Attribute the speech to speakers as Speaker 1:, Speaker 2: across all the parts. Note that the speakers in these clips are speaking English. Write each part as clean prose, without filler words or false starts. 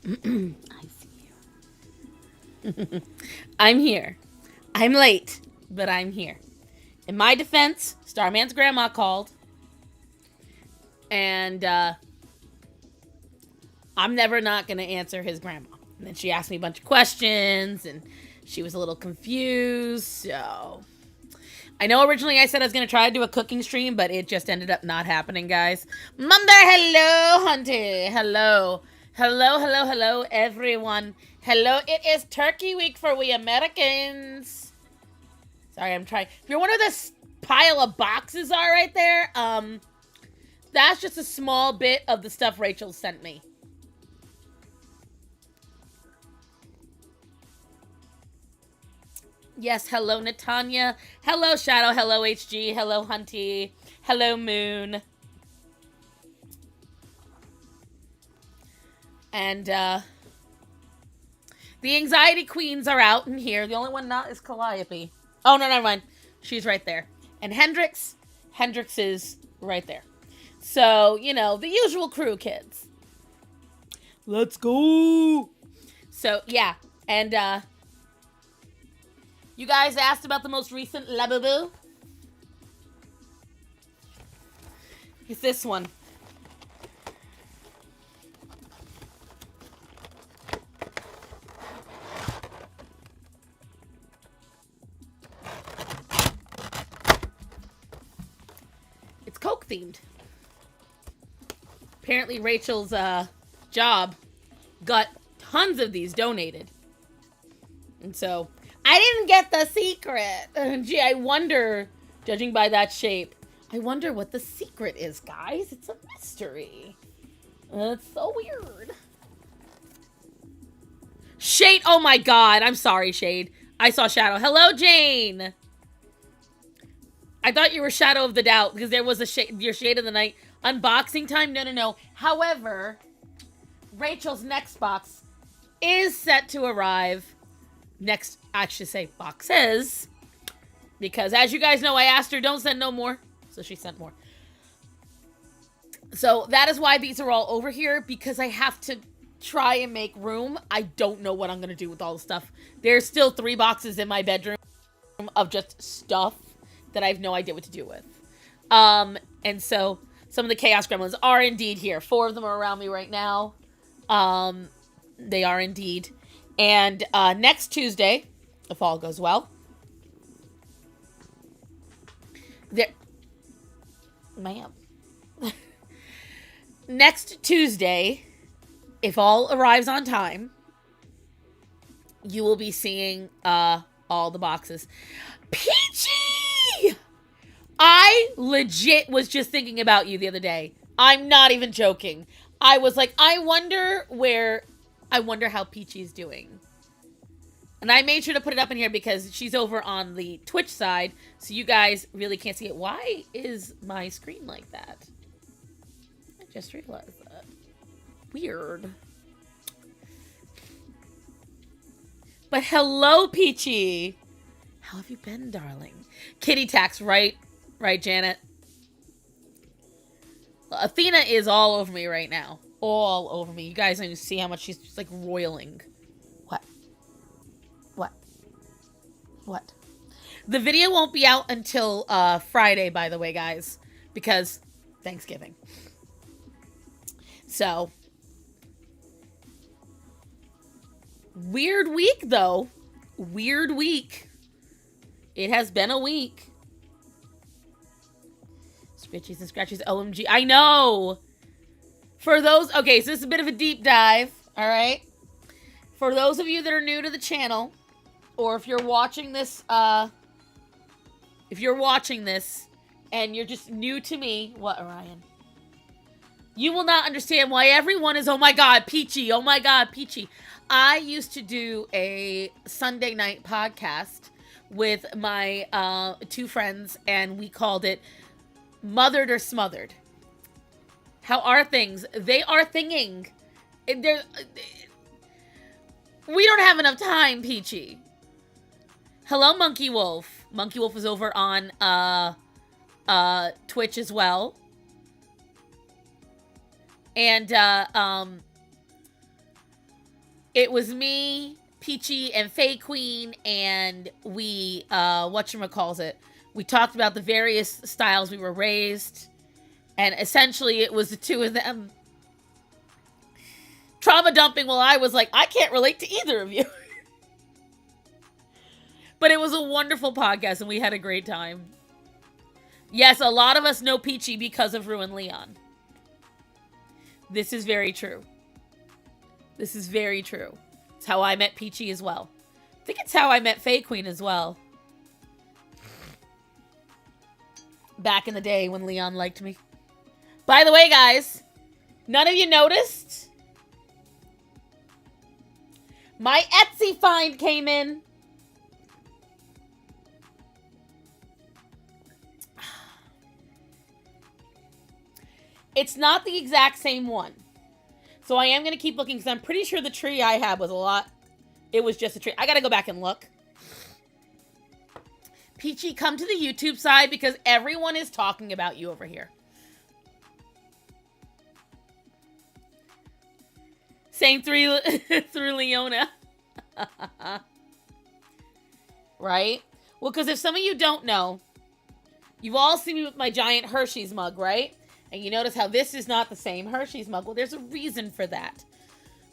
Speaker 1: I see you. I'm here. I'm late, but I'm here. In my defense, Starman's grandma called, and I'm never not going to answer his grandma. And then she asked me a bunch of questions, and she was a little confused, so... I know originally I said I was going to try to do a cooking stream, but it just ended up not happening, guys. Mother, hello, hunty. Hello. Hello, everyone. Hello, it is Turkey Week for we Americans. Sorry, I'm trying. If you're wondering where this pile of boxes are right there, that's just a small bit of the stuff Rachel sent me. Yes, hello, Natanya. Hello, Shadow. Hello, HG. Hello, Hunty. Hello, Moon. And, the anxiety queens are out in here. The only one not is Calliope. Oh, no, never mind. She's right there. And Hendrix is right there. So, you know, the usual crew, kids. Let's go. So, yeah. And, you guys asked about the most recent Labubu? It's this one. It's Coke themed. Apparently Rachel's job got tons of these donated. And so, I didn't get the secret. Gee, I wonder, judging by that shape, I wonder what the secret is, guys. It's a mystery. It's so weird. Shade, oh my god. I'm sorry, Shade. I saw Shadow. Hello, Jane. I thought you were Shadow of the Doubt because there was your Shade of the Night unboxing time. No. However, Rachel's next box is set to arrive. Next, I should say boxes. Because as you guys know, I asked her, don't send no more. So she sent more. So that is why these are all over here. Because I have to try and make room. I don't know what I'm going to do with all the stuff. There's still 3 boxes in my bedroom of just stuff that I have no idea what to do with. And so some of the Chaos Gremlins are indeed here. 4 of them are around me right now. They are indeed. And next Tuesday, if all goes well, there, ma'am. Next Tuesday, if all arrives on time, you will be seeing all the boxes. Peachy! I legit was just thinking about you the other day. I'm not even joking. I was like, I wonder how Peachy's doing. And I made sure to put it up in here because she's over on the Twitch side, so you guys really can't see it. Why is my screen like that? I just realized that. Weird. But hello, Peachy. How have you been, darling? Kitty tax, right? Right, Janet? Well, Athena is all over me right now. All over me. You guys don't even see how much she's just like roiling. What? What? The video won't be out until Friday, by the way, guys. Because Thanksgiving. So. Weird week, though. Weird week. It has been a week. Scritchies and scratchies. OMG. I know. For those. Okay, so this is a bit of a deep dive. Alright. For those of you that are new to the channel. Or if you're watching this. And you're just new to me. What, Orion? You will not understand why everyone is, oh my god, Peachy. Oh my god, Peachy. I used to do a Sunday night podcast with my 2 friends, and we called it Mothered or Smothered. How are things? They are thinging. We don't have enough time, Peachy. Hello, Monkey Wolf. Monkey Wolf is over on Twitch as well. And It was me, Peachy, and Faye Queen, and we, whatchamacallit, we talked about the various styles we were raised, and essentially it was the two of them trauma dumping while I was like, I can't relate to either of you. But it was a wonderful podcast, and we had a great time. Yes, a lot of us know Peachy because of Ruin Leon. This is very true. This is very true. It's how I met Peachy as well. I think it's how I met Faye Queen as well. Back in the day when Leon liked me. By the way, guys, none of you noticed? My Etsy find came in. It's not the exact same one. So I am going to keep looking because I'm pretty sure the tree I had was a lot. It was just a tree. I got to go back and look. Peachy, come to the YouTube side because everyone is talking about you over here. Same through Leona. Right? Well, because if some of you don't know, you've all seen me with my giant Hershey's mug, right? And you notice how this is not the same Hershey's mug. Well, there's a reason for that.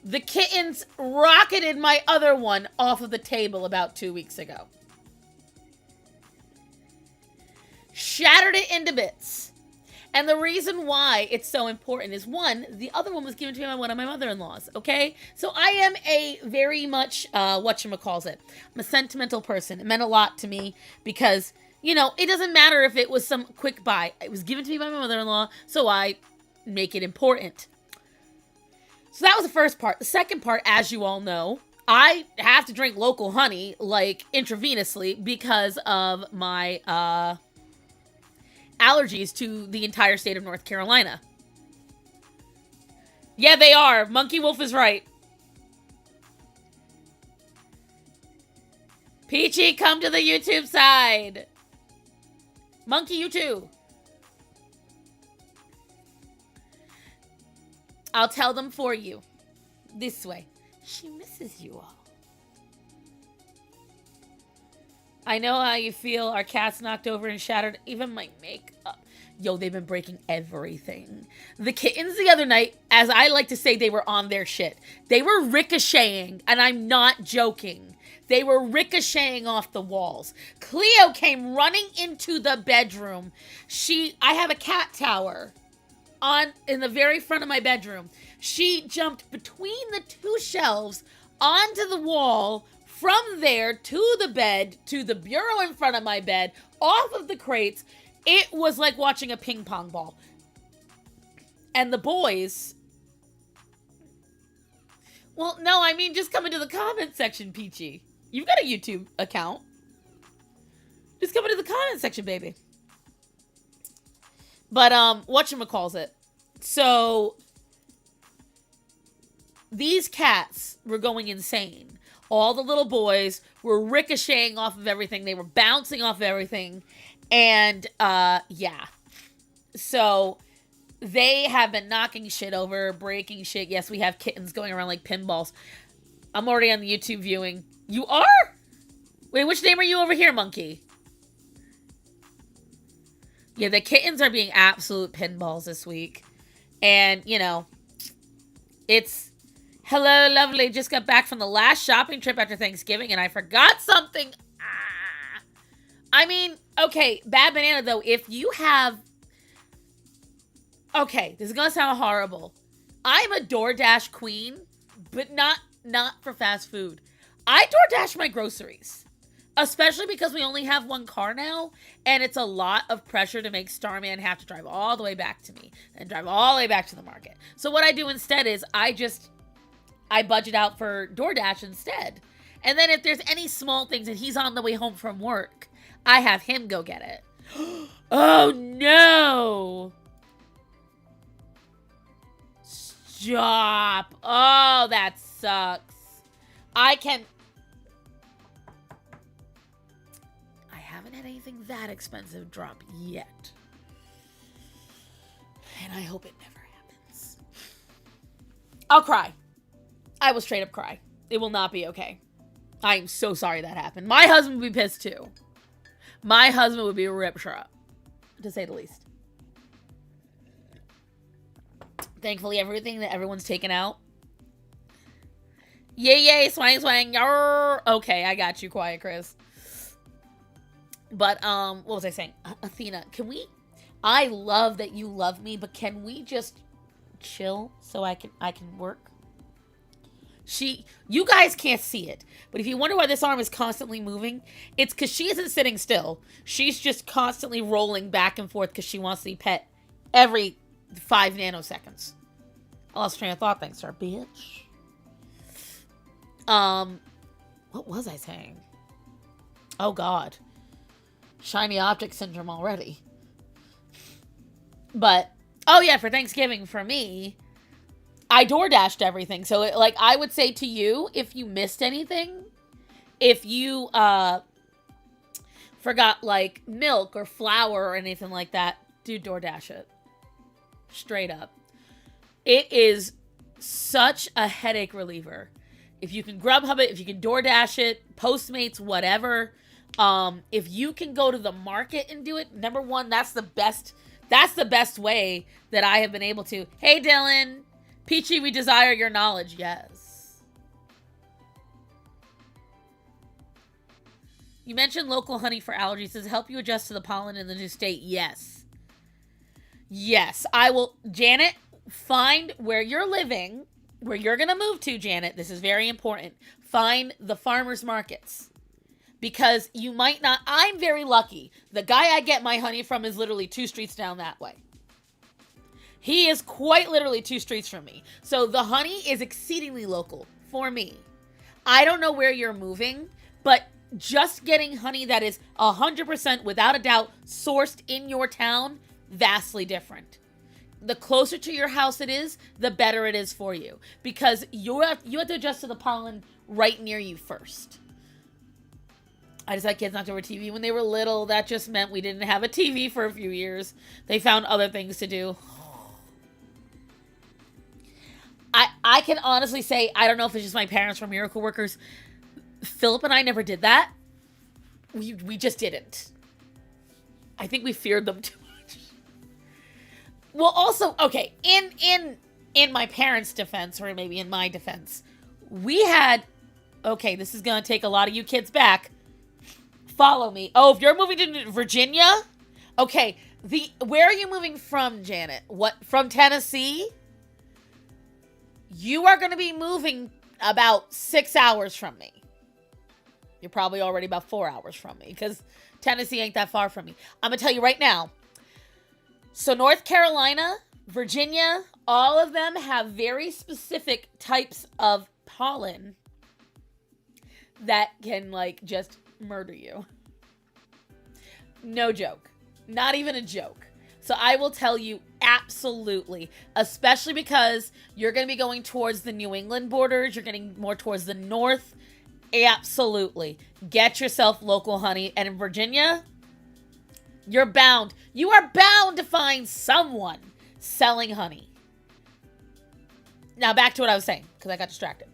Speaker 1: The kittens rocketed my other one off of the table about 2 weeks ago. Shattered it into bits. And the reason why it's so important is, one, the other one was given to me by one of my mother-in-laws, okay? So I am a very much, whatchamacallit, I'm a sentimental person. It meant a lot to me because, you know, it doesn't matter if it was some quick buy. It was given to me by my mother-in-law, so I make it important. So that was the first part. The second part, as you all know, I have to drink local honey, like, intravenously because of my, allergies to the entire state of North Carolina. Yeah, they are. Monkey Wolf is right. Peachy, come to the YouTube side. Monkey, you too. I'll tell them for you. This way. She misses you all. I know how you feel. Our cat's knocked over and shattered even my makeup. Yo, they've been breaking everything. The kittens the other night, as I like to say, they were on their shit. They were ricocheting, and I'm not joking. They were ricocheting off the walls. Cleo came running into the bedroom. I have a cat tower in the very front of my bedroom. She jumped between the two shelves onto the wall, from there to the bed, to the bureau in front of my bed, off of the crates. It was like watching a ping pong ball. And the boys... Well, no, I mean, just come into the comment section, Peachy. You've got a YouTube account. Just come into the comment section, baby. But, whatchamacallit. So, these cats were going insane. All the little boys were ricocheting off of everything. They were bouncing off of everything. And, yeah. So, they have been knocking shit over, breaking shit. Yes, we have kittens going around like pinballs. I'm already on the YouTube viewing. You are? Wait, which name are you over here, Monkey? Yeah, the kittens are being absolute pinballs this week. And, you know, it's... Hello, lovely. Just got back from the last shopping trip after Thanksgiving, and I forgot something. I mean, okay, Bad Banana, though, if you have... Okay, this is going to sound horrible. I'm a DoorDash queen, but not for fast food. I DoorDash my groceries. Especially because we only have one car now, and it's a lot of pressure to make Starman have to drive all the way back to me, and drive all the way back to the market. So what I do instead is I budget out for DoorDash instead. And then if there's any small things and he's on the way home from work, I have him go get it. Oh, no. Stop. Oh, that sucks. I haven't had anything that expensive drop yet. And I hope it never happens. I'll cry. I will straight up cry. It will not be okay. I am so sorry that happened. My husband would be pissed too. My husband would be a ripshot, to say the least. Thankfully, everything that everyone's taken out. Yay, yay, swang, swang, yarr. Okay, I got you, quiet, Chris. But, what was I saying? Athena, can we... I love that you love me, but can we just chill so I can work? You guys can't see it, but if you wonder why this arm is constantly moving, it's because she isn't sitting still. She's just constantly rolling back and forth because she wants to be pet every 5 nanoseconds. I lost train of thought, thanks to her, bitch. What was I saying? Oh, God. Shiny object syndrome already. But, oh yeah, for Thanksgiving, for me, I DoorDashed everything. So, I would say to you, if you missed anything, if you, forgot, milk or flour or anything like that, do DoorDash it. Straight up. It is such a headache reliever. If you can Grubhub it, if you can DoorDash it, Postmates, whatever. If you can go to the market and do it, number one, that's the best way that I have been able to. Hey, Dylan. Peachy, we desire your knowledge. Yes. You mentioned local honey for allergies. Does it help you adjust to the pollen in the new state? Yes. Yes. I will. Janet, find where you're living, where you're going to move to, Janet. This is very important. Find the farmers markets. Because you might not. I'm very lucky. The guy I get my honey from is literally 2 streets down that way. He is quite literally 2 streets from me. So the honey is exceedingly local for me. I don't know where you're moving, but just getting honey that is 100% without a doubt sourced in your town, vastly different. The closer to your house it is, the better it is for you. Because you have to adjust to the pollen right near you first. I just had kids knocked over TV when they were little. That just meant we didn't have a TV for a few years. They found other things to do. I can honestly say, I don't know if it's just my parents were miracle workers. Philip and I never did that. We just didn't. I think we feared them too much. Well, also, okay, in my parents' defense, or maybe in my defense, we had, okay, this is going to take a lot of you kids back. Follow me. Oh, if you're moving to Virginia? Okay, where are you moving from, Janet? What, from Tennessee? You are going to be moving about 6 hours from me. You're probably already about 4 hours from me because Tennessee ain't that far from me. I'm going to tell you right now. So North Carolina, Virginia, all of them have very specific types of pollen that can just murder you. No joke. Not even a joke. So I will tell you absolutely, especially because you're going to be going towards the New England borders. You're getting more towards the north. Absolutely. Get yourself local honey. And in Virginia, you are bound to find someone selling honey. Now back to what I was saying, because I got distracted.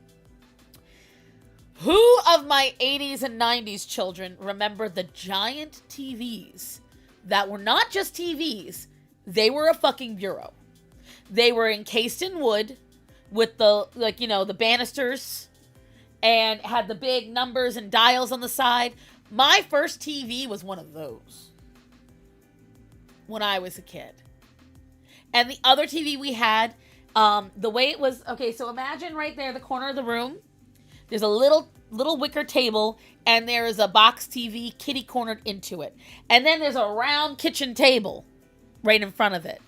Speaker 1: Who of my 80s and 90s children remember the giant TVs that were not just TVs? They were a fucking bureau. They were encased in wood with the, the banisters and had the big numbers and dials on the side. My first TV was one of those when I was a kid. And the other TV we had, the way it was, okay, so imagine right there, the corner of the room, there's a little wicker table, and there is a box TV kitty cornered into it. And then there's a round kitchen table right in front of it.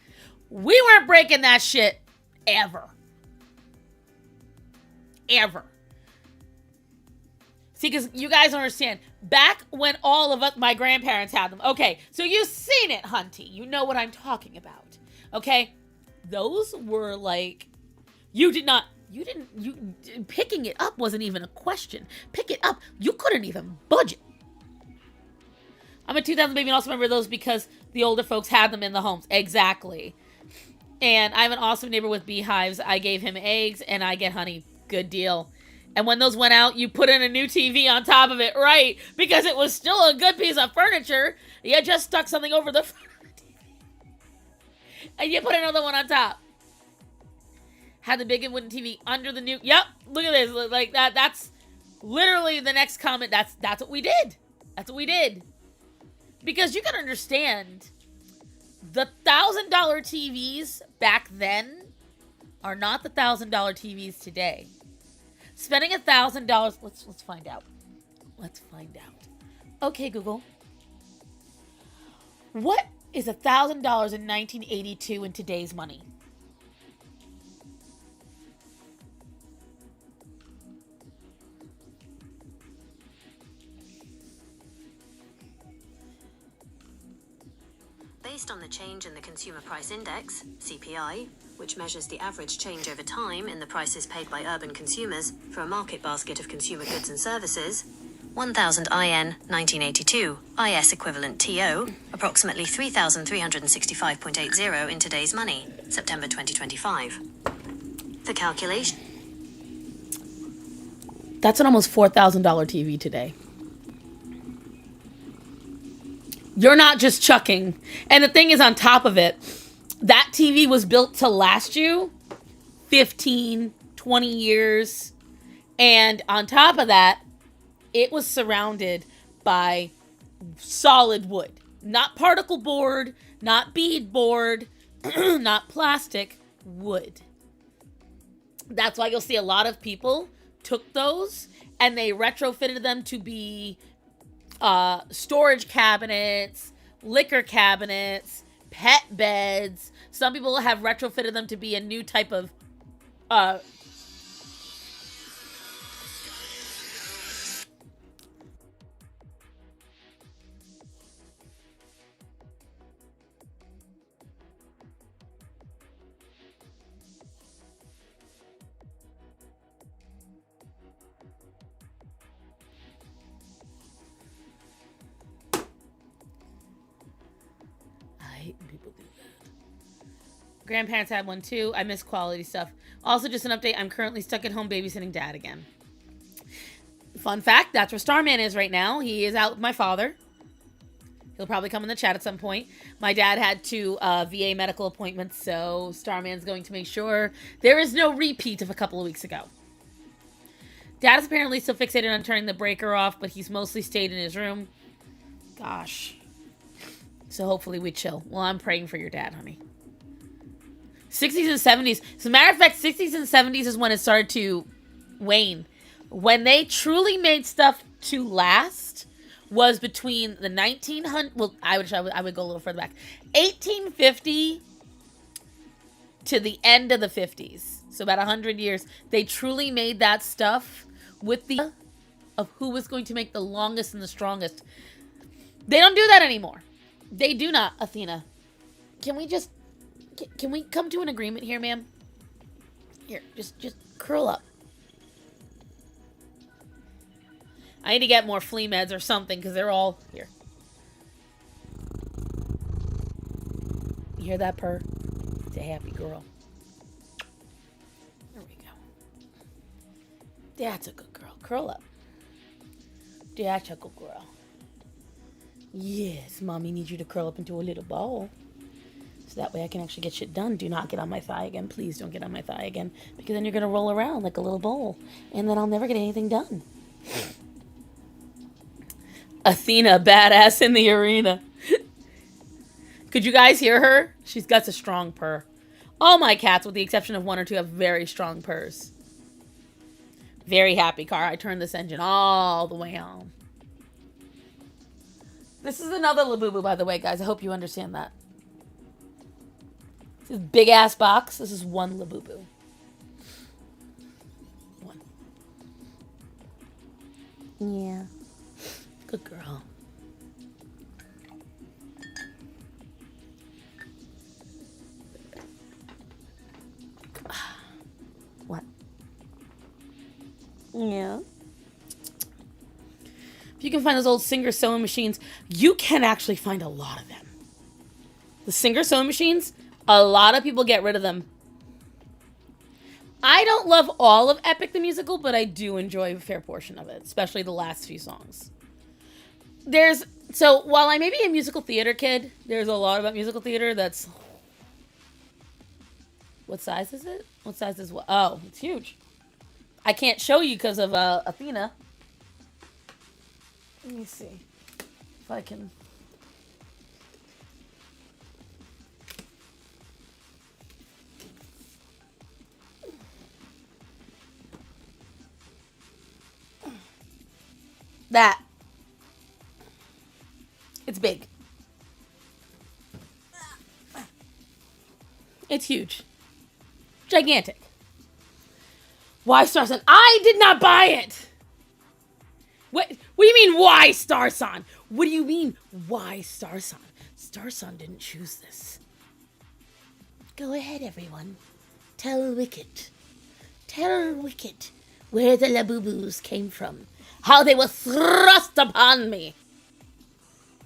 Speaker 1: We weren't breaking that shit ever. Ever. See, because you guys don't understand. Back when all of us, my grandparents had them. Okay, so you've seen it, Hunty. You know what I'm talking about. Okay? Those were picking it up wasn't even a question. Pick it up. You couldn't even budget. I'm a 2000 baby and also remember those because the older folks had them in the homes. Exactly. And I have an awesome neighbor with beehives. I gave him eggs and I get honey. Good deal. And when those went out, you put in a new TV on top of it, right? Because it was still a good piece of furniture. You just stuck something over the and you put another one on top. Had the big wooden TV under the new. Yep, look at this. Like that. That's literally the next comment. That's what we did. That's what we did. Because you gotta understand, the $1,000 TVs back then are not the $1,000 TVs today. Spending $1,000. Let's find out. Let's find out. Okay, Google. What is $1,000 in 1982 in today's money?
Speaker 2: Based on the change in the Consumer Price Index, CPI, which measures the average change over time in the prices paid by urban consumers for a market basket of consumer goods and services, 1,000 IN 1982, IS equivalent TO, approximately 3,365.80 in today's money, September 2025. For calculation,
Speaker 1: that's an almost $4,000 TV today. You're not just chucking. And the thing is, on top of it, that TV was built to last you 15, 20 years. And on top of that, it was surrounded by solid wood. Not particle board, not bead board, not plastic, wood. That's why you'll see a lot of people took those and they retrofitted them to be storage cabinets, liquor cabinets, pet beds. Some people have retrofitted them to be a new type of people do that. Grandparents had one too. I miss quality stuff. Also, just an update, I'm currently stuck at home babysitting Dad again. Fun fact, that's where Starman is right now. He is out with my father. He'll probably come in the chat at some point. My dad had 2 VA medical appointments, so Starman's going to make sure there is no repeat of a couple of weeks ago. Dad is apparently still fixated on turning the breaker off, but he's mostly stayed in his room. Gosh. So hopefully we chill. Well, I'm praying for your dad, honey. 60s and 70s. As a matter of fact, 60s and 70s is when it started to wane. When they truly made stuff to last was between the 1900... Well, I would go a little further back. 1850 to the end of the 50s. So about 100 years. They truly made that stuff with the... of who was going to make the longest and the strongest. They don't do that anymore. They do not, Athena. Can we just... Can we come to an agreement here, ma'am? Here, just curl up. I need to get more flea meds or something, because they're all... Here. You hear that purr? It's a happy girl. There we go. That's a good girl. Curl up. That's a good girl. Yes, Mommy needs you to curl up into a little ball. So that way I can actually get shit done. Do not get on my thigh again. Please don't get on my thigh again. Because then you're going to roll around like a little bowl. And then I'll never get anything done. Athena, badass in the arena. Could you guys hear her? She's got a strong purr. All my cats, with the exception of 1 or 2, have very strong purrs. Very happy car. I turned this engine all the way on. This is another Labubu, by the way, guys. I hope you understand that. This big ass box. This is 1 Labubu. 1. Yeah. Good girl. What? Yeah. If you can find those old Singer sewing machines, you can actually find a lot of them. The Singer sewing machines, a lot of people get rid of them. I don't love all of Epic the Musical, but I do enjoy a fair portion of it, especially the last few songs. So while I may be a musical theater kid, there's a lot about musical theater that's... What size is it? What size is what? Oh, it's huge. I can't show you because of Athena. Let me see if I can... That. It's big. It's huge. Gigantic. Why Starson? I did not buy it! What do you mean, why Starson? What do you mean, why Starson? Starson didn't choose this. Go ahead, everyone. Tell Wicket. Tell Wicket where the Labubus came from. How they were thrust upon me.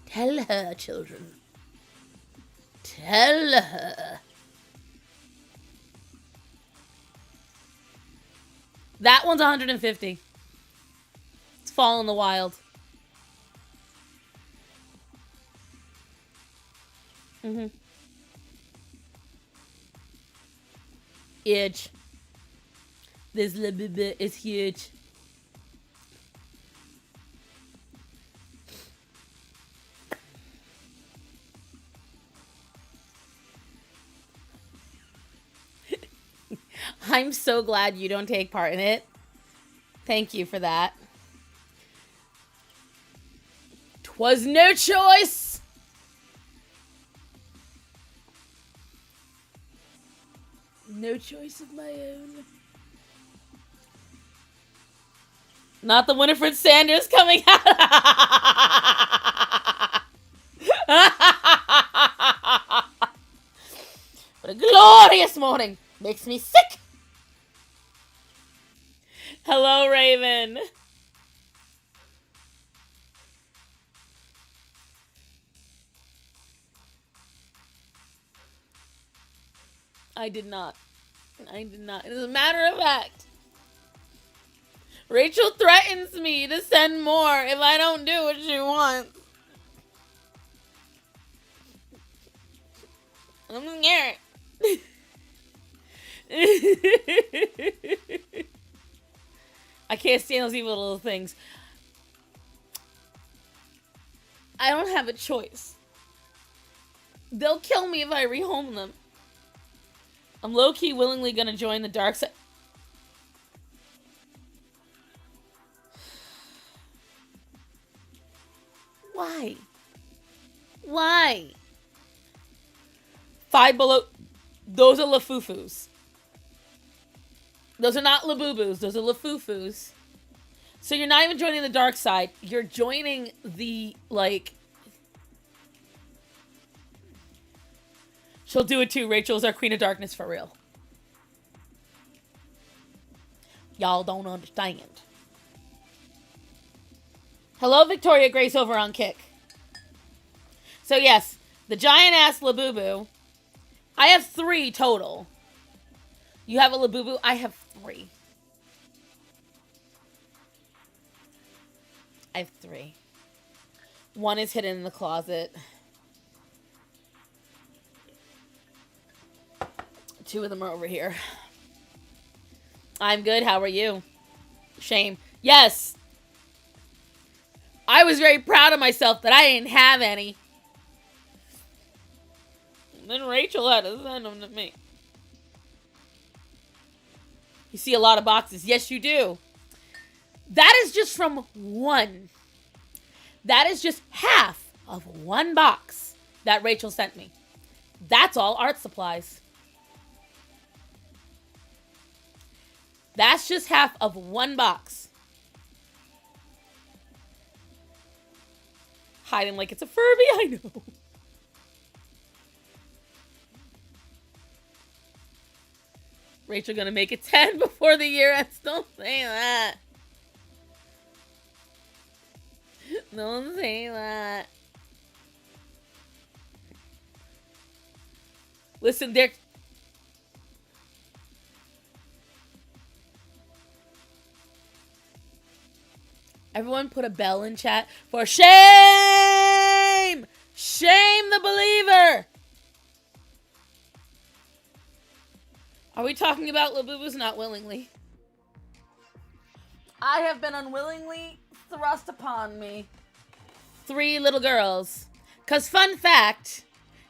Speaker 1: Tell her, children. Tell her. That one's 150. It's Fall in the Wild. Huge. This Labubu is huge. I'm so glad you don't take part in it. Thank you for that. 'Twas no choice. No choice of my own. Not the Winifred Sanders coming out. What a glorious morning. Makes me sick. Hello, Raven. I did not. As a matter of fact, Rachel threatens me to send more if I don't do what she wants. I'm scared. I can't stand those evil little things. I don't have a choice. They'll kill me if I rehome them. I'm low-key willingly gonna join the dark side. Why? Why? Five Below. Those are Lafufus. Those are not Labubus. Those are Lafufus. So you're not even joining the dark side. You're joining the, like... She'll do it too. Rachel's our Queen of Darkness for real. Y'all don't understand. Hello, Victoria Grace over on Kick. So yes, the giant-ass Labubu. I have 3 total. You have a Labubu? I have 3. I have 3. One is hidden in the closet. 2 of them are over here. I'm good. How are you? Shame. Yes. I was very proud of myself that I didn't have any. And then Rachel had to send them to me. You see a lot of boxes. Yes, you do. That is just from one. That is just half of one box that Rachel sent me. That's all art supplies. That's just half of one box. Hiding like it's a Furby, I know. Rachel gonna make it 10 before the year ends. Don't say that. Don't say that. Listen, Everyone put a bell in chat for shame! Shame the believer! Are we talking about Labubu's not willingly? I have been unwillingly thrust upon me 3 little girls. Because fun fact,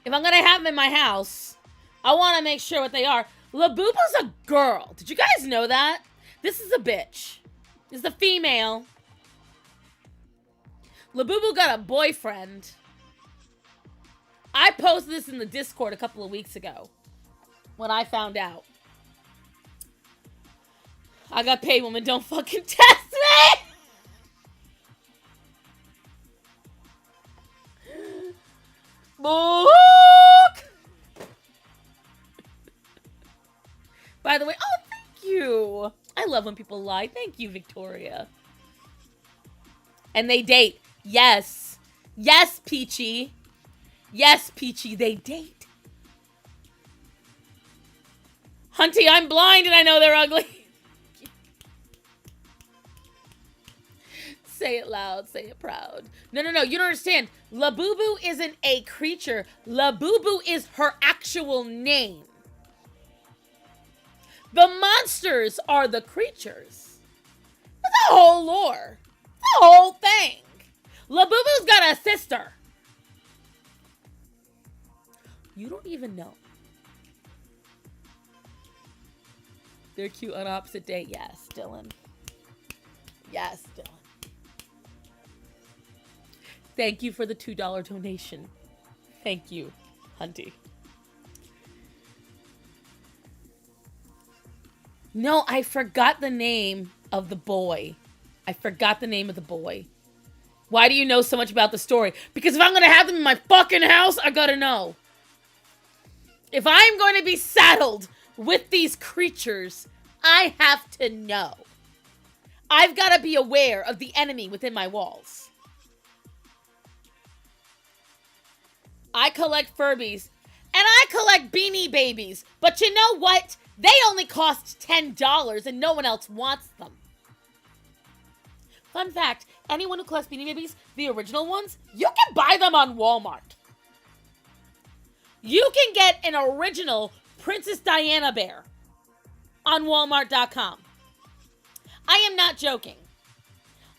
Speaker 1: if I'm going to have them in my house, I want to make sure what they are. Labubu's a girl. Did you guys know that? This is a bitch. This is a female. Labubu got a boyfriend. I posted this in the Discord a couple of weeks ago when I found out. I got paid, woman. Don't fucking test me! Book! By the way, oh, thank you. I love when people lie. Thank you, Victoria. And they date. Yes. Yes, Peachy. Yes, Peachy, they date. Hunty, I'm blind and I know they're ugly. Say it loud, say it proud. No, you don't understand. Labubu isn't a creature. Labubu is her actual name. The monsters are the creatures. That's a whole lore. The whole thing. Labubu's got a sister. You don't even know. They're cute on opposite day. Yes, Dylan. Yes, Dylan. Thank you for the $2 donation. Thank you, Hunty. No, I forgot the name of the boy. I forgot the name of the boy. Why do you know so much about the story? Because if I'm going to have them in my fucking house, I gotta know. If I'm going to be saddled with these creatures, I have to know. I've got to be aware of the enemy within my walls. I collect Furbies, and I collect Beanie Babies. But you know what? They only cost $10, and no one else wants them. Fun fact, anyone who collects Beanie Babies, the original ones, you can buy them on Walmart. You can get an original Princess Diana bear on Walmart.com. I am not joking.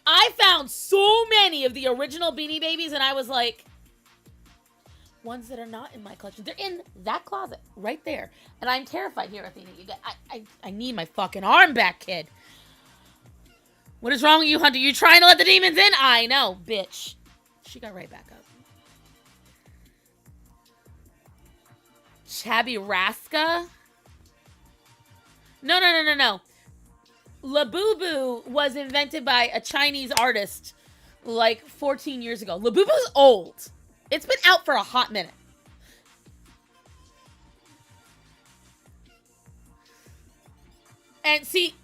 Speaker 1: I found so many of the original Beanie Babies, and I was like, ones that are not in my collection. They're in that closet right there. And I'm terrified here, Athena. I need my fucking arm back, kid. What is wrong with you, Hunter? You trying to let the demons in? I know, bitch. She got right back up. Chabby Raska? No. Labubu was invented by a Chinese artist like 14 years ago. Labubu's old. It's been out for a hot minute. And see,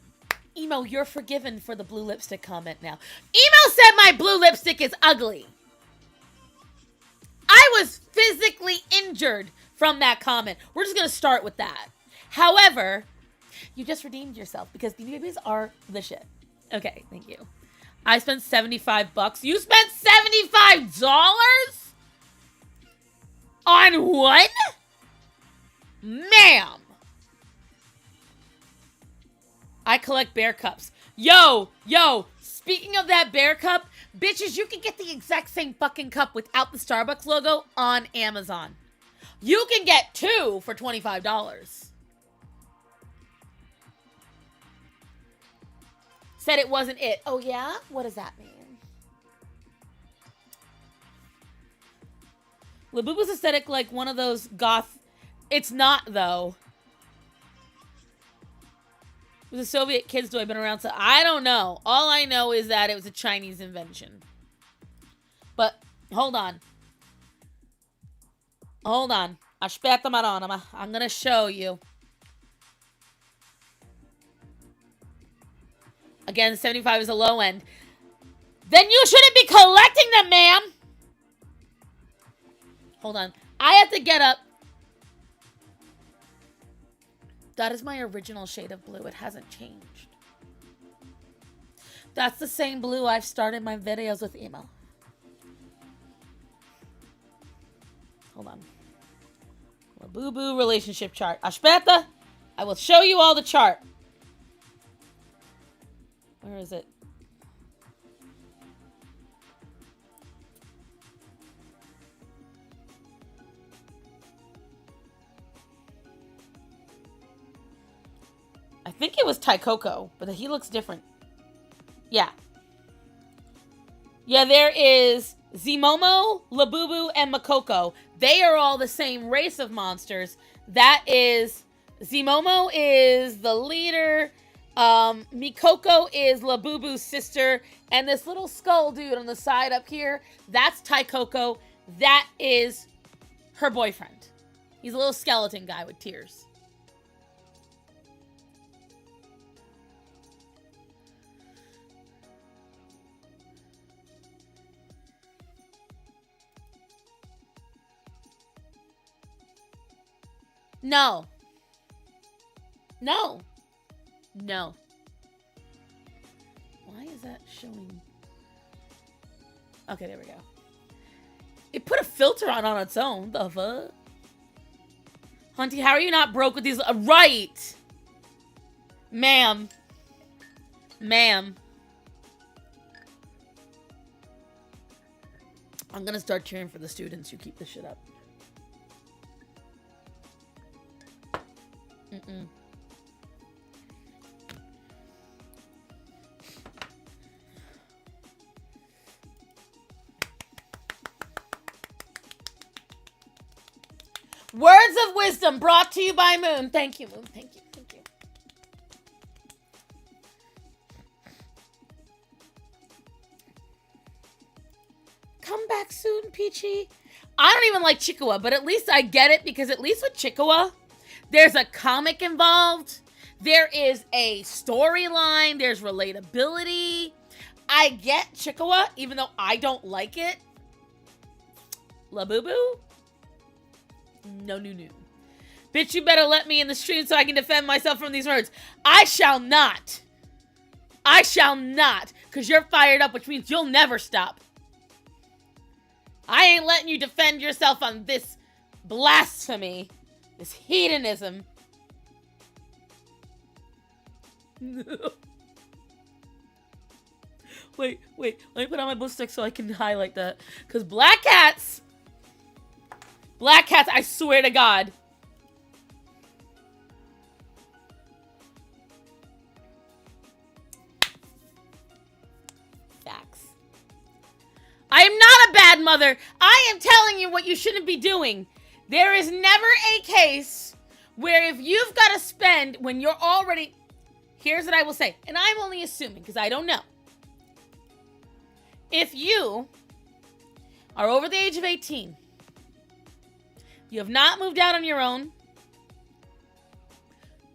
Speaker 1: Emo, you're forgiven for the blue lipstick comment now. Emo said my blue lipstick is ugly. I was physically injured from that comment. We're just going to start with that. However, you just redeemed yourself because Beanie Babies are the shit. Okay, thank you. I spent $75. You spent $75? On one? Ma'am. I collect bear cups. Yo, speaking of that bear cup, bitches, you can get the exact same fucking cup without the Starbucks logo on Amazon. You can get 2 for $25. Said it wasn't it. Oh, yeah? What does that mean? Labubu's aesthetic like one of those goth... It's not, though. It was a Soviet kids toy, been around, so I don't know. All I know is that it was a Chinese invention. But, hold on. Hold on. Aspetta Madonna. I'm gonna show you. Again, 75 is a low end. Then you shouldn't be collecting them, ma'am! Hold on. I have to get up. That is my original shade of blue. It hasn't changed. That's the same blue I've started my videos with emo. Hold on. Labubu relationship chart. Aspetta, I will show you all the chart. Where is it? I think it was Taikoko, but he looks different. Yeah. Yeah, there is Zimomo, Labubu, and Makoko. They are all the same race of monsters. That is... Zimomo is the leader. Mikoko is Labubu's sister. And this little skull dude on the side up here, that's Taikoko. That is her boyfriend. He's a little skeleton guy with tears. No. No. No. Why is that showing? Okay, there we go. It put a filter on its own. The fuck? Hunty, how are you not broke with these? Right. Ma'am. Ma'am. I'm gonna start cheering for the students who keep this shit up. Mm-mm. Words of wisdom brought to you by Moon. Thank you, Moon. Thank you. Thank you. Come back soon, Peachy. I don't even like Chikawa, but at least I get it because at least with Chikawa, there's a comic involved. There is a storyline. There's relatability. I get Chikawa, even though I don't like it. Labubu? No, no, no. Bitch, you better let me in the stream so I can defend myself from these words. I shall not. I shall not. Because you're fired up, which means you'll never stop. I ain't letting you defend yourself on this blasphemy. This hedonism. Wait. Let me put on my blue stick so I can highlight that. Because black cats, I swear to God. Facts. I am not a bad mother. I am telling you what you shouldn't be doing. There is never a case where if you've got to spend when you're already... Here's what I will say, and I'm only assuming because I don't know. If you are over the age of 18, you have not moved out on your own,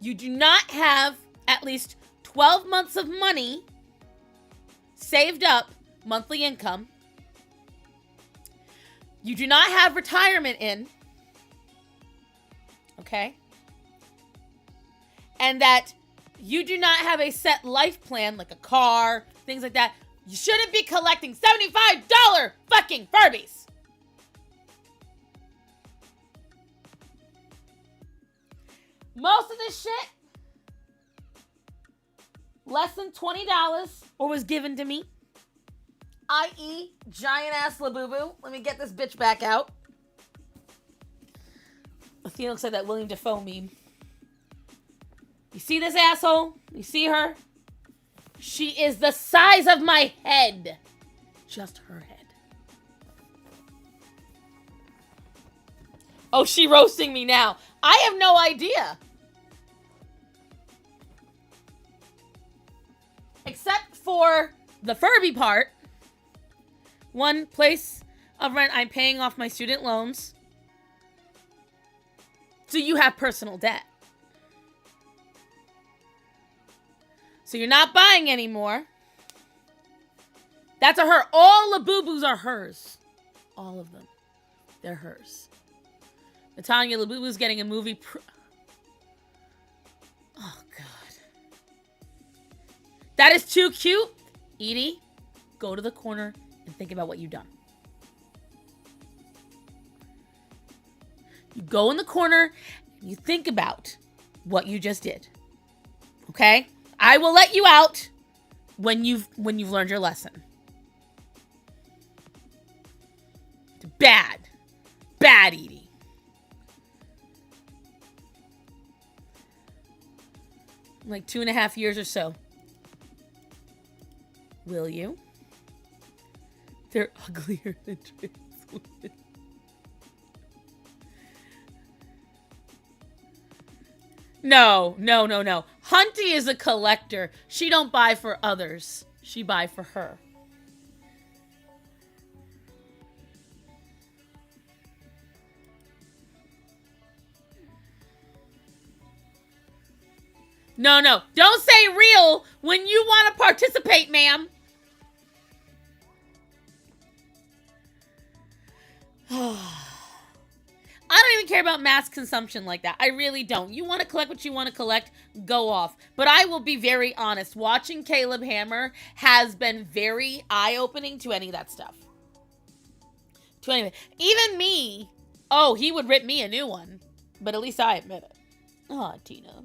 Speaker 1: you do not have at least 12 months of money saved up, monthly income, you do not have retirement in, okay? And that you do not have a set life plan, like a car, things like that, you shouldn't be collecting $75 fucking Furbies. Most of this shit, less than $20 or was given to me. I.e. giant ass Labubu. Let me get this bitch back out. Athena looks like that William Dafoe meme. You see this asshole? You see her? She is the size of my head. Just her head. Oh, she roasting me now. I have no idea. Except for the Furby part. One place of rent, I'm paying off my student loans. So you have personal debt. So you're not buying anymore. That's a her. All the boo-boos are hers. All of them. They're hers. Natalia Labubu's getting a movie. Oh, God. That is too cute. Edie, go to the corner and think about what you've done. You go in the corner and you think about what you just did. Okay? I will let you out when you've learned your lesson. Bad, Edie. Like 2.5 years or so. Will you? They're uglier than trans women. No. Hunty is a collector. She don't buy for others. She buy for her. No. Don't say real when you want to participate, ma'am. I don't even care about mass consumption like that. I really don't. You want to collect what you want to collect, go off. But I will be very honest. Watching Caleb Hammer has been very eye-opening to any of that stuff. To any of it. Even me. Oh, he would rip me a new one. But at least I admit it. Oh, Tina.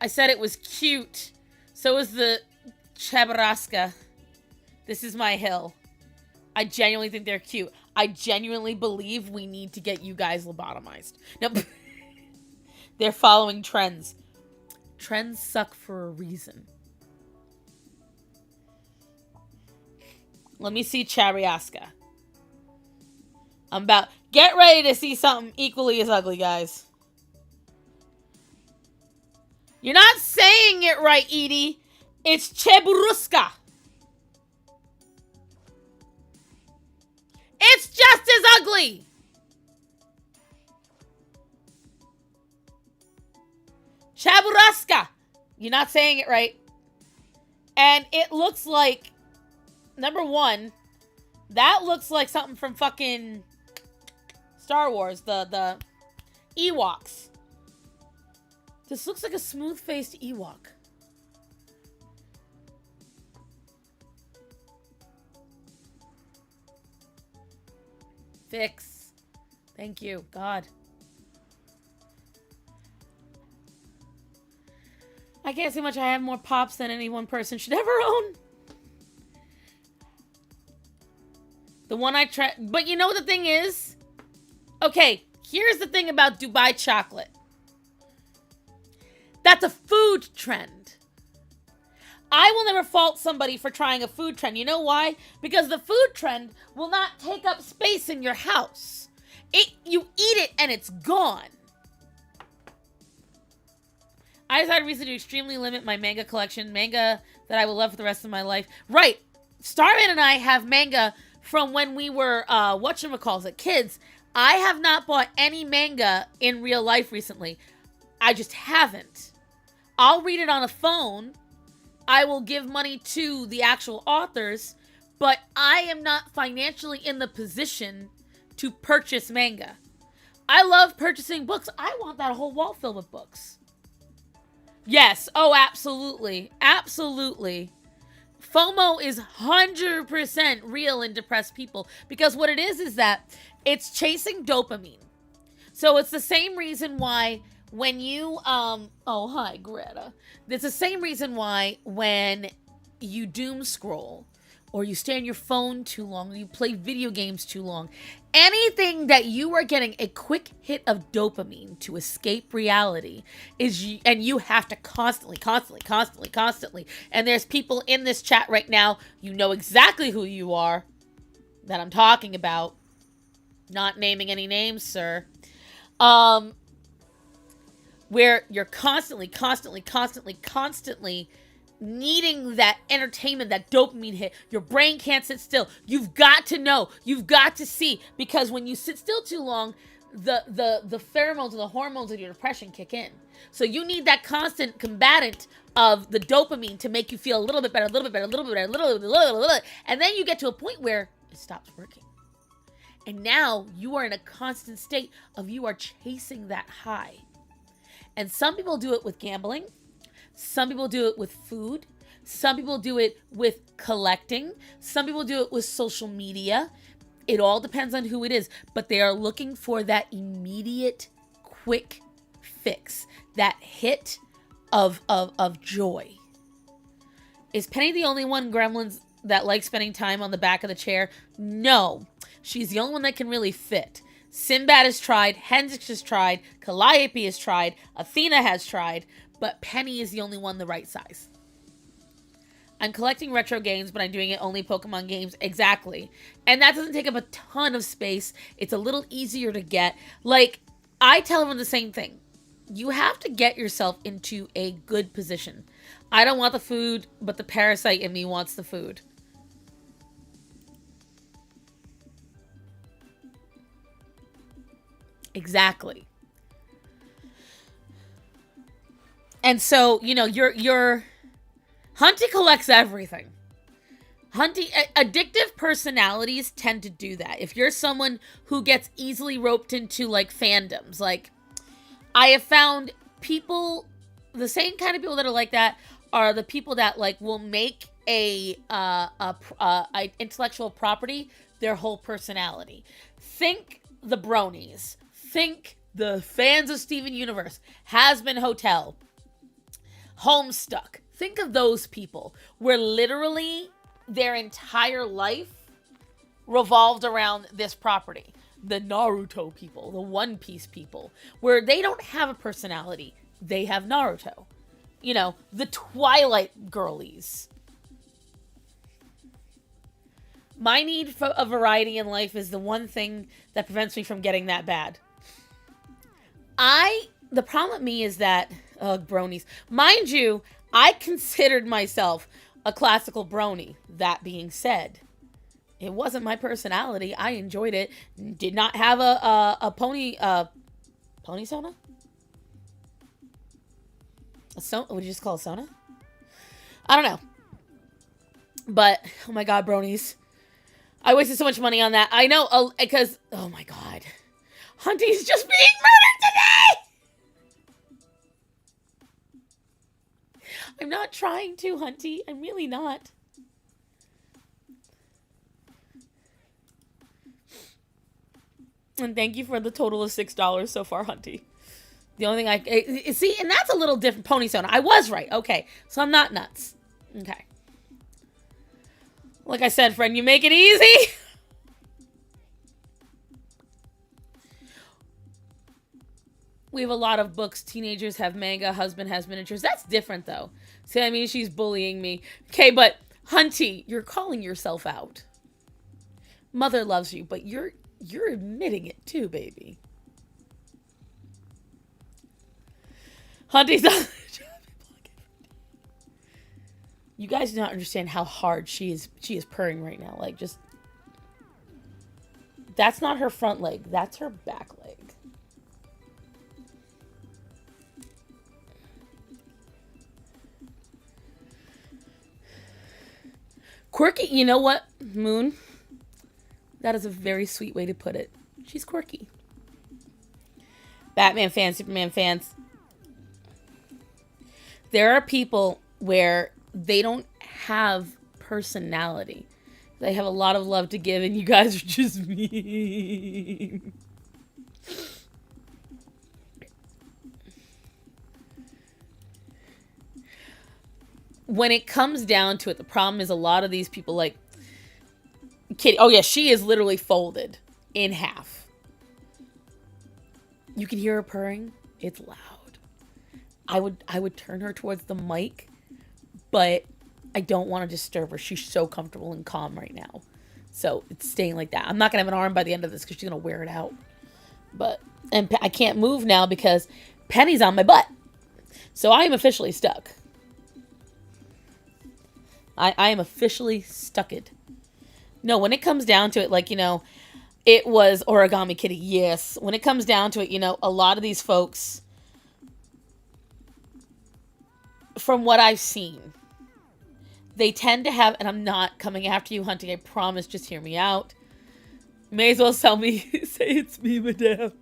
Speaker 1: I said it was cute. So is the Chabraska. This is my hill. I genuinely think they're cute. I genuinely believe we need to get you guys lobotomized. Nope. They're following trends. Trends suck for a reason. Let me see Chabriaska. Get ready to see something equally as ugly, guys. You're not saying it right, Edie. It's Cheburuska. It's just as ugly. Chaburaska. You're not saying it right. And it looks like, number one, that looks like something from fucking Star Wars, the Ewoks. This looks like a smooth-faced Ewok. Fix. Thank you, God. I can't say much. I have more pops than any one person should ever own. The one I tried. But you know what the thing is? Okay, here's the thing about Dubai chocolate. That's a food trend. I will never fault somebody for trying a food trend. You know why? Because the food trend will not take up space in your house. You eat it and it's gone. I decided recently to extremely limit my manga collection. Manga that I will love for the rest of my life. Right. Starman and I have manga from when we were, whatchamacallit, kids. I have not bought any manga in real life recently. I just haven't. I'll read it on a phone. I will give money to the actual authors, but I am not financially in the position to purchase manga. I love purchasing books. I want that whole wall filled with books. Yes. Oh, absolutely. Absolutely. FOMO is 100% real in depressed people because what it is that it's chasing dopamine. So it's the same reason why when you, oh, hi, Greta. It's the same reason why when you doom scroll or you stay on your phone too long or you play video games too long, anything that you are getting a quick hit of dopamine to escape reality and you have to constantly. And there's people in this chat right now, you know exactly who you are that I'm talking about. Not naming any names, sir. Where you're constantly needing that entertainment, that dopamine hit. Your brain can't sit still. You've got to know. You've got to see. Because when you sit still too long, the pheromones and the hormones of your depression kick in. So you need that constant combatant of the dopamine to make you feel a little bit better, and then you get to a point where it stops working. And now you are in a constant state of you are chasing that high. And some people do it with gambling. Some people do it with food. Some people do it with collecting. Some people do it with social media. It all depends on who it is, but they are looking for that immediate, quick fix, that hit of joy. Is Penny the only one, Gremlins, that likes spending time on the back of the chair? No. She's the only one that can really fit. Sinbad has tried, Hendrix has tried, Calliope has tried, Athena has tried, but Penny is the only one the right size. I'm collecting retro games, but I'm doing it only Pokemon games. Exactly. And that doesn't take up a ton of space. It's a little easier to get. Like, I tell everyone the same thing. You have to get yourself into a good position. I don't want the food, but the parasite in me wants the food. Exactly. And so, you know, your Hunty collects everything. Addictive personalities tend to do that. If you're someone who gets easily roped into like fandoms, like I have found people, the same kind of people that are like that are the people that like will make a intellectual property their whole personality. Think the bronies. Think the fans of Steven Universe, Has-Been Hotel, Homestuck. Think of those people where literally their entire life revolved around this property. The Naruto people, the One Piece people, where they don't have a personality. They have Naruto. You know, the Twilight girlies. My need for a variety in life is the one thing that prevents me from getting that bad. The problem with me is that, bronies. Mind you, I considered myself a classical brony. That being said, it wasn't my personality. I enjoyed it. Did not have a pony Sona? Would you just call it Sona? I don't know. But, oh my god, bronies. I wasted so much money on that. I know, because, oh my god. Hunty's just being murdered today! I'm not trying to, Hunty. I'm really not. And thank you for the total of $6 so far, Hunty. The only thing see, and that's a little different. Pony Sona. I was right. Okay. So I'm not nuts. Okay. Like I said, friend, you make it easy. We have a lot of books. Teenagers have manga. Husband has miniatures. That's different, though. See what I mean? She's bullying me. Okay, but Hunty, you're calling yourself out. Mother loves you, but you're admitting it too, baby. Hunty's not. You guys do not understand how hard she is purring right now. Like, just, that's not her front leg. That's her back leg. Quirky, you know what, Moon? That is a very sweet way to put it. She's quirky. Batman fans, Superman fans. There are people where they don't have personality. They have a lot of love to give, and you guys are just mean. When it comes down to it, the problem is a lot of these people, like Kitty. Oh yeah, she is literally folded in half. You can hear her purring. It's loud. I would turn her towards the mic, but I don't want to disturb her. She's so comfortable and calm right now. So it's staying like that. I'm not going to have an arm by the end of this because she's going to wear it out. And I can't move now because Penny's on my butt. So I am officially stuck. I am officially stucked. No, when it comes down to it, like, you know, it was Origami Kitty. Yes. When it comes down to it, you know, a lot of these folks, from what I've seen, they tend to have, and I'm not coming after you, Hunting, I promise, just hear me out. May as well sell me, say it's me, madame. I have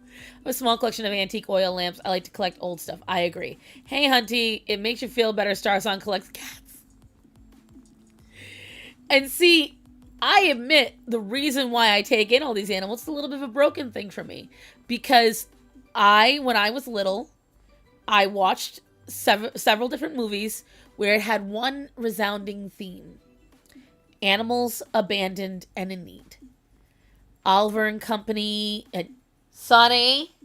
Speaker 1: a small collection of antique oil lamps. I like to collect old stuff. I agree. Hey, Hunty, it makes you feel better. Starsong collects cats. And see, I admit the reason why I take in all these animals is a little bit of a broken thing for me. Because when I was little, I watched several different movies where it had one resounding theme. Animals abandoned and in need. Oliver and Company, Sonny.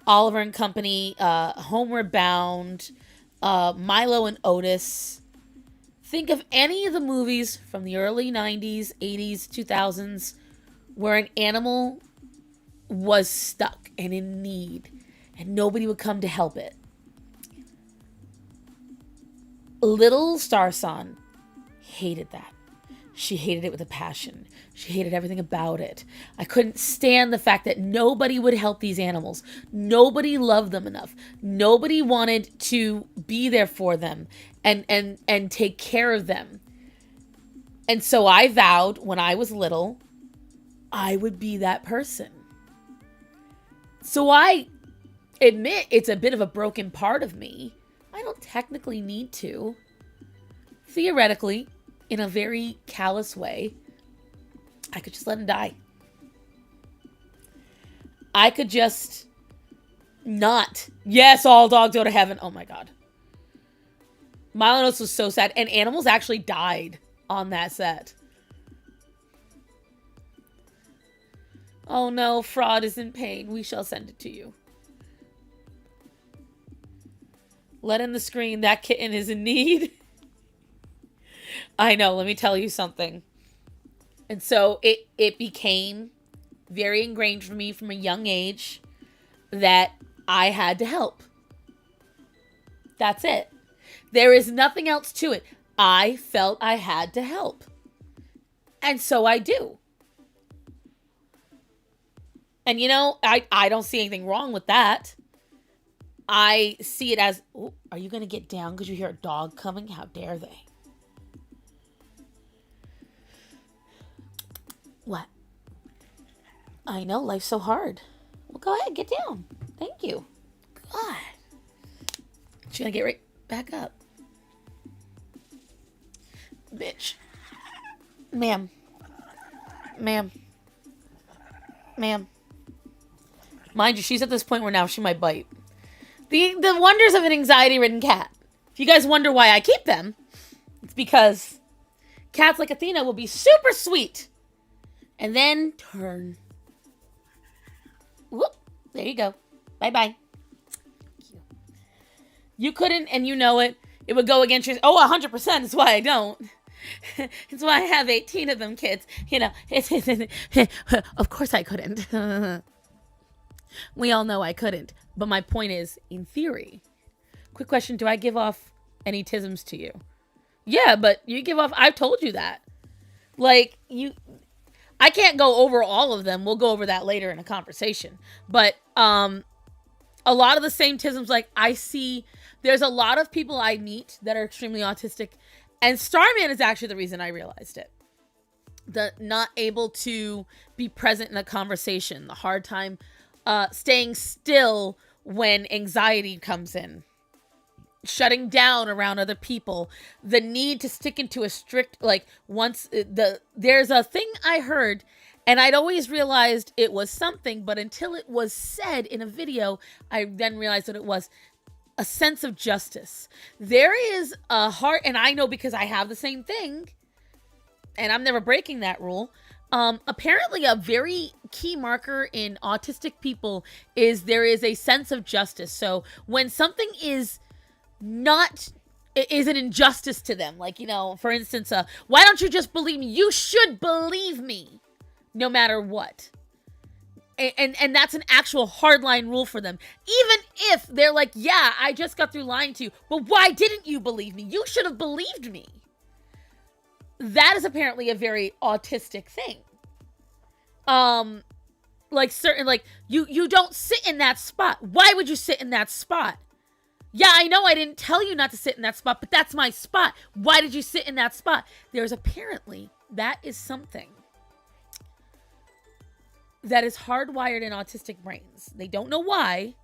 Speaker 1: Oliver and Company, Homeward Bound, Milo and Otis. Think of any of the movies from the early 90s, 80s, 2000s where an animal was stuck and in need and nobody would come to help it. Little Starson hated that. She hated it with a passion. She hated everything about it. I couldn't stand the fact that nobody would help these animals. Nobody loved them enough. Nobody wanted to be there for them and take care of them. And so I vowed when I was little, I would be that person. So I admit it's a bit of a broken part of me. I don't technically need to. Theoretically, in a very callous way, I could just let him die. I could just not. Yes, all dogs go to heaven. Oh my God. Milanos was so sad. And animals actually died on that set. Oh no, Fraud is in pain. We shall send it to you. Let in the screen. That kitten is in need. I know, let me tell you something. And so it became very ingrained for me from a young age that I had to help. That's it. There is nothing else to it. I felt I had to help. And so I do. And you know, I don't see anything wrong with that. I see it as, oh, are you going to get down because you hear a dog coming? How dare they? What? I know, life's so hard. Well, go ahead, get down. Thank you. God. She's gonna get right back up. Bitch. Ma'am. Ma'am. Ma'am. Mind you, she's at this point where now she might bite. The wonders of an anxiety-ridden cat. If you guys wonder why I keep them, it's because cats like Athena will be super sweet. And then turn. Whoop. There you go. Bye-bye. You couldn't, and you know it. It would go against your... Oh, 100% is why I don't. It's why I have 18 of them kids. You know, of course I couldn't. We all know I couldn't. But my point is, in theory. Quick question, do I give off any tisms to you? Yeah, but you give off... I've told you that. Like, I can't go over all of them. We'll go over that later in a conversation. But a lot of the same tisms, like I see, there's a lot of people I meet that are extremely autistic. And Starman is actually the reason I realized it. The not able to be present in a conversation. The hard time staying still when anxiety comes in. Shutting down around other people, the need to stick into a strict, like there's a thing I heard and I'd always realized it was something, but until it was said in a video, I then realized that it was a sense of justice. There is a heart, and I know because I have the same thing and I'm never breaking that rule. Apparently a very key marker in autistic people is there is a sense of justice. So when something is an injustice to them. Like, you know, for instance, why don't you just believe me? You should believe me no matter what. And that's an actual hardline rule for them. Even if they're like, yeah, I just got through lying to you, but why didn't you believe me? You should have believed me. That is apparently a very autistic thing. Like certain, like you don't sit in that spot. Why would you sit in that spot? Yeah, I know I didn't tell you not to sit in that spot, but that's my spot. Why did you sit in that spot? There's apparently, that is something that is hardwired in autistic brains. They don't know why,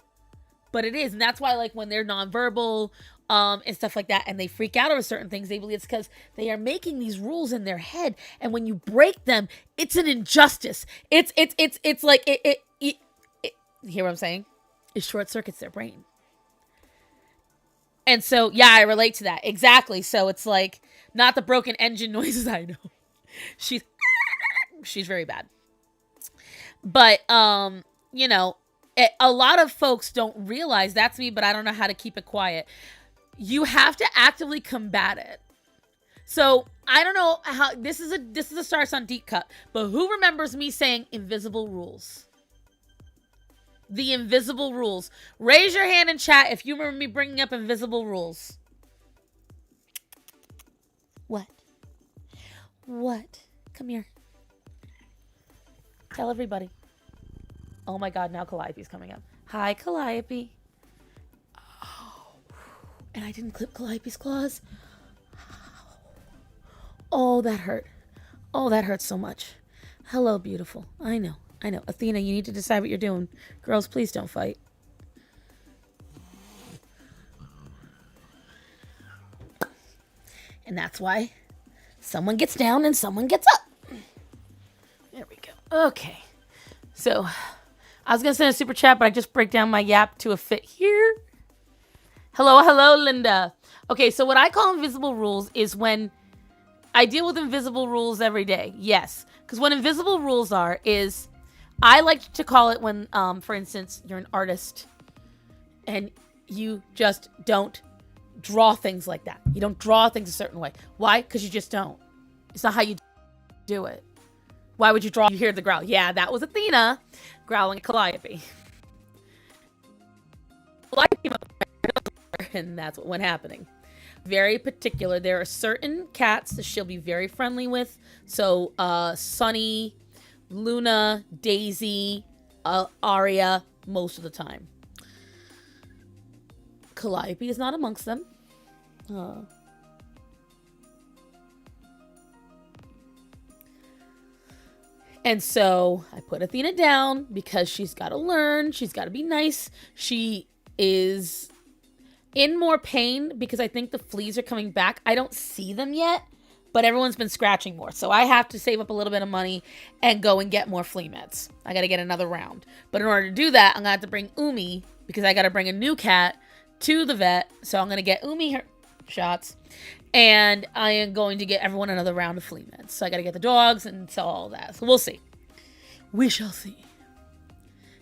Speaker 1: But it is. And that's why, like, when they're nonverbal and stuff like that, and they freak out over certain things, they believe it's because they are making these rules in their head. And when you break them, it's an injustice. It's like, you hear what I'm saying? It short circuits their brain. And so, yeah, I relate to that. Exactly. So it's like, not the broken engine noises I know. She's very bad. But, you know, a lot of folks don't realize that's me, but I don't know how to keep it quiet. You have to actively combat it. So I don't know how this is a Starts on Deep cut, but who remembers me saying invisible rules? The invisible rules. Raise your hand in chat if you remember me bringing up invisible rules. What? Come here. Tell everybody. Oh my God, now Calliope's coming up. Hi, Calliope. Oh, and I didn't clip Calliope's claws. Oh, that hurt. Oh, that hurts so much. Hello, beautiful. I know. Athena, you need to decide what you're doing. Girls, please don't fight. And that's why someone gets down and someone gets up. There we go. Okay. So, I was going to send a super chat, but I just break down my yap to a fit here. Hello, Linda. Okay, so what I call invisible rules is when I deal with invisible rules every day. Yes. Because what invisible rules is, I like to call it when, for instance, you're an artist and you just don't draw things like that. You don't draw things a certain way. Why? Because you just don't. It's not how you do it. Why would you draw? You hear the growl. Yeah, that was Athena growling at Calliope. And that's what went happening. Very particular. There are certain cats that she'll be very friendly with. So, Sunny, Luna, Daisy, Aria, most of the time. Calliope is not amongst them. And so I put Athena down because she's got to learn. She's got to be nice. She is in more pain because I think the fleas are coming back. I don't see them yet, but everyone's been scratching more. So I have to save up a little bit of money and go and get more flea meds. I got to get another round. But in order to do that, I'm going to have to bring Umi because I got to bring a new cat to the vet. So I'm going to get Umi her shots. And I am going to get everyone another round of flea meds. So I got to get the dogs and so all that. So we'll see. We shall see.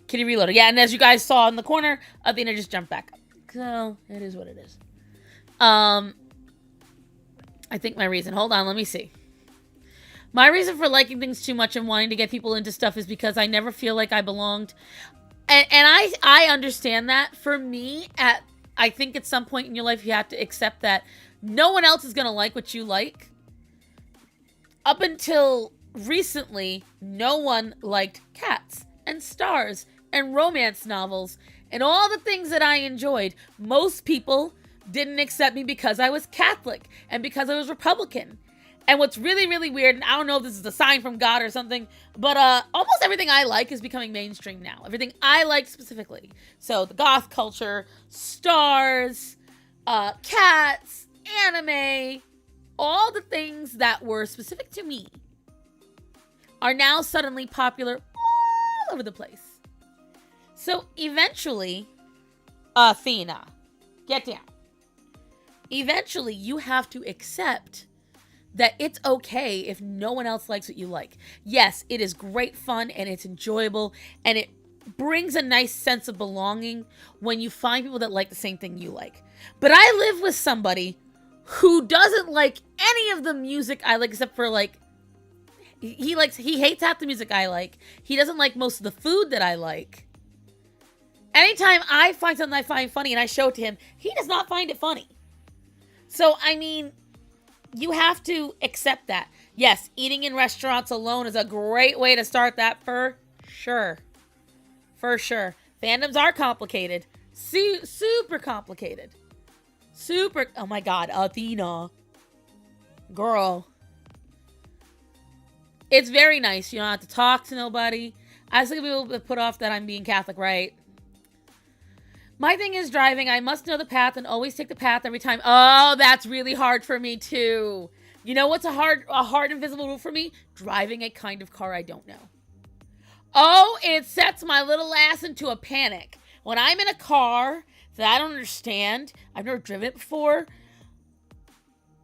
Speaker 1: Kitty reloaded. Yeah, and as you guys saw in the corner, Athena just jumped back up. So it is what it is. I think my reason. Hold on, let me see. My reason for liking things too much and wanting to get people into stuff is because I never feel like I belonged. And I understand that. For me, I think at some point in your life you have to accept that no one else is going to like what you like. Up until recently, no one liked cats and stars and romance novels and all the things that I enjoyed. Most people didn't accept me because I was Catholic and because I was Republican. And what's really, really weird, and I don't know if this is a sign from God or something, but almost everything I like is becoming mainstream now. Everything I like specifically. So the goth culture, stars, cats, anime, all the things that were specific to me are now suddenly popular all over the place. So eventually, Athena, get down. Eventually, you have to accept that it's okay if no one else likes what you like. Yes, it is great fun and it's enjoyable and it brings a nice sense of belonging when you find people that like the same thing you like. But I live with somebody who doesn't like any of the music I like except for like he hates half the music I like. He doesn't like most of the food that I like. Anytime I find something I find funny and I show it to him, he does not find it funny. So, I mean, you have to accept that. Yes, eating in restaurants alone is a great way to start that for sure. For sure. Fandoms are complicated. Super complicated. Oh my God, Athena. Girl. It's very nice. You don't have to talk to nobody. I was thinking people put off that I'm being Catholic, right? My thing is driving. I must know the path and always take the path every time. Oh, that's really hard for me too. You know what's a hard invisible rule for me? Driving a kind of car I don't know. Oh, it sets my little ass into a panic. When I'm in a car that I don't understand, I've never driven it before.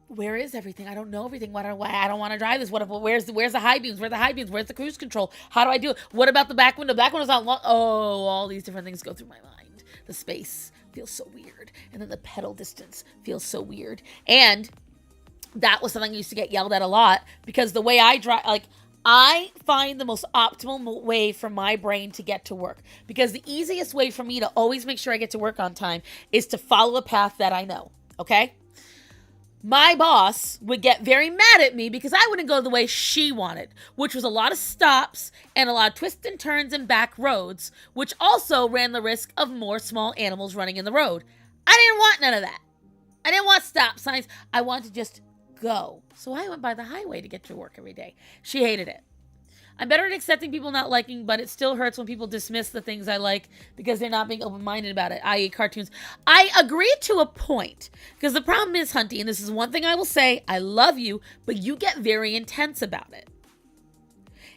Speaker 1: Where is everything? I don't know everything. Why I don't want to drive this? Where's the high beams? Where's the high beams? Where's the cruise control? How do I do it? What about the back window? Back window's not long. Oh, all these different things go through my mind. The space feels so weird. And then the pedal distance feels so weird. And that was something I used to get yelled at a lot because the way I drive, like, I find the most optimal way for my brain to get to work, because the easiest way for me to always make sure I get to work on time is to follow a path that I know, okay? My boss would get very mad at me because I wouldn't go the way she wanted, which was a lot of stops and a lot of twists and turns and back roads, which also ran the risk of more small animals running in the road. I didn't want none of that. I didn't want stop signs. I wanted to just go. So I went by the highway to get to work every day. She hated it. I'm better at accepting people not liking, but it still hurts when people dismiss the things I like because they're not being open-minded about it, i.e. cartoons. I agree to a point, because the problem is, Hunty, and this is one thing I will say, I love you, but you get very intense about it.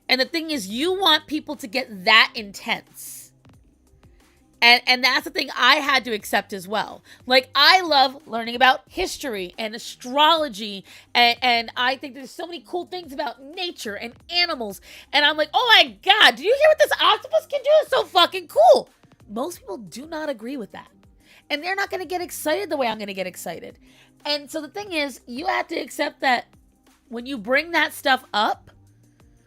Speaker 1: And the thing is, you want people to get that intense. And that's the thing I had to accept as well. Like, I love learning about history and astrology, and I think there's so many cool things about nature and animals. And I'm like, oh my God, do you hear what this octopus can do? It's so fucking cool. Most people do not agree with that. And they're not going to get excited the way I'm going to get excited. And so the thing is, you have to accept that when you bring that stuff up,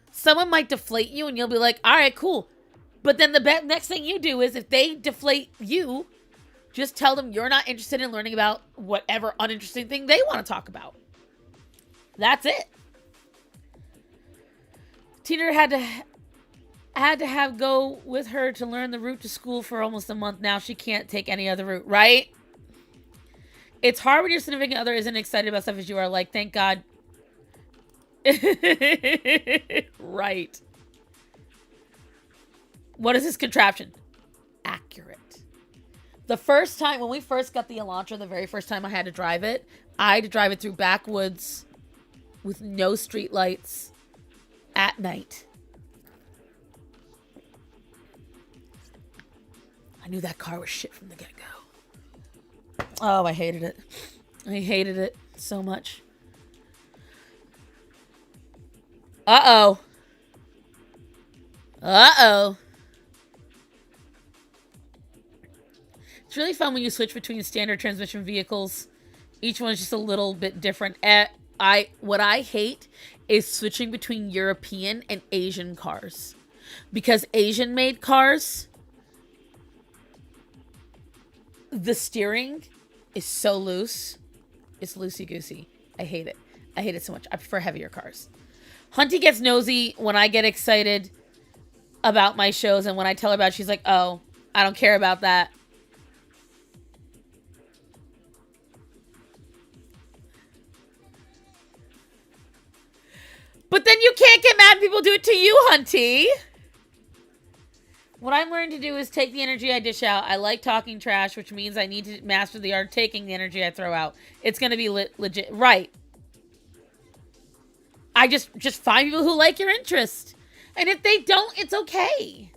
Speaker 1: someone might deflate you and you'll be like, all right, cool. But then the next thing you do is, if they deflate you, just tell them you're not interested in learning about whatever uninteresting thing they want to talk about. That's it. Tina had to have go with her to learn the route to school for almost a month now. She can't take any other route, right? It's hard when your significant other isn't excited about stuff as you are. Like, thank God. Right. What is this contraption? Accurate. The first time, when we first got the Elantra, the very first time I had to drive it, I had to drive it through backwoods with no street lights at night. I knew that car was shit from the get-go. Oh, I hated it. I hated it so much. Uh-oh. Uh-oh. It's really fun when you switch between standard transmission vehicles. Each one is just a little bit different. What I hate is switching between European and Asian cars. Because Asian-made cars, the steering is so loose. It's loosey-goosey. I hate it. I hate it so much. I prefer heavier cars. Hunty gets nosy when I get excited about my shows, and when I tell her about it, she's like, oh, I don't care about that. But then you can't get mad when people do it to you, Hunty. What I'm learning to do is take the energy I dish out. I like talking trash, which means I need to master the art of taking the energy I throw out. It's going to be legit. Right. I just find people who like your interest. And if they don't, it's okay.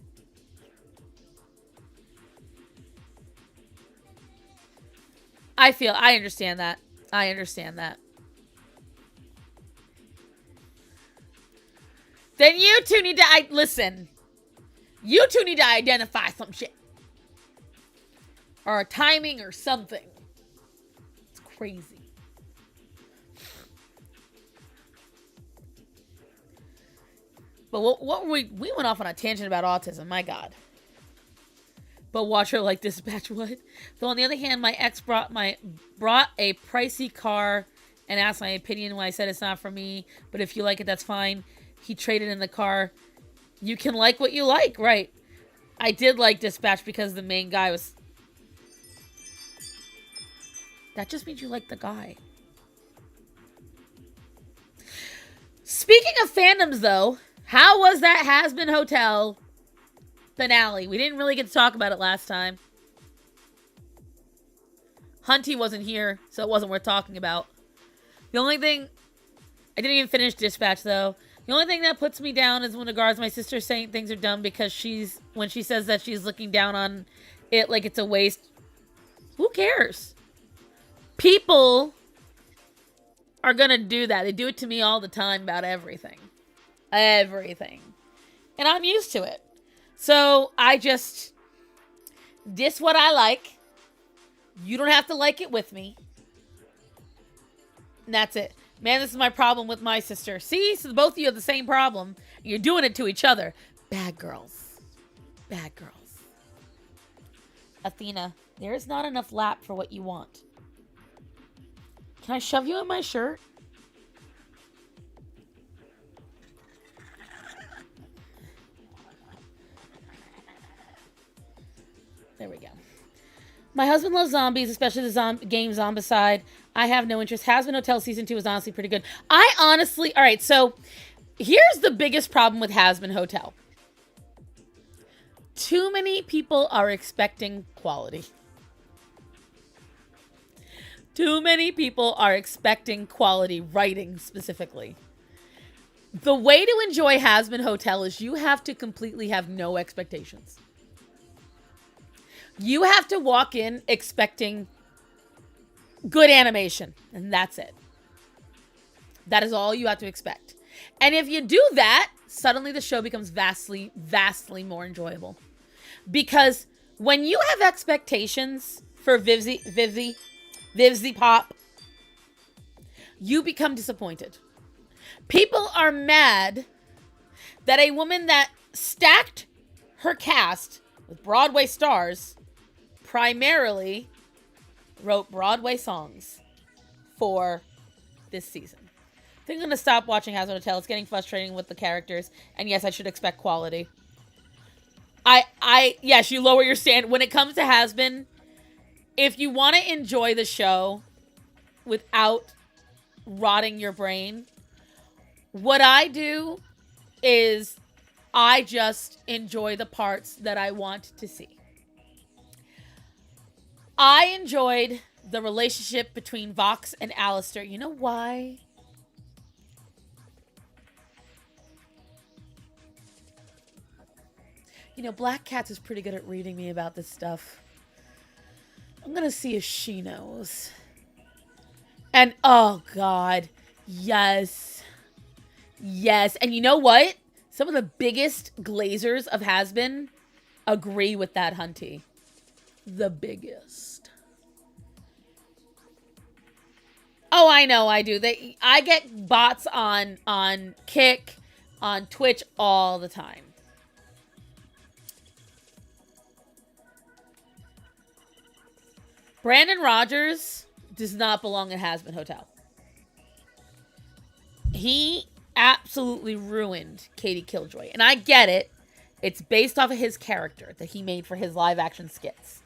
Speaker 1: I understand that. I understand that. Then you two need to, listen. You two need to identify some shit. Or a timing or something. It's crazy. But what we went off on a tangent about autism, my God. But watch her like dispatch what? Though on the other hand, my ex brought a pricey car and asked my opinion when I said it's not for me, but if you like it, that's fine. He traded in the car. You can like what you like, right? I did like Dispatch because the main guy was... That just means you like the guy. Speaking of fandoms, though, how was that Has Been Hotel finale? We didn't really get to talk about it last time. Hunty wasn't here, so it wasn't worth talking about. The only thing... I didn't even finish Dispatch, though. The only thing that puts me down is when regards my sister saying things are dumb because when she says that she's looking down on it like it's a waste. Who cares? People are gonna do that. They do it to me all the time about everything. Everything. And I'm used to it. So I just diss what I like. You don't have to like it with me. And that's it. Man, this is my problem with my sister. See? So both of you have the same problem. You're doing it to each other. Bad girls. Bad girls. Athena, there is not enough lap for what you want. Can I shove you in my shirt? There we go. My husband loves zombies, especially the game Zombicide. I have no interest. Has Been Hotel Season 2 is honestly pretty good. I honestly... Alright, so here's the biggest problem with Has Been Hotel. Too many people are expecting quality. Too many people are expecting quality writing specifically. The way to enjoy Has Been Hotel is you have to completely have no expectations. You have to walk in expecting good animation, and that's it. That is all you have to expect. And if you do that, suddenly the show becomes vastly, vastly more enjoyable. Because when you have expectations for Vivzy Pop, you become disappointed. People are mad that a woman that stacked her cast with Broadway stars primarily wrote Broadway songs for this season. I think I'm going to stop watching Has Been Hotel. It's getting frustrating with the characters. And yes, I should expect quality. Yes, you lower your stand. When it comes to Has Been, if you want to enjoy the show without rotting your brain, what I do is I just enjoy the parts that I want to see. I enjoyed the relationship between Vox and Alistair. You know why? You know, Black Cats is pretty good at reading me about this stuff. I'm gonna see if she knows. And, oh, God. Yes. Yes. And you know what? Some of the biggest glazers of Has Been agree with that, Hunty. The biggest. Oh, I know I do. I get bots on Kick, on Twitch all the time. Brandon Rogers does not belong in Has Been Hotel. He absolutely ruined Katie Killjoy. And I get it. It's based off of his character that he made for his live action skits.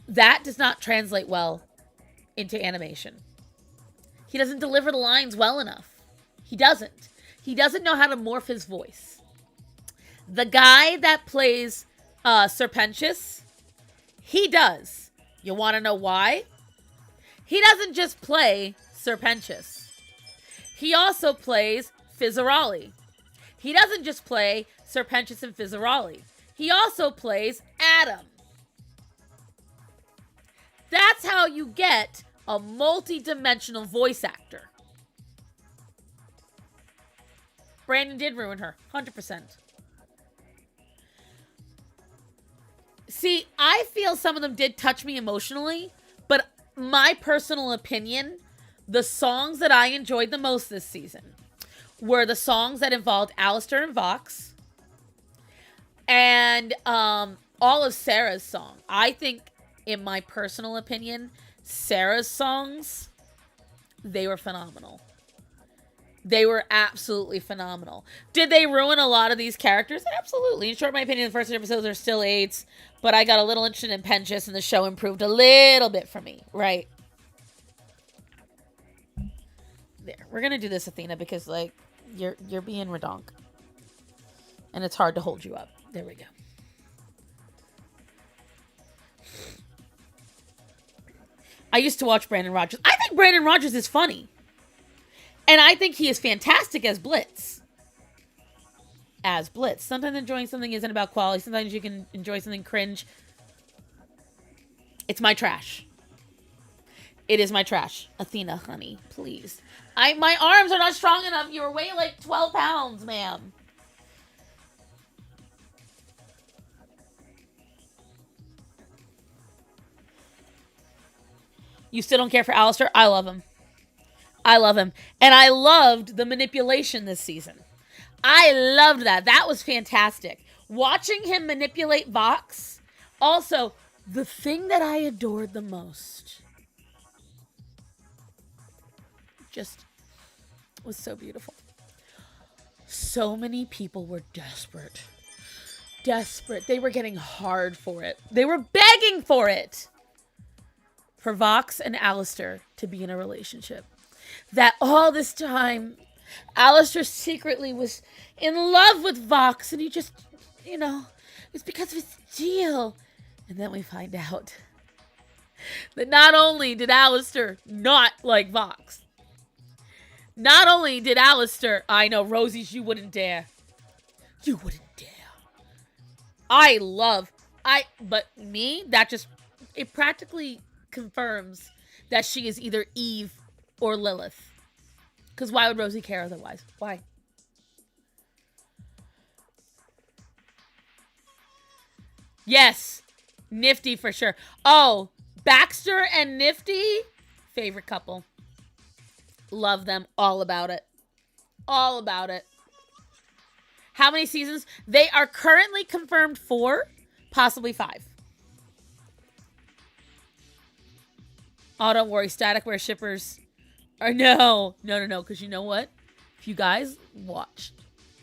Speaker 1: That does not translate well into animation. He doesn't deliver the lines well enough. He doesn't. He doesn't know how to morph his voice. The guy that plays Serpentius, he does. You want to know why? He doesn't just play Serpentius. He also plays Fizzarali. He doesn't just play Serpentius and Fizzarali. He also plays Adam. That's how you get a multi-dimensional voice actor. Brandon did ruin her, 100%. See, I feel some of them did touch me emotionally, but my personal opinion, the songs that I enjoyed the most this season were the songs that involved Alistair and Vox and all of Sarah's song. I think, in my personal opinion, Sarah's songs, they were phenomenal. They were absolutely phenomenal. Did they ruin a lot of these characters? Absolutely. In short, my opinion, the first episodes are still 8s, but I got a little interested in Pentious, and the show improved a little bit for me, right? There. We're gonna do this, Athena, because, like, you're being redonk. And it's hard to hold you up. There we go. I used to watch Brandon Rogers. I think Brandon Rogers is funny. And I think he is fantastic as Blitz. As Blitz. Sometimes enjoying something isn't about quality. Sometimes you can enjoy something cringe. It's my trash. It is my trash. Athena, honey, please. My arms are not strong enough. You weigh like 12 pounds, ma'am. You still don't care for Alistair? I love him. I love him. And I loved the manipulation this season. I loved that. That was fantastic. Watching him manipulate Vox. Also, the thing that I adored the most just was so beautiful. So many people were desperate. Desperate. They were getting hard for it. They were begging for it. For Vox and Alistair to be in a relationship. That all this time, Alistair secretly was in love with Vox, and he just, it's because of his deal. And then we find out that not only did Alistair not like Vox, not only did Alistair, I know, Rosie's, you wouldn't dare. You wouldn't dare. But me, it practically confirms that she is either Eve or Lilith. Because why would Rosie care otherwise? Why? Yes. Nifty for sure. Oh, Baxter and Nifty? Favorite couple. Love them. All about it. All about it. How many seasons? They are currently confirmed 4, possibly 5. Oh, don't worry. Static Wear shippers are no. Because you know what? If you guys watched.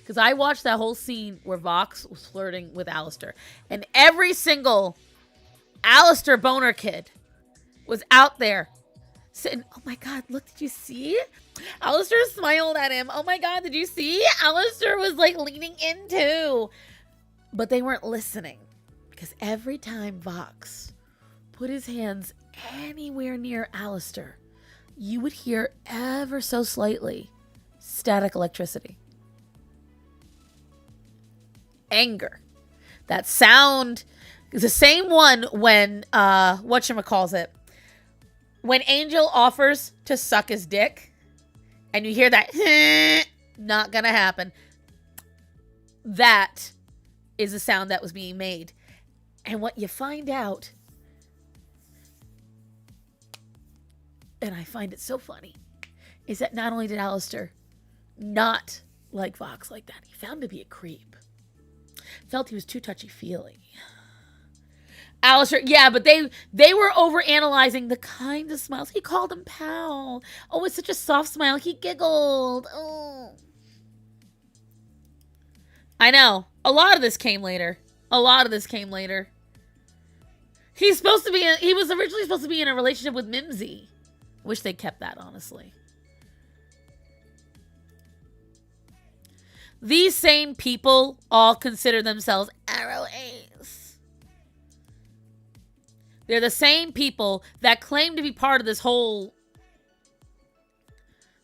Speaker 1: Because I watched that whole scene where Vox was flirting with Alistair. And every single Alistair boner kid was out there saying, oh my God, look, did you see? Alistair smiled at him. Oh my God, did you see? Alistair was like leaning in too. But they weren't listening. Because every time Vox put his hands anywhere near Alistair, you would hear ever so slightly static electricity. Anger. That sound is the same one when, whatchamacallit, when Angel offers to suck his dick, and you hear that, not gonna happen. That is the sound that was being made. And what you find out, and I find it so funny, is that not only did Alistair not like Vox like that, he found him to be a creep. Felt he was too touchy-feely. Alistair, yeah, but they were overanalyzing the kind of smiles. He called him pal. Oh, it's such a soft smile. He giggled. Oh. I know. A lot of this came later. He was originally supposed to be in a relationship with Mimsy. Wish they kept that, honestly. These same people all consider themselves Arrow Ace. They're the same people that claim to be part of this whole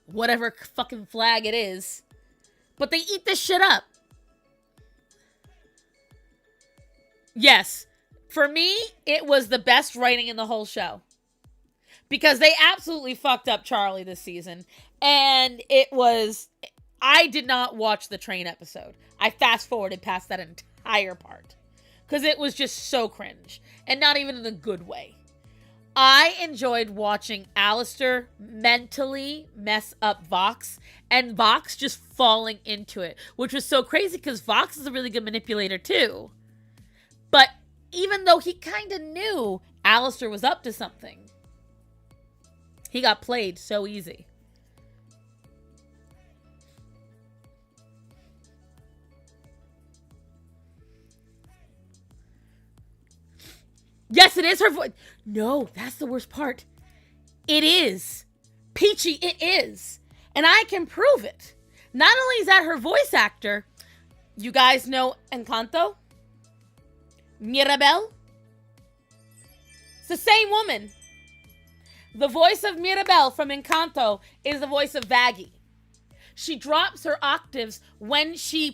Speaker 1: whatever fucking flag it is. But they eat this shit up. Yes. For me, it was the best writing in the whole show. Because they absolutely fucked up Charlie this season. And I did not watch the train episode. I fast forwarded past that entire part. Because it was just so cringe. And not even in a good way. I enjoyed watching Alistair mentally mess up Vox. And Vox just falling into it. Which was so crazy because Vox is a really good manipulator too. But even though he kind of knew Alistair was up to something, he got played so easy. Yes, it is her voice. No, that's the worst part. It is. Peachy, it is. And I can prove it. Not only is that her voice actor, you guys know Encanto? Mirabel? It's the same woman. The voice of Mirabelle from Encanto is the voice of Vaggie. She drops her octaves when she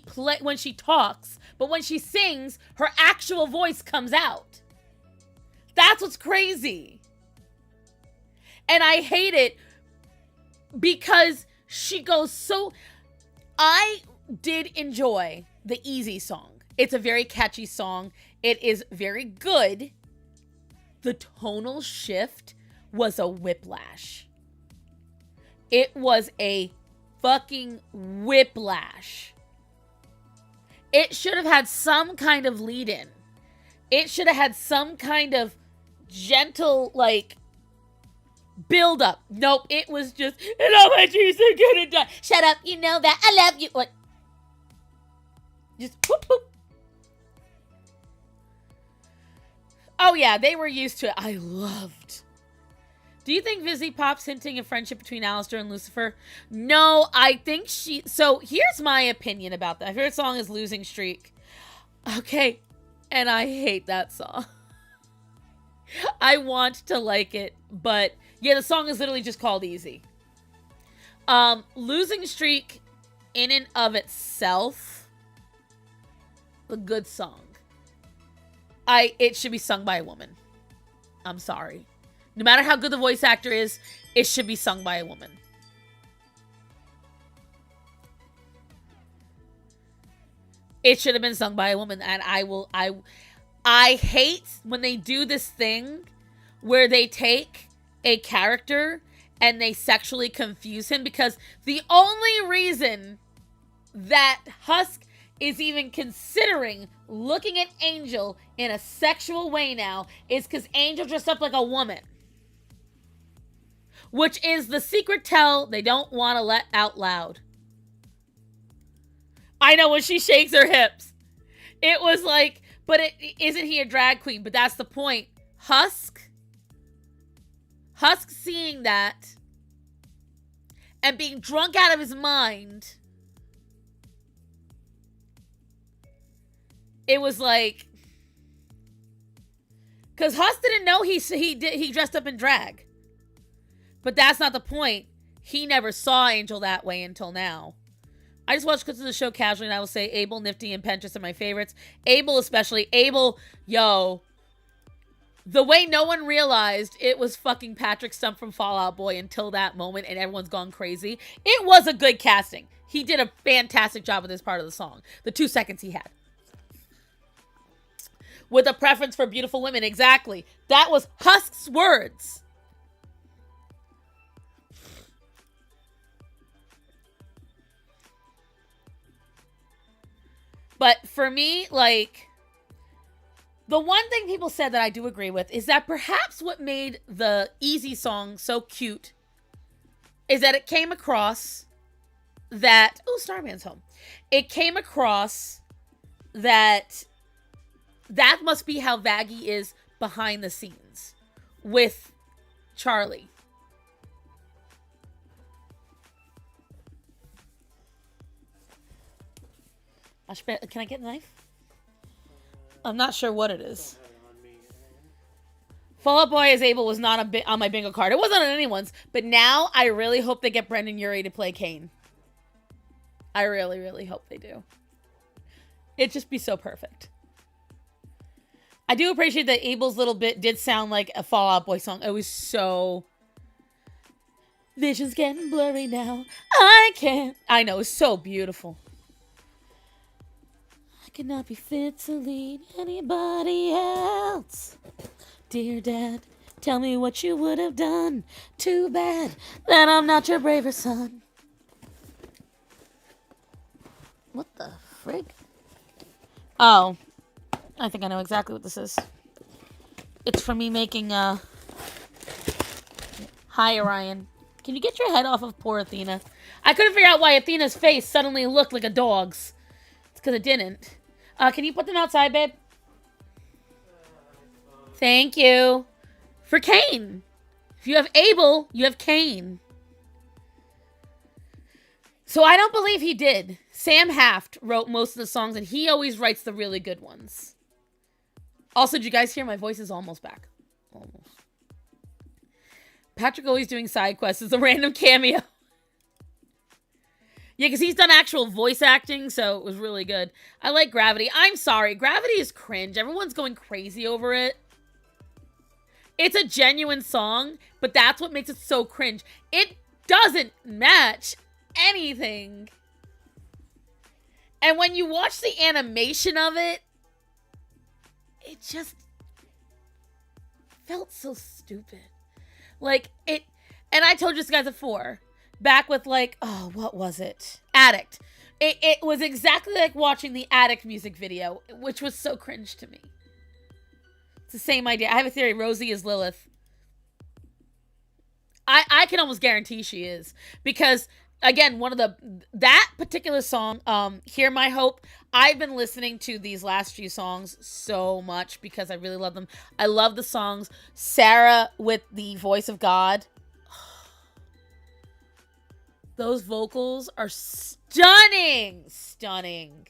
Speaker 1: talks, but when she sings, her actual voice comes out. That's what's crazy. And I hate it because she goes so... I did enjoy the Easy song. It's a very catchy song. It is very good. The tonal shift was a whiplash. It was a fucking whiplash. It should have had some kind of lead in. It should have had some kind of gentle, like, build up. Nope, it was just, and all my dreams are gonna die. Shut up, you know that. I love you. What? Just boop, boop. Oh yeah, they were used to it. I loved. Do you think Vizzy Pop's hinting at friendship between Alistair and Lucifer? No, I think she... So, here's my opinion about that. My favorite song is Losing Streak. Okay, and I hate that song. I want to like it, but... Yeah, the song is literally just called Easy. Losing Streak, in and of itself, a good song. It should be sung by a woman. I'm sorry. No matter how good the voice actor is, it should be sung by a woman. It should have been sung by a woman, and I hate when they do this thing where they take a character and they sexually confuse him, because the only reason that Husk is even considering looking at Angel in a sexual way now is because Angel dressed up like a woman. Which is the secret tell they don't want to let out loud. I know, when she shakes her hips. It was like, but isn't he a drag queen? But that's the point. Husk seeing that and being drunk out of his mind. It was like, because Husk didn't know he dressed up in drag. But that's not the point. He never saw Angel that way until now. I just watched clips of the show casually, and I will say Abel, Nifty, and Pentress are my favorites. Abel especially. Abel, yo. The way no one realized it was fucking Patrick Stump from Fall Out Boy until that moment, and everyone's gone crazy. It was a good casting. He did a fantastic job with this part of the song. The 2 seconds he had. With a preference for beautiful women. Exactly. That was Husk's words. But for me, like, the one thing people said that I do agree with is that perhaps what made the Easy song so cute is that it came across that... Oh, Starman's home. It came across that must be how Vaggie is behind the scenes with Charlie. Can I get a knife? I'm not sure what it is. Fall Out Boy as Abel was not on my bingo card. It wasn't on anyone's. But now I really hope they get Brendan Urie to play Kane. I really, really hope they do. It'd just be so perfect. I do appreciate that Abel's little bit did sound like a Fall Out Boy song. It was so... Vision's getting blurry now. I can't... I know, it's so beautiful. Cannot be fit to lead anybody else. Dear Dad, tell me what you would have done. Too bad that I'm not your braver son. What the frig? Oh, I think I know exactly what this is. It's from me making Hi, Orion. Can you get your head off of poor Athena? I couldn't figure out why Athena's face suddenly looked like a dog's. It's because it didn't. Can you put them outside, babe? Thank you. For Kane. If you have Abel, you have Kane. So I don't believe he did. Sam Haft wrote most of the songs, and he always writes the really good ones. Also, did you guys hear my voice is almost back? Almost. Patrick always doing side quests is a random cameo. Yeah, because he's done actual voice acting, so it was really good. I like Gravity. I'm sorry, Gravity is cringe. Everyone's going crazy over it. It's a genuine song, but that's what makes it so cringe. It doesn't match anything. And when you watch the animation of it, it just felt so stupid. Like, it... And I told you this guys before. Back with, like... Oh, what was it? Addict. It was exactly like watching the Addict music video, which was so cringe to me. It's the same idea. I have a theory. Rosie is Lilith. I can almost guarantee she is. Because... Again, that particular song, Hear My Hope, I've been listening to these last few songs so much because I really love them. I love the songs. Sarah with the voice of God. Those vocals are stunning. Stunning.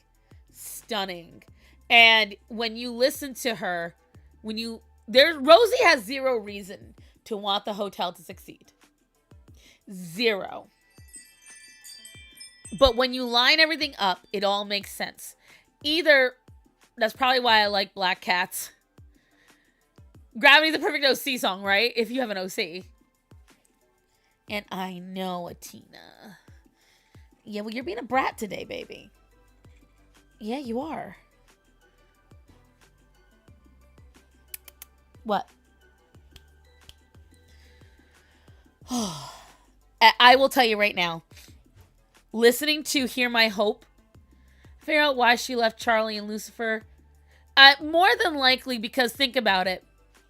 Speaker 1: Stunning. And when you listen to her, Rosie has zero reason to want the hotel to succeed. Zero. But when you line everything up, it all makes sense. Either, that's probably why I like Black Cats. Gravity's the perfect OC song, right? If you have an OC. And I know, Atina. Yeah, well, you're being a brat today, baby. Yeah, you are. What? I will tell you right now. Listening to Hear My Hope, figure out why she left Charlie and Lucifer. More than likely because, think about it,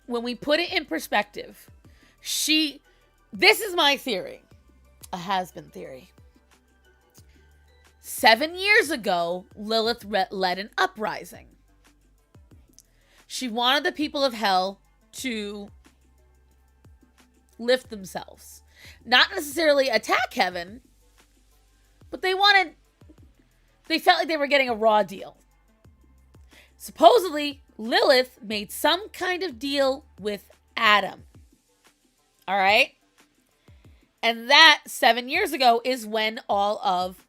Speaker 1: when we put it in perspective, this is my theory, a has-been theory. 7 years ago, Lilith led an uprising. She wanted the people of hell to lift themselves. Not necessarily attack heaven, but they felt like they were getting a raw deal. Supposedly, Lilith made some kind of deal with Adam. All right? And that 7 years ago is when all of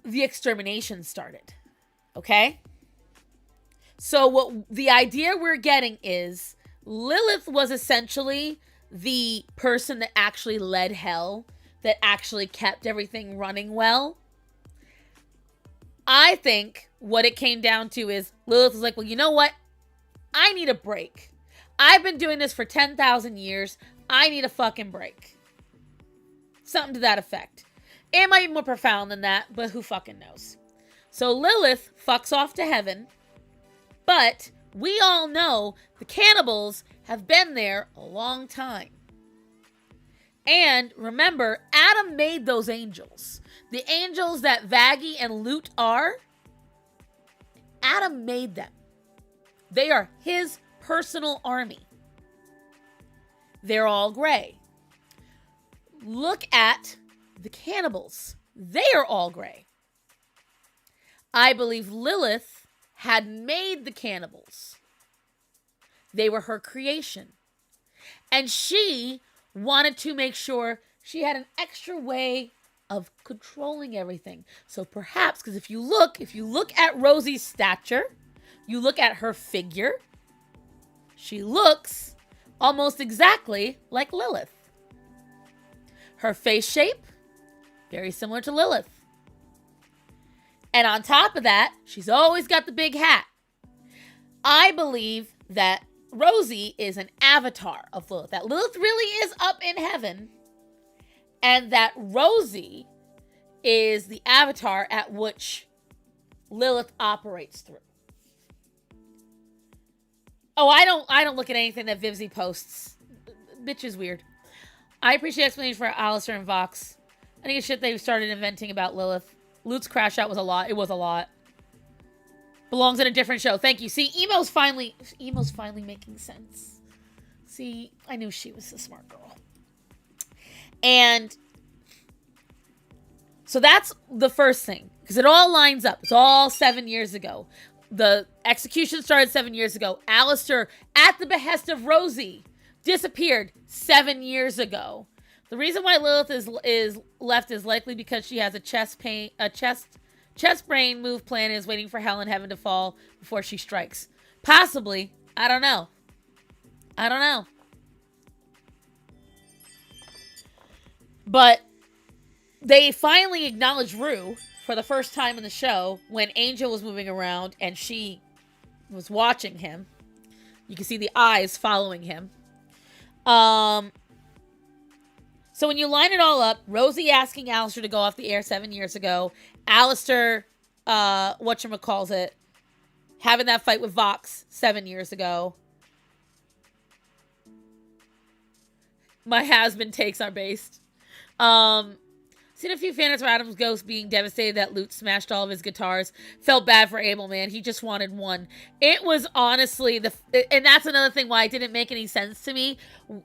Speaker 1: the extermination started. Okay? So what the idea we're getting is Lilith was essentially the person that actually led hell, that actually kept everything running well. I think what it came down to is Lilith was like, well, you know what? I need a break. I've been doing this for 10,000 years. I need a fucking break. Something to that effect. It might be more profound than that, but who fucking knows? So Lilith fucks off to heaven, but we all know the cannibals have been there a long time. And remember, Adam made those angels. The angels that Vaggie and Lut are, Adam made them. They are his personal army. They're all gray. Look at the cannibals. They are all gray. I believe Lilith had made the cannibals. They were her creation. And she wanted to make sure she had an extra way of controlling everything. So perhaps, because if you look at Rosie's stature, you look at her figure, she looks almost exactly like Lilith. Her face shape, very similar to Lilith. And on top of that, she's always got the big hat. I believe that Rosie is an avatar of Lilith. That Lilith really is up in heaven. And that Rosie is the avatar at which Lilith operates through. Oh, I don't look at anything that Vivzy posts. Bitch is weird. I appreciate the explanation for Alistair and Vox. I think it's shit they've started inventing about Lilith. Lut's crash out was a lot. It was a lot. Belongs in a different show. Thank you. See, Emo's finally making sense. See, I knew she was a smart girl. And so that's the first thing. Because it all lines up. It's all 7 years ago. The execution started 7 years ago. Alistair, at the behest of Rosie, disappeared 7 years ago. The reason why Lilith is left is likely because she has a chest brain move plan and is waiting for hell and heaven to fall before she strikes. Possibly. I don't know. But they finally acknowledged Rue for the first time in the show when Angel was moving around and she was watching him. You can see the eyes following him. So when you line it all up, Rosie asking Alistair to go off the air 7 years ago, Alistair, whatchamacallit, having that fight with Vox 7 years ago. My has-been takes are based. Seen a few fans of Adam's ghost being devastated that Lute smashed all of his guitars. Felt bad for Abel, man. He just wanted one. It was honestly and that's another thing why it didn't make any sense to me.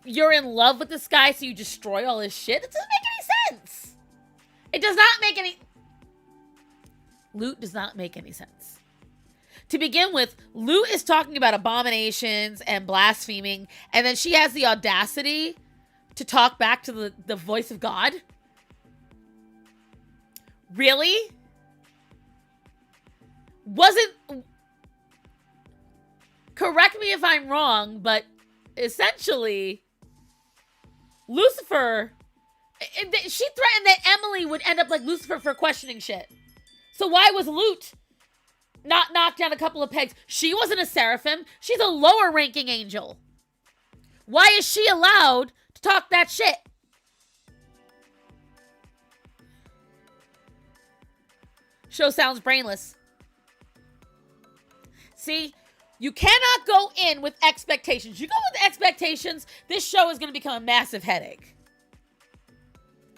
Speaker 1: You're in love with this guy, so you destroy all his shit. It doesn't make any sense. It does not make any... Lute does not make any sense. To begin with, Lute is talking about abominations and blaspheming, and then she has the audacity to talk back to the voice of God. Really? Correct me if I'm wrong, but essentially, Lucifer, she threatened that Emily would end up like Lucifer for questioning shit. So why was Lute not knocked down a couple of pegs? She wasn't a seraphim. She's a lower ranking angel. Why is she allowed to talk that shit? Show sounds brainless. See, you cannot go in with expectations. You go with expectations, this show is going to become a massive headache.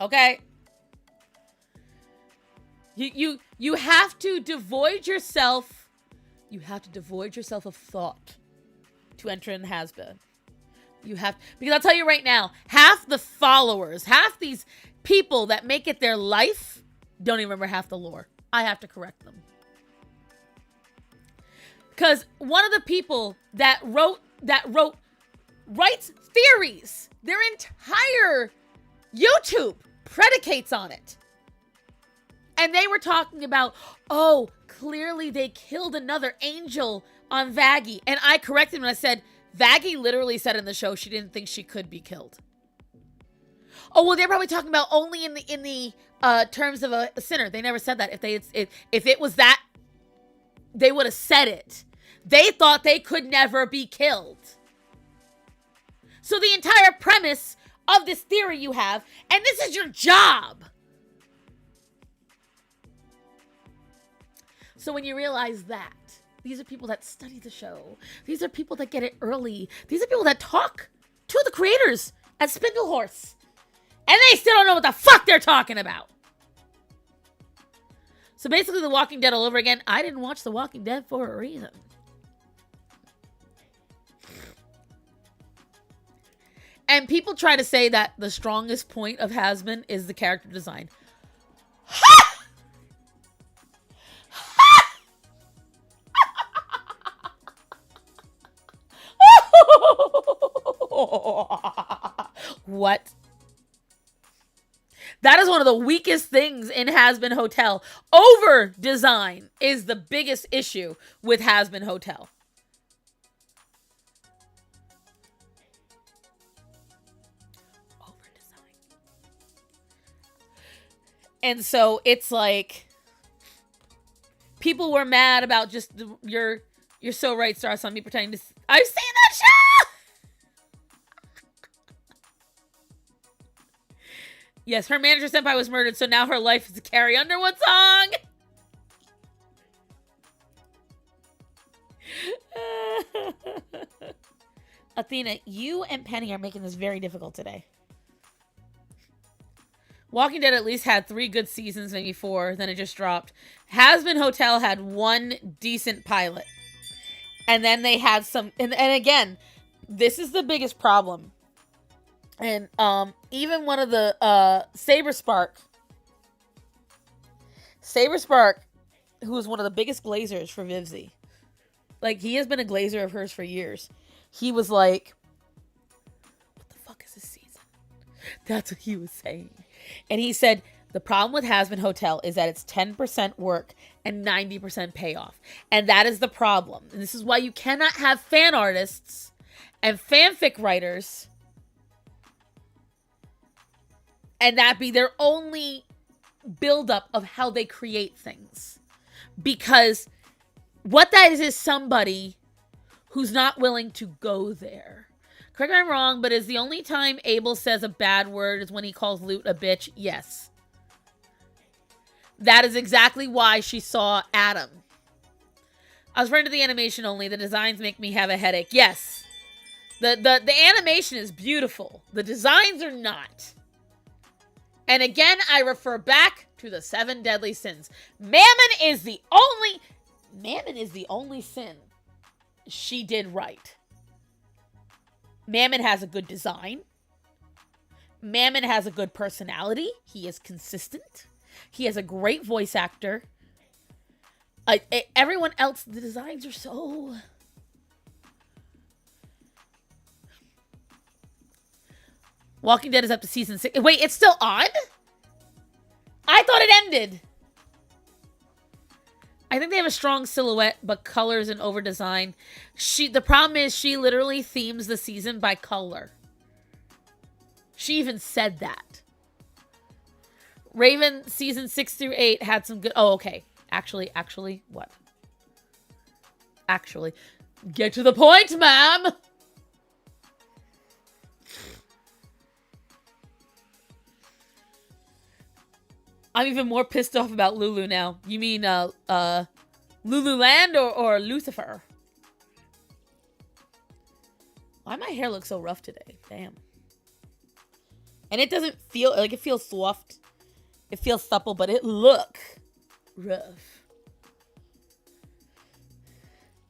Speaker 1: Okay? You have to devoid yourself. You have to devoid yourself of thought to enter in has-been. Because I'll tell you right now, half the followers, half these people that make it their life don't even remember half the lore. I have to correct them. Because one of the people that writes theories, their entire YouTube predicates on it. And they were talking about, oh, clearly they killed another angel on Vaggie. And I corrected them and I said, Vaggie literally said in the show she didn't think she could be killed. Oh, well, they're probably talking about only in the terms of a sinner. They never said that. If it was that, they would have said it. They thought they could never be killed. So the entire premise of this theory you have, and this is your job. So when you realize that, these are people that study the show. These are people that get it early. These are people that talk to the creators at Spindlehorse. And they still don't know what the fuck they're talking about. So basically, The Walking Dead all over again. I didn't watch The Walking Dead for a reason. And people try to say that the strongest point of Has-Been is the character design. Ha! Ha! What? That is one of the weakest things in Has-Been Hotel. Over design is the biggest issue with Has-Been Hotel. Over design. And so it's like people were mad about just you're so right, Star Son, me pretending to. I've seen that show. Yes, her manager senpai was murdered, so now her life is a Carrie Underwood song. Athena, you and Penny are making this very difficult today. Walking Dead at least had 3 good seasons, maybe 4, then it just dropped. Has-Been Hotel had 1 decent pilot. And then they had some... And again, this is the biggest problem. And even one of the Saberspark, who is one of the biggest glazers for Vivzy, like he has been a glazer of hers for years. He was like, That's what he was saying. And he said, the problem with Hazbin Hotel is that it's 10% work and 90% payoff. And that is the problem. And this is why you cannot have fan artists and fanfic writers and that be their only buildup of how they create things. Because what that is somebody who's not willing to go there. Correct me if I'm wrong, but is the only time Abel says a bad word is when he calls Lute a bitch? Yes. That is exactly why she saw Adam. I was referring to the animation only. The designs make me have a headache. Yes. The animation is beautiful. The designs are not. And again, I refer back to the 7 deadly sins. Mammon is the only sin she did right. Mammon has a good design. Mammon has a good personality. He is consistent. He has a great voice actor. Everyone else, the designs are so... Walking Dead is up to season 6. Wait, it's still on? I thought it ended. I think they have a strong silhouette, but colors and over design. The problem is she literally themes the season by color. She even said that. Raven season 6 through 8 had some good... Oh, okay. Actually, what? Actually, get to the point, ma'am! I'm even more pissed off about Lulu now. You mean, Lululand or Lucifer? Why my hair looks so rough today? Damn. And it doesn't feel, like, it feels soft. It feels supple, but it look rough.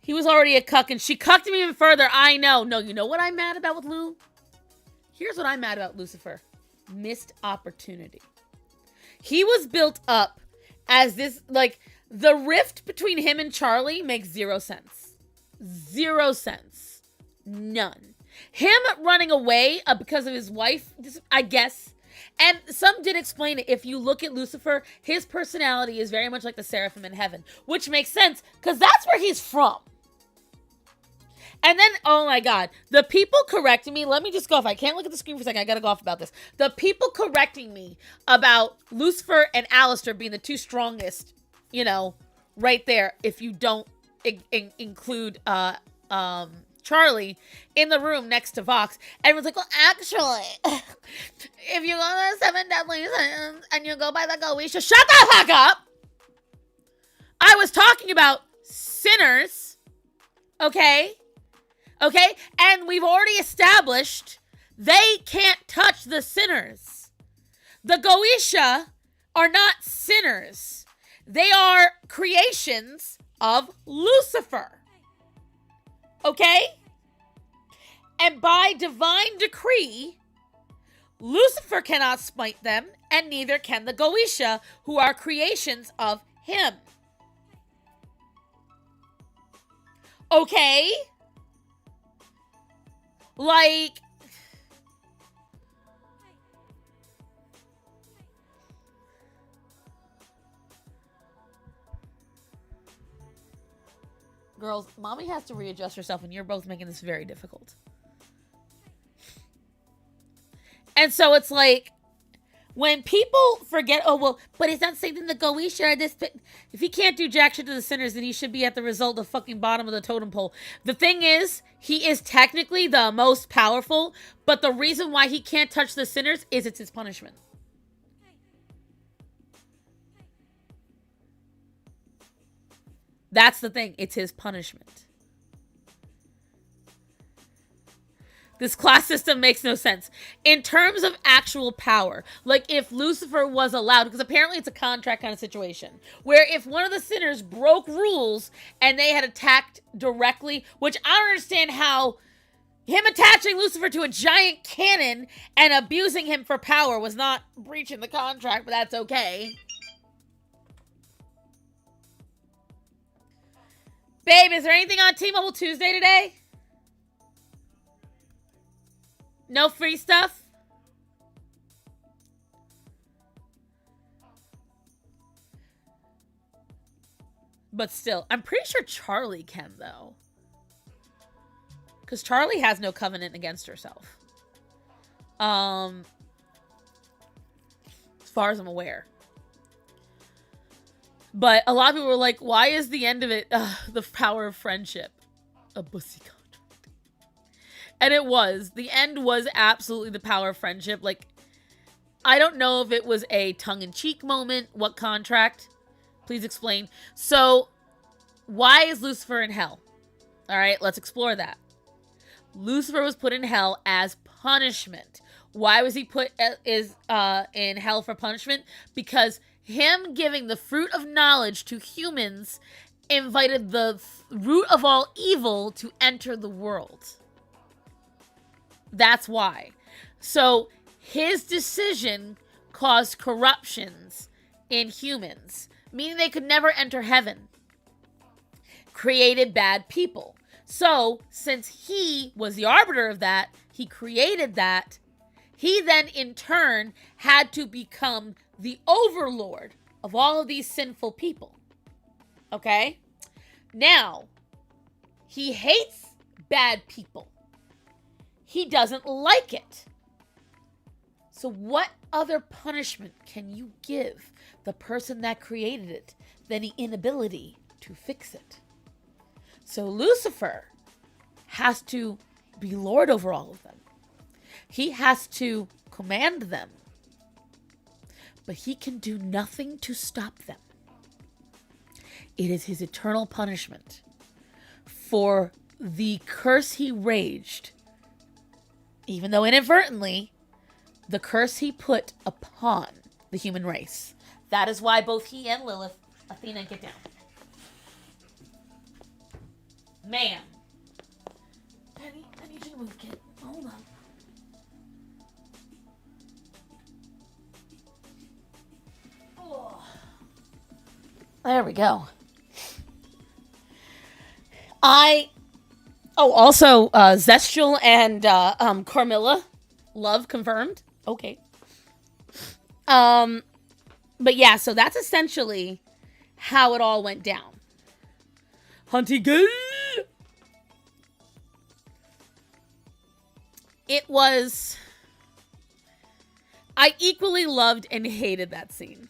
Speaker 1: He was already a cuck, and she cucked him even further. I know. No, you know what I'm mad about with Lou? Here's what I'm mad about Lucifer. Missed opportunity. He was built up as this, like, the rift between him and Charlie makes 0 sense. 0 sense. None. Him running away because of his wife, I guess. And some did explain it. If you look at Lucifer, his personality is very much like the Seraphim in heaven, which makes sense because that's where he's from. And then, oh my God, the people correcting me, let me just go off. I can't look at the screen for a second. I got to go off about this. The people correcting me about Lucifer and Alistair being the 2 strongest, you know, right there, if you don't include Charlie in the room next to Vox. Everyone's like, well, actually, if you go to the 7 deadly sins and you go by the Goetia, shut the fuck up! I was talking about sinners, okay? Okay? And we've already established they can't touch the sinners. The Goetia are not sinners. They are creations of Lucifer. Okay? And by divine decree, Lucifer cannot smite them, and neither can the Goetia, who are creations of him. Okay? Like, girls, mommy has to readjust herself, and you're both making this very difficult. And so it's like, when people forget, oh, well, but it's not saying in the Goetia, if he can't do jack shit to the sinners, then he should be at the result of fucking bottom of the totem pole. The thing is, he is technically the most powerful, but the reason why he can't touch the sinners is it's his punishment. That's the thing. It's his punishment. This class system makes no sense. In terms of actual power, like if Lucifer was allowed, because apparently it's a contract kind of situation, where if one of the sinners broke rules and they had attacked directly, which I don't understand how him attaching Lucifer to a giant cannon and abusing him for power was not breaching the contract, but that's okay. Babe, is there anything on T-Mobile Tuesday today? No free stuff? But still, I'm pretty sure Charlie can, though. Because Charlie has no covenant against herself. As far as I'm aware. But a lot of people were like, why is the end of it the power of friendship? A pussy contract. And it was. The end was absolutely the power of friendship. Like, I don't know if it was a tongue-in-cheek moment. What contract? Please explain. So, why is Lucifer in hell? All right, let's explore that. Lucifer was put in hell as punishment. Why was he put in hell for punishment? Because him giving the fruit of knowledge to humans invited the root of all evil to enter the world. That's why. So his decision caused corruptions in humans, meaning they could never enter heaven. Created bad people. So since he was the arbiter of that, he created that, he then in turn had to become the overlord of all of these sinful people. Okay? Now, he hates bad people. He doesn't like it. So what other punishment can you give the person that created it than the inability to fix it? So Lucifer has to be lord over all of them. He has to command them. But he can do nothing to stop them. It is his eternal punishment for the curse he raged, even though inadvertently, the curse he put upon the human race. That is why both he and Lilith, Athena, get down. Man. Penny, I need you to move, kid. Hold on. Oh. There we go. Also, Zestial and Carmilla. Love confirmed. Okay. But yeah, so that's essentially how it all went down. Hunty good. It was... I equally loved and hated that scene.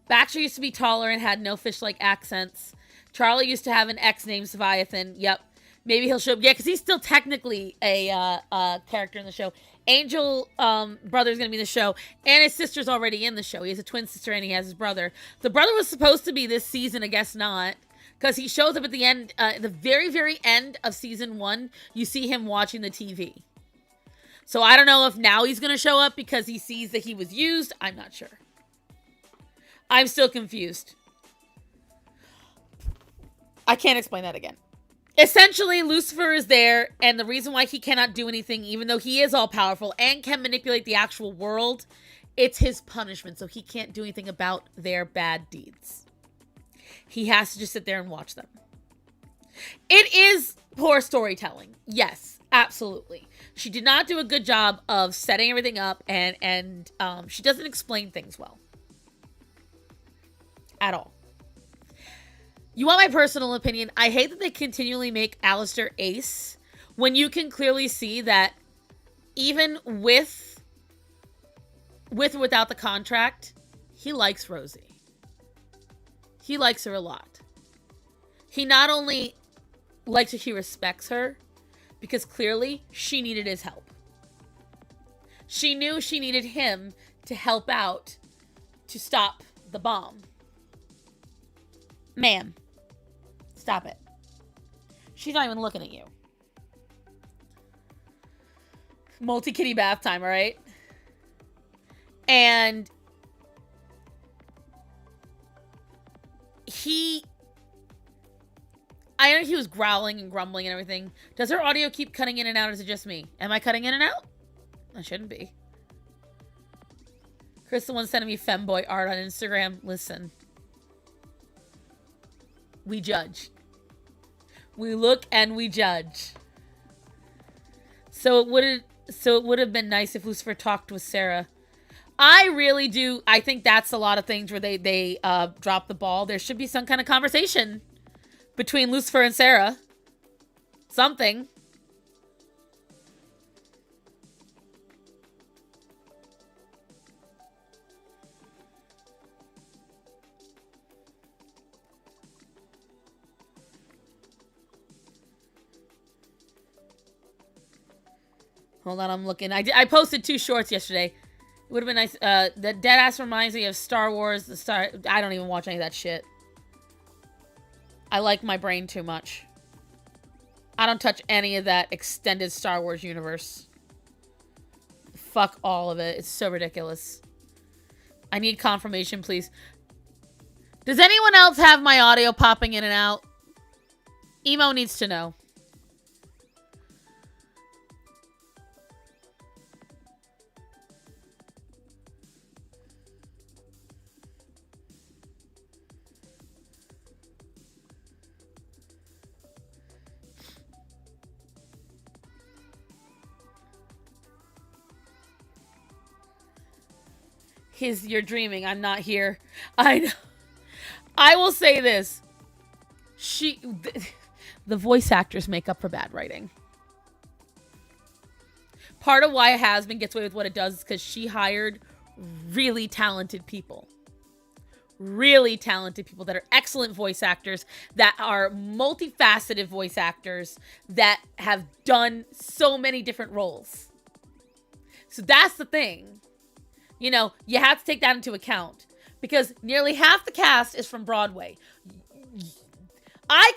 Speaker 1: Baxter used to be taller and had no fish-like accents. Charlie used to have an ex named Leviathan. Yep. Maybe he'll show up. Yeah, because he's still technically a character in the show. Angel brother's going to be in the show. And his sister's already in the show. He has a twin sister and he has his brother. The brother was supposed to be this season. I guess not. Because he shows up at the end, the very, very end of season 1. You see him watching the TV. So I don't know if now he's going to show up because he sees that he was used. I'm not sure. I'm still confused. I can't explain that again. Essentially, Lucifer is there, and the reason why he cannot do anything, even though he is all-powerful and can manipulate the actual world, it's his punishment, so he can't do anything about their bad deeds. He has to just sit there and watch them. It is poor storytelling. Yes, absolutely. She did not do a good job of setting everything up, and she doesn't explain things well. At all. You want my personal opinion? I hate that they continually make Alistair ace when you can clearly see that even with or without the contract, he likes Rosie. He likes her a lot. He not only likes her, he respects her because clearly she needed his help. She knew she needed him to help out to stop the bomb. Ma'am. Stop it. She's not even looking at you. Multi-kitty bath time, alright? And I know he was growling and grumbling and everything. Does her audio keep cutting in and out, or is it just me? Am I cutting in and out? I shouldn't be. Chris, the one sending me femboy art on Instagram. Listen. We judge. We look and we judge. So it would have been nice if Lucifer talked with Sarah. I really do. I think that's a lot of things where they drop the ball. There should be some kind of conversation between Lucifer and Sarah. Something. Hold on, I'm looking. I posted 2 shorts yesterday. It would have been nice. The Deadass reminds me of Star Wars. I don't even watch any of that shit. I like my brain too much. I don't touch any of that extended Star Wars universe. Fuck all of it. It's so ridiculous. I need confirmation, please. Does anyone else have my audio popping in and out? Emo needs to know. You're dreaming. I'm not here. I know. I will say this. The voice actors make up for bad writing. Part of why Hasbin gets away with what it does is because she hired really talented people. Really talented people that are excellent voice actors, that are multifaceted voice actors, that have done so many different roles. So that's the thing. You know, you have to take that into account because nearly half the cast is from Broadway. I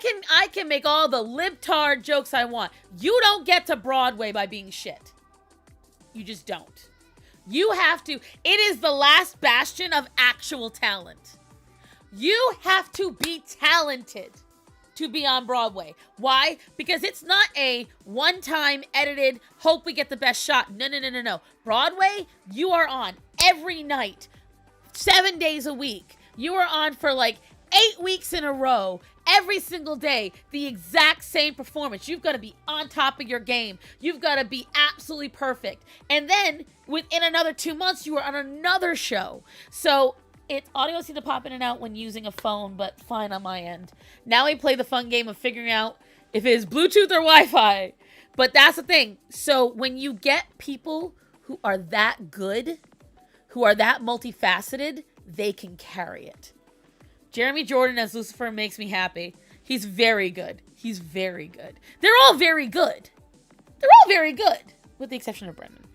Speaker 1: can make all the libtard jokes I want. You don't get to Broadway by being shit. You just don't. You have to. It is the last bastion of actual talent. You have to be talented to be on Broadway. Why? Because it's not a one-time edited, hope we get the best shot. No. Broadway, you are on every night, 7 days a week. You are on for like 8 weeks in a row, every single day, the exact same performance. You've got to be on top of your game. You've got to be absolutely perfect. And then within another 2 months, you are on another show. So audio seems to pop in and out when using a phone, but fine on my end. Now we play the fun game of figuring out if it is Bluetooth or Wi-Fi. But that's the thing. So when you get people who are that good, who are that multifaceted, they can carry it. Jeremy Jordan as Lucifer makes me happy. He's very good. He's very good. They're all very good. They're all very good. With the exception of Brendan.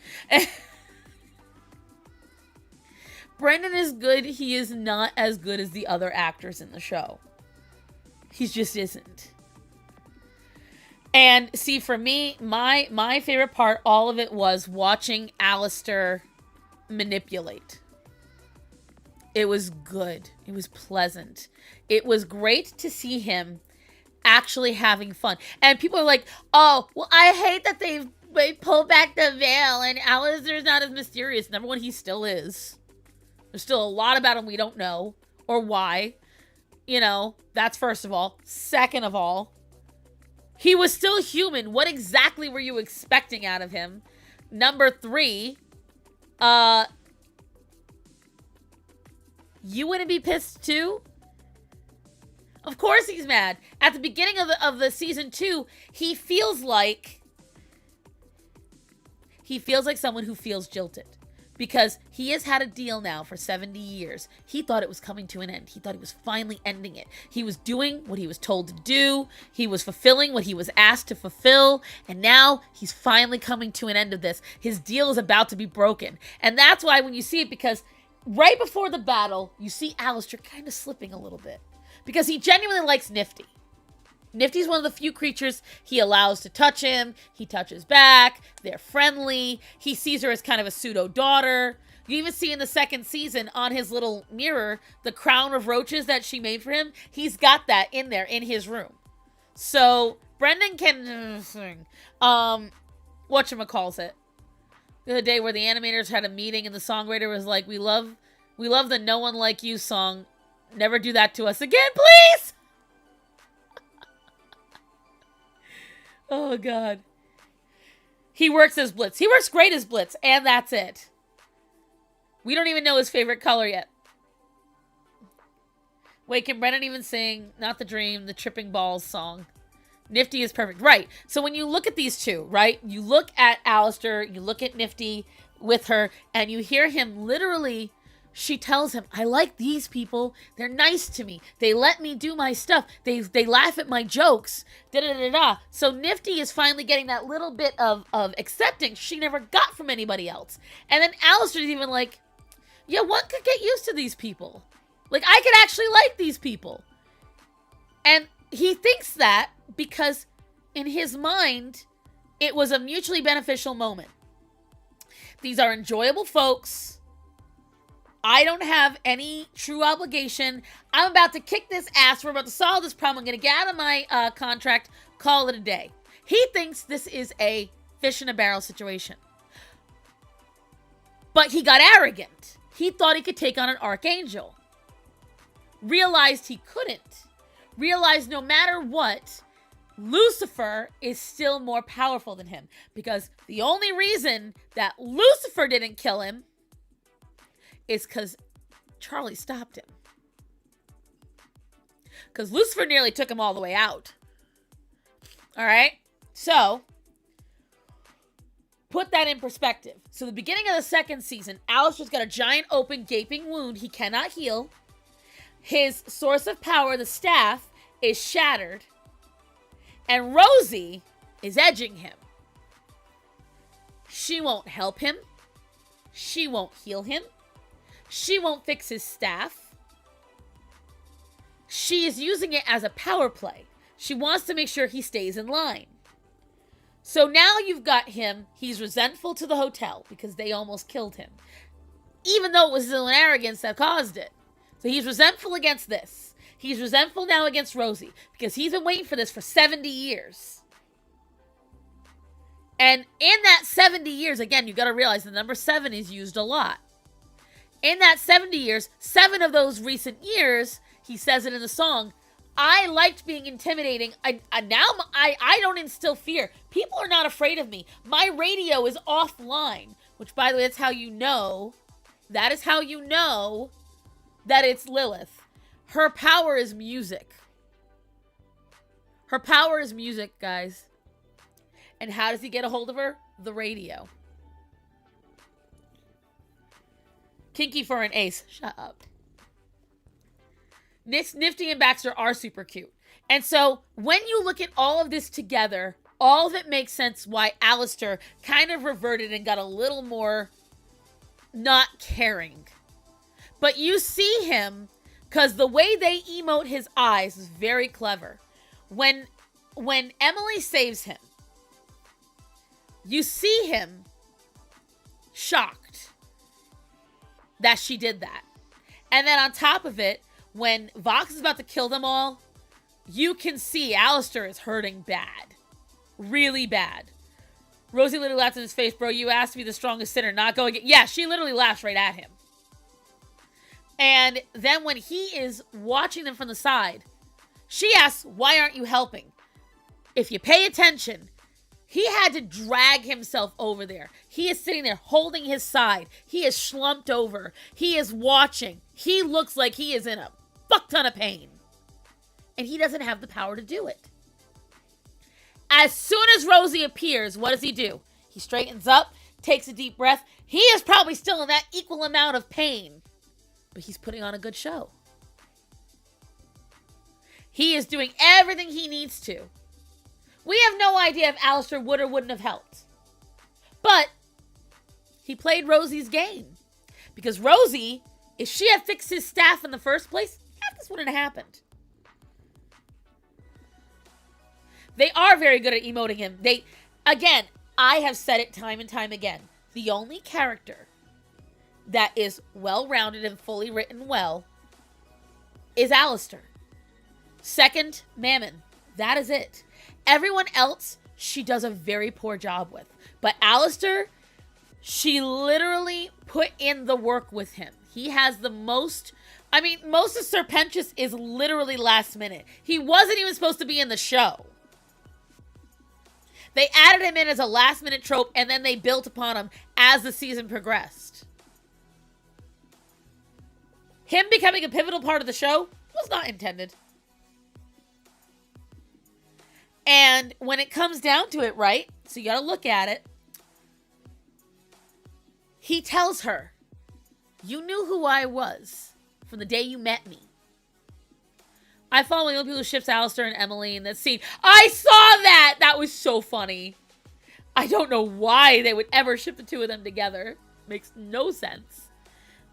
Speaker 1: Brendan is good. He is not as good as the other actors in the show. He just isn't. And see, for me, my favorite part, all of it, was watching Alistair manipulate. It was good. It was pleasant. It was great to see him actually having fun. And people are like, oh, well, I hate that they pulled back the veil and Alistair's not as mysterious. Number one, he still is. There's still a lot about him we don't know or why. You know, that's first of all. Second of all, he was still human. What exactly were you expecting out of him? Number 3, you wouldn't be pissed too? Of course he's mad. At the beginning of the season 2, he feels like someone who feels jilted. Because he has had a deal now for 70 years. He thought it was coming to an end. He thought he was finally ending it. He was doing what he was told to do. He was fulfilling what he was asked to fulfill. And now he's finally coming to an end of this. His deal is about to be broken. And that's why when you see it, because right before the battle, you see Alistair kind of slipping a little bit. Because he genuinely likes Nifty. Nifty's one of the few creatures he allows to touch him. He touches back. They're friendly. He sees her as kind of a pseudo-daughter. You even see in the second season on his little mirror, the crown of roaches that she made for him. He's got that in there in his room. So, Brendan can... whatchamacallit. The other day where the animators had a meeting and the songwriter was like, we love the No One Like You song. Never do that to us again, please! Oh, God. He works as Blitz. He works great as Blitz, and that's it. We don't even know his favorite color yet. Wait, can Brennan even sing Not the Dream, the Tripping Balls song? Nifty is perfect. Right. So when you look at these two, right? You look at Alistair, you look at Nifty with her, and you hear him literally, she tells him, I like these people. They're nice to me. They let me do my stuff. They laugh at my jokes. Da-da-da-da. So Nifty is finally getting that little bit of acceptance she never got from anybody else. And then Alistair's even like, yeah, one could get used to these people. Like, I could actually like these people. And he thinks that because in his mind, it was a mutually beneficial moment. These are enjoyable folks. I don't have any true obligation. I'm about to kick this ass. We're about to solve this problem. I'm going to get out of my contract. Call it a day. He thinks this is a fish in a barrel situation. But he got arrogant. He thought he could take on an archangel. Realized he couldn't. Realized no matter what, Lucifer is still more powerful than him. Because the only reason that Lucifer didn't kill him is because Charlie stopped him. Because Lucifer nearly took him all the way out. Alright? So, put that in perspective. So the beginning of the second season, Alistair's got a giant open gaping wound he cannot heal. His source of power, the staff, is shattered. And Rosie is edging him. She won't help him. She won't heal him. She won't fix his staff. She is using it as a power play. She wants to make sure he stays in line. So now you've got him. He's resentful to the hotel because they almost killed him. Even though it was his own arrogance that caused it. So he's resentful against this. He's resentful now against Rosie because he's been waiting for this for 70 years. And in that 70 years, again, you got to realize the number 7 is used a lot. In that 70 years, 7 of those recent years, he says it in the song, I liked being intimidating. Now I don't instill fear. People are not afraid of me. My radio is offline, which, by the way, that's how you know. That is how you know that it's Lilith. Her power is music. Her power is music, guys. And how does he get a hold of her? The radio. Kinky for an ace. Shut up. Nifty and Baxter are super cute. And so when you look at all of this together, all of it makes sense why Alistair kind of reverted and got a little more not caring. But you see him, because the way they emote his eyes is very clever. When Emily saves him, you see him shocked that she did that. And then on top of it, when Vox is about to kill them all, you can see Alistair is hurting bad. Really bad. Rosie literally laughed in his face, bro, you asked to be the strongest sinner, not going... Yeah, she literally laughs right at him. And then when he is watching them from the side, she asks, why aren't you helping? If you pay attention, he had to drag himself over there. He is sitting there holding his side. He is slumped over. He is watching. He looks like he is in a fuck ton of pain. And he doesn't have the power to do it. As soon as Rosie appears, what does he do? He straightens up, takes a deep breath. He is probably still in that equal amount of pain. But he's putting on a good show. He is doing everything he needs to. We have no idea if Alistair would or wouldn't have helped. But he played Rosie's game. Because Rosie, if she had fixed his staff in the first place, half this wouldn't have happened. They are very good at emoting him. Again, I have said it time and time again. The only character that is well-rounded and fully written well is Alistair. Second, Mammon. That is it. Everyone else, she does a very poor job with. But Alistair, she literally put in the work with him. He has the most... I mean, most of Serpentius is literally last minute. He wasn't even supposed to be in the show. They added him in as a last minute trope, and then they built upon him as the season progressed. Him becoming a pivotal part of the show was not intended. And when it comes down to it, right? So you gotta look at it. He tells her, you knew who I was from the day you met me. I follow the people who ships Alistair and Emily in that scene. I saw that! That was so funny. I don't know why they would ever ship the two of them together. Makes no sense.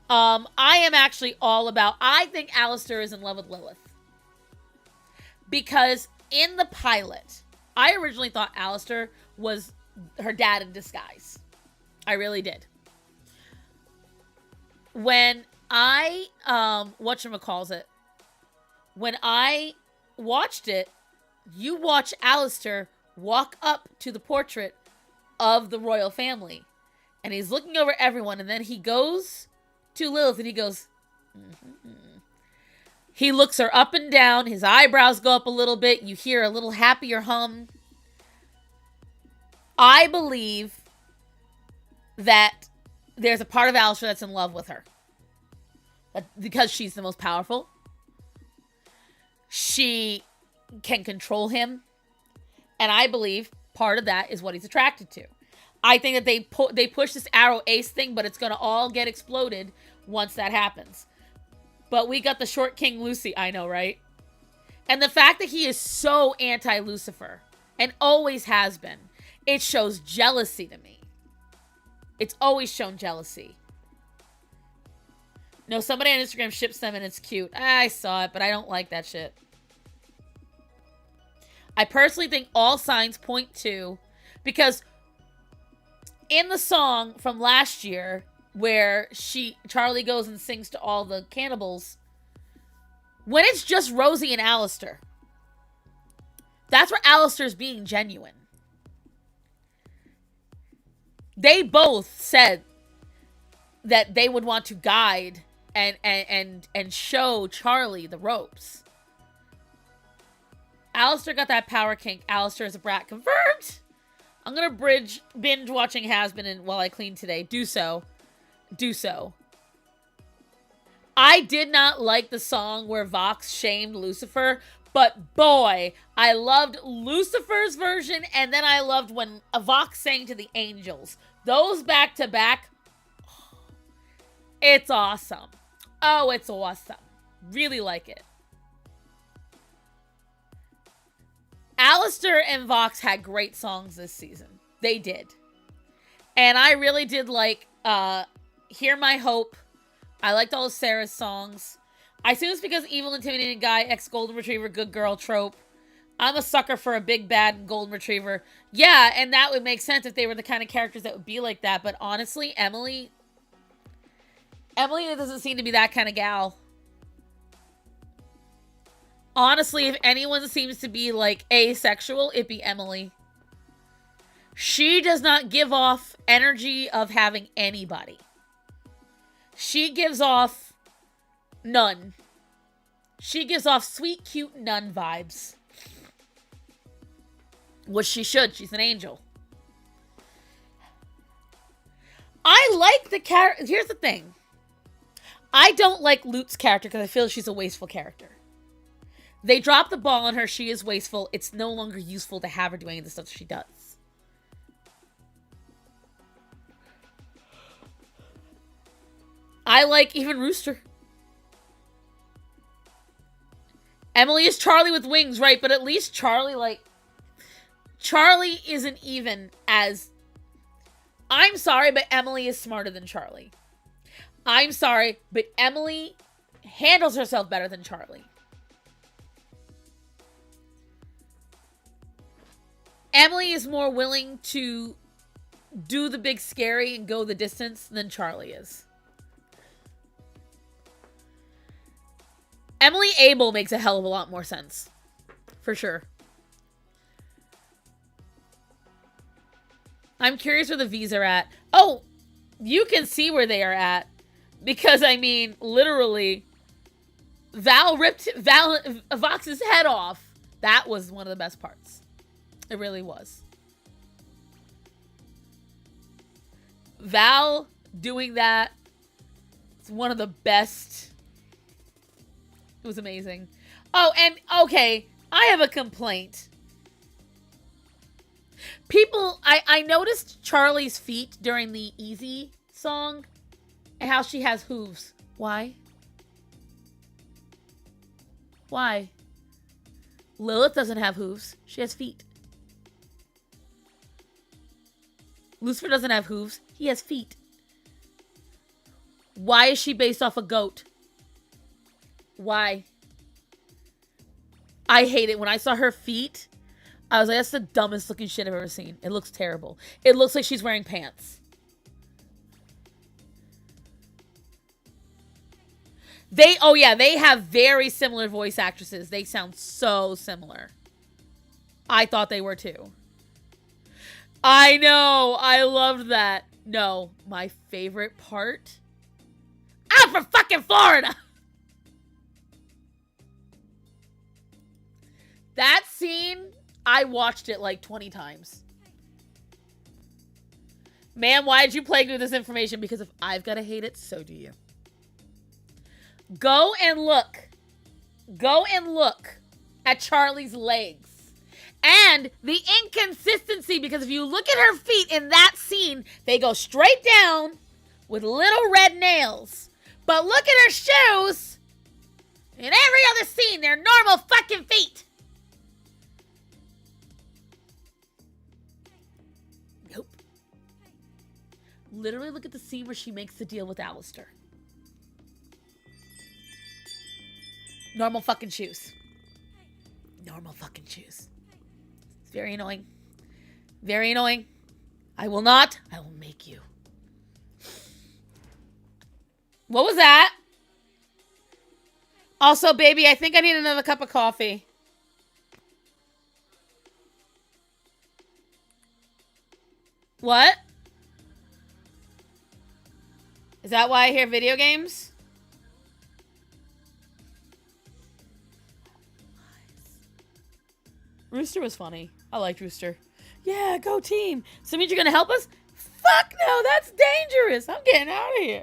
Speaker 1: I am actually all about... I think Alistair is in love with Lilith. Because in the pilot, I originally thought Alistair was her dad in disguise. I really did. When I, whatchamacallit, when I watched it, you watch Alistair walk up to the portrait of the royal family. And he's looking over everyone, and then he goes to Lilith, and he goes, mm-hmm. He looks her up and down, his eyebrows go up a little bit, you hear a little happier hum. I believe that there's a part of Alistair that's in love with her. Because she's the most powerful. She can control him. And I believe part of that is what he's attracted to. I think that they push this Arrow Ace thing, but it's going to all get exploded once that happens. But we got the short King Lucy, I know, right? And the fact that he is so anti-Lucifer, and always has been, it shows jealousy to me. It's always shown jealousy. No, somebody on Instagram ships them and it's cute. I saw it, but I don't like that shit. I personally think all signs point to... Because in the song from last year, where Charlie goes and sings to all the cannibals, when it's just Rosie and Alistair, that's where Alistair's being genuine. They both said that they would want to guide and show Charlie the ropes. Alistair got that power kink. Alistair is a brat. Confirmed! I'm gonna binge watching Has-Been while I clean today. Do so. Do so. I did not like the song where Vox shamed Lucifer, but boy, I loved Lucifer's version, and then I loved when Vox sang to the angels. Those back to back, it's awesome. Oh, it's awesome. Really like it. Alistair and Vox had great songs this season. They did. And I really did like Hear My Hope. I liked all of Sarah's songs. I assume it's because evil, intimidating guy, ex-golden retriever, good girl trope. I'm a sucker for a big, bad golden retriever. Yeah, and that would make sense if they were the kind of characters that would be like that. But honestly, Emily doesn't seem to be that kind of gal. Honestly, if anyone seems to be, like, asexual, it'd be Emily. She does not give off energy of having anybody. She gives off none. She gives off sweet, cute nun vibes. Which she should. She's an angel. I like the character. Here's the thing. I don't like Lute's character because I feel she's a wasteful character. They drop the ball on her. She is wasteful. It's no longer useful to have her do any of the stuff she does. I like even Rooster. Emily is Charlie with wings, right? But at least Charlie, like... Charlie isn't even as... I'm sorry, but Emily is smarter than Charlie. I'm sorry, but Emily handles herself better than Charlie. Emily is more willing to do the big scary and go the distance than Charlie is. Emily Abel makes a hell of a lot more sense. For sure. I'm curious where the V's are at. Oh, you can see where they are at. Because, I mean, literally, Val ripped Vox's head off. That was one of the best parts. It really was. Val doing that is one of the best It was amazing. Oh, and okay, I have a complaint. People, I noticed Charlie's feet during the Easy song and how she has hooves. Why? Why? Lilith doesn't have hooves. She has feet. Lucifer doesn't have hooves. He has feet. Why is she based off a goat? Why? I hate it. When I saw her feet, I was like, that's the dumbest looking shit I've ever seen. It looks terrible. It looks like she's wearing pants. Oh yeah, they have very similar voice actresses. They sound so similar. I thought they were too. I know. I loved that. No, my favorite part. I'm from fucking Florida. That scene, I watched it like 20 times. Ma'am, why did you plague me with this information? Because if I've got to hate it, so do you. Go and look. Go and look at Charlie's legs. And the inconsistency, because if you look at her feet in that scene, they go straight down with little red nails. But look at her shoes. In every other scene, they're normal fucking feet. Nope. Literally look at the scene where she makes the deal with Alistair. Normal fucking shoes. Normal fucking shoes. It's very annoying. Very annoying. I will make you. What was that? Also, baby, I think I need another cup of coffee. What? Is that why I hear video games? Rooster was funny. I liked Rooster. Yeah, go team. So means you're gonna help us? Fuck no, that's dangerous. I'm getting out of here.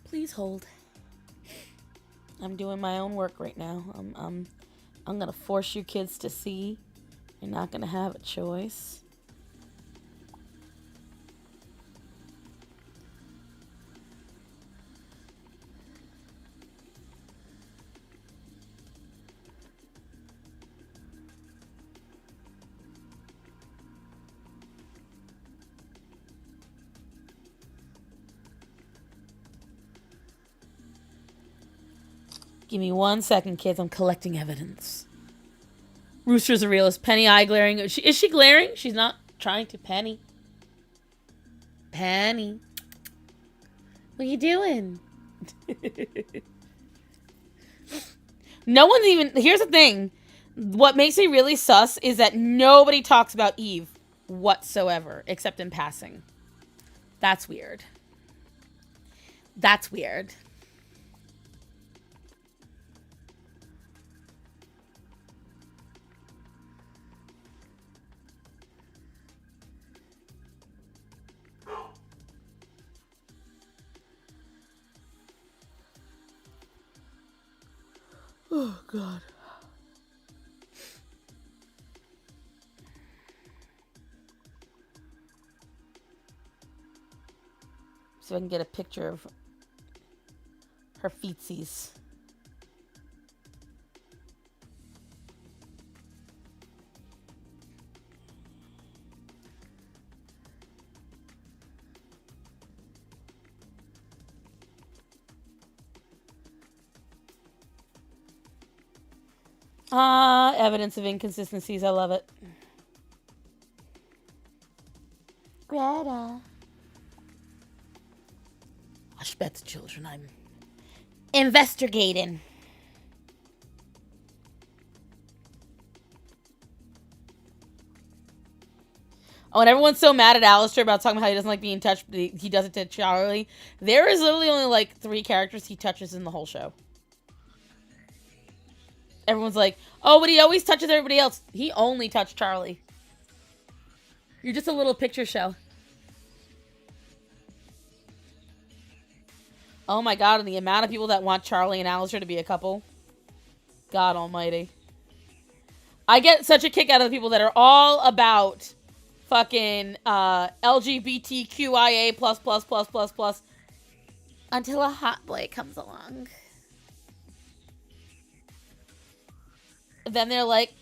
Speaker 1: Please hold. I'm doing my own work right now. I'm gonna force you kids to see. You're not gonna have a choice. Give me 1 second, kids. I'm collecting evidence. Rooster's a realist. Penny eye glaring. Is she glaring? She's not trying to. Penny. Penny. What are you doing? No one's even... Here's the thing. What makes me really sus is that nobody talks about Eve whatsoever, except in passing. That's weird. That's weird. Oh, God. So I can get a picture of her feetsies. Evidence of inconsistencies. I love it. Greta. Hush, Beth's children. I'm investigating. Oh, and everyone's so mad at Alistair about talking about how he doesn't like being touched. He does it to Charlie. There is literally only like 3 characters he touches in the whole show. Everyone's like, oh, but he always touches everybody else. He only touched Charlie. You're just a little picture show. Oh my god, and the amount of people that want Charlie and Alistair to be a couple. God almighty. I get such a kick out of the people that are all about fucking LGBTQIA plus until a hot boy comes along. Then they're like,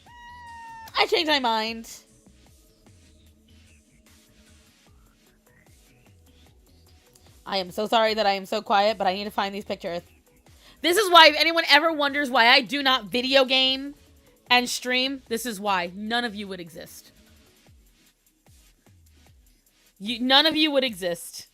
Speaker 1: I changed my mind. I am so sorry that I am so quiet, but I need to find these pictures. This is why, if anyone ever wonders why I do not video game and stream, this is why. None of you would exist. None of you would exist.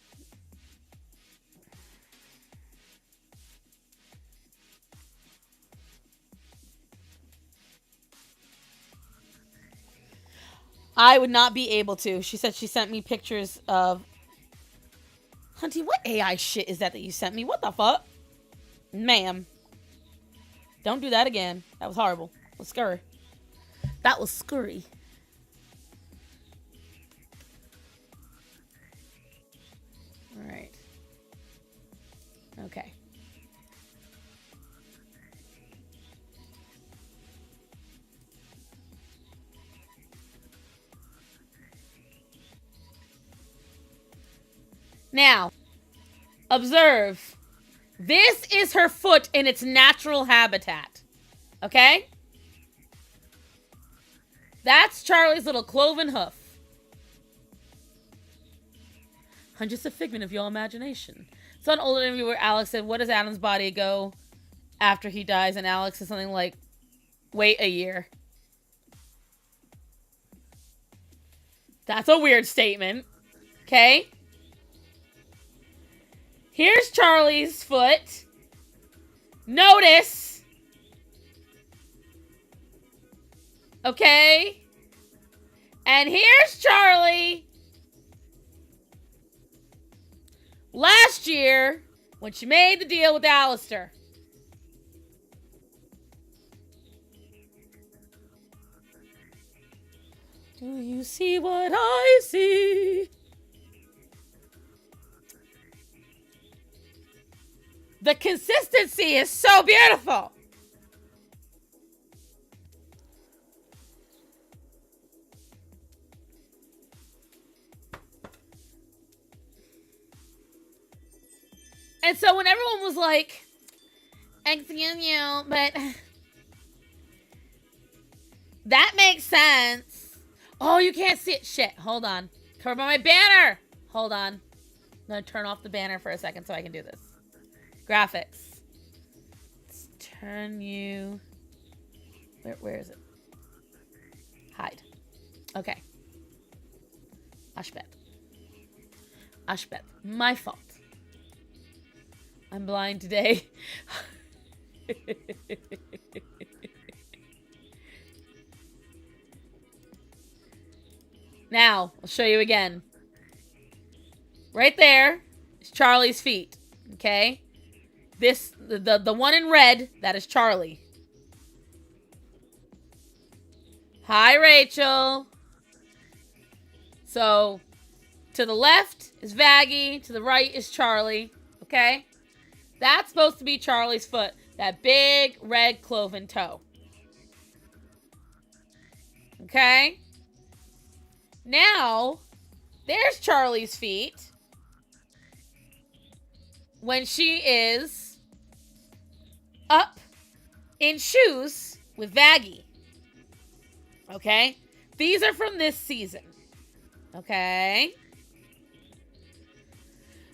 Speaker 1: I would not be able to. She said she sent me pictures of... Hunty, what AI shit is that you sent me? What the fuck? Ma'am. Don't do that again. That was horrible. That was scurry. That was scurry. Alright. Okay. Now, observe. This is her foot in its natural habitat. Okay? That's Charlie's little cloven hoof. I'm just a figment of your imagination. It's an old interview where Alex said, what does Adam's body go after he dies? And Alex said something like, wait a year. That's a weird statement. Okay? Here's Charlie's foot. Notice. Okay? And here's Charlie. Last year, when she made the deal with Alistair. Do you see what I see? The consistency is so beautiful. And so when everyone was like, excuse you, but that makes sense. Oh, you can't see it. Shit, hold on. Cover by my banner. Hold on. I'm going to turn off the banner for a second so I can do this. Graphics. Let's turn you... Where is it? Hide. Okay. Ashbet. Ashbet. My fault. I'm blind today. Now, I'll show you again. Right there is Charlie's feet. Okay? This, the one in red, that is Charlie. Hi, Rachel. So, to the left is Vaggie. To the right is Charlie. Okay? That's supposed to be Charlie's foot. That big red cloven toe. Okay? Now, there's Charlie's feet. When she is up in shoes with Vaggie. Okay? These are from this season. Okay?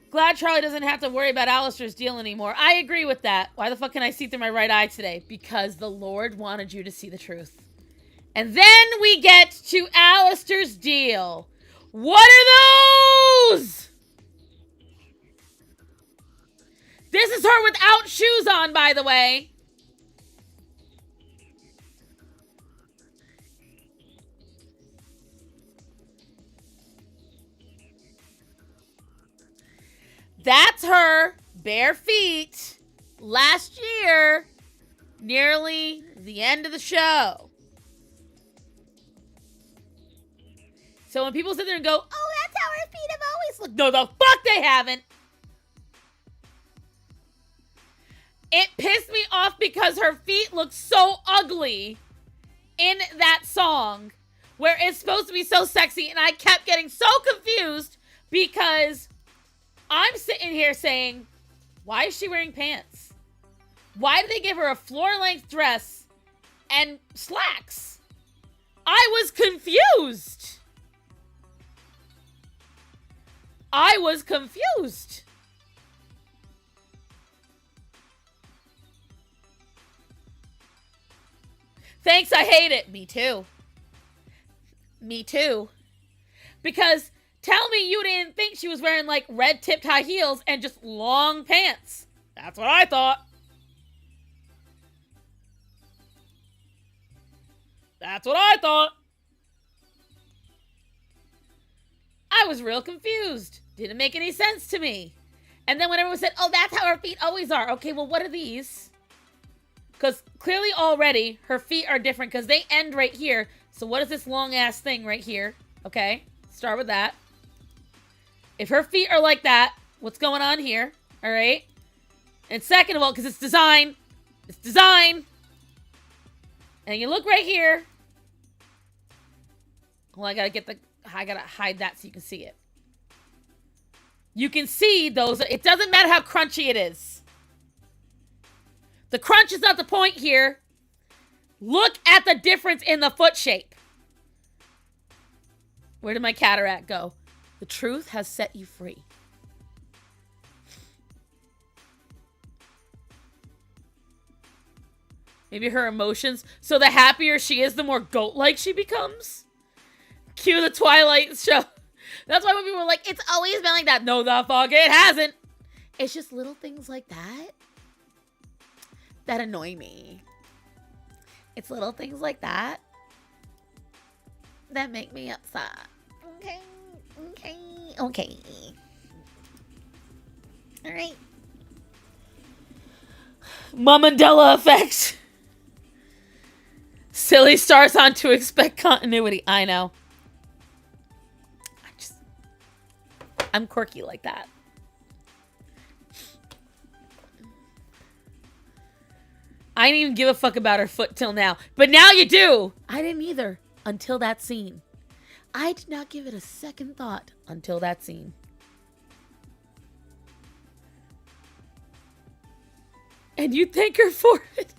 Speaker 1: Glad Charlie doesn't have to worry about Alistair's deal anymore. I agree with that. Why the fuck can I see through my right eye today? Because the Lord wanted you to see the truth. And then we get to Alistair's deal. What are those? This is her without shoes on, by the way. That's her bare feet last year nearly the end of the show. So when people sit there and go, oh, that's how her feet have always looked. No, the fuck they haven't. It pissed me off because her feet look so ugly in that song where it's supposed to be so sexy, and I kept getting so confused because I'm sitting here saying, why is she wearing pants? Why did they give her a floor-length dress and slacks? I was confused. I was confused. Thanks, I hate it. Me too. Me too. Because tell me you didn't think she was wearing like red tipped high heels and just long pants. That's what I thought. That's what I thought. I was real confused. Didn't make any sense to me. And then when everyone said, oh, that's how her feet always are. Okay, well, what are these? Because clearly already her feet are different because they end right here. So what is this long ass thing right here? Okay, start with that. If her feet are like that, what's going on here? All right. And second of all, because it's design. It's design. And you look right here. Well, I gotta hide that so you can see it. You can see those. It doesn't matter how crunchy it is. The crunch is not the point here. Look at the difference in the foot shape. Where did my cataract go? The truth has set you free. Maybe her emotions. So the happier she is, the more goat-like she becomes. Cue the Twilight show. That's why when people were like, it's always been like that. No, the fuck, it hasn't. It's just little things like that that annoy me. It's little things like that that make me upset. Okay. All right. Mandela effect. Silly stars on to expect continuity. I know. I'm quirky like that. I didn't even give a fuck about her foot till now. But now you do. I didn't either until that scene. I did not give it a second thought until that scene. And you thank her for it.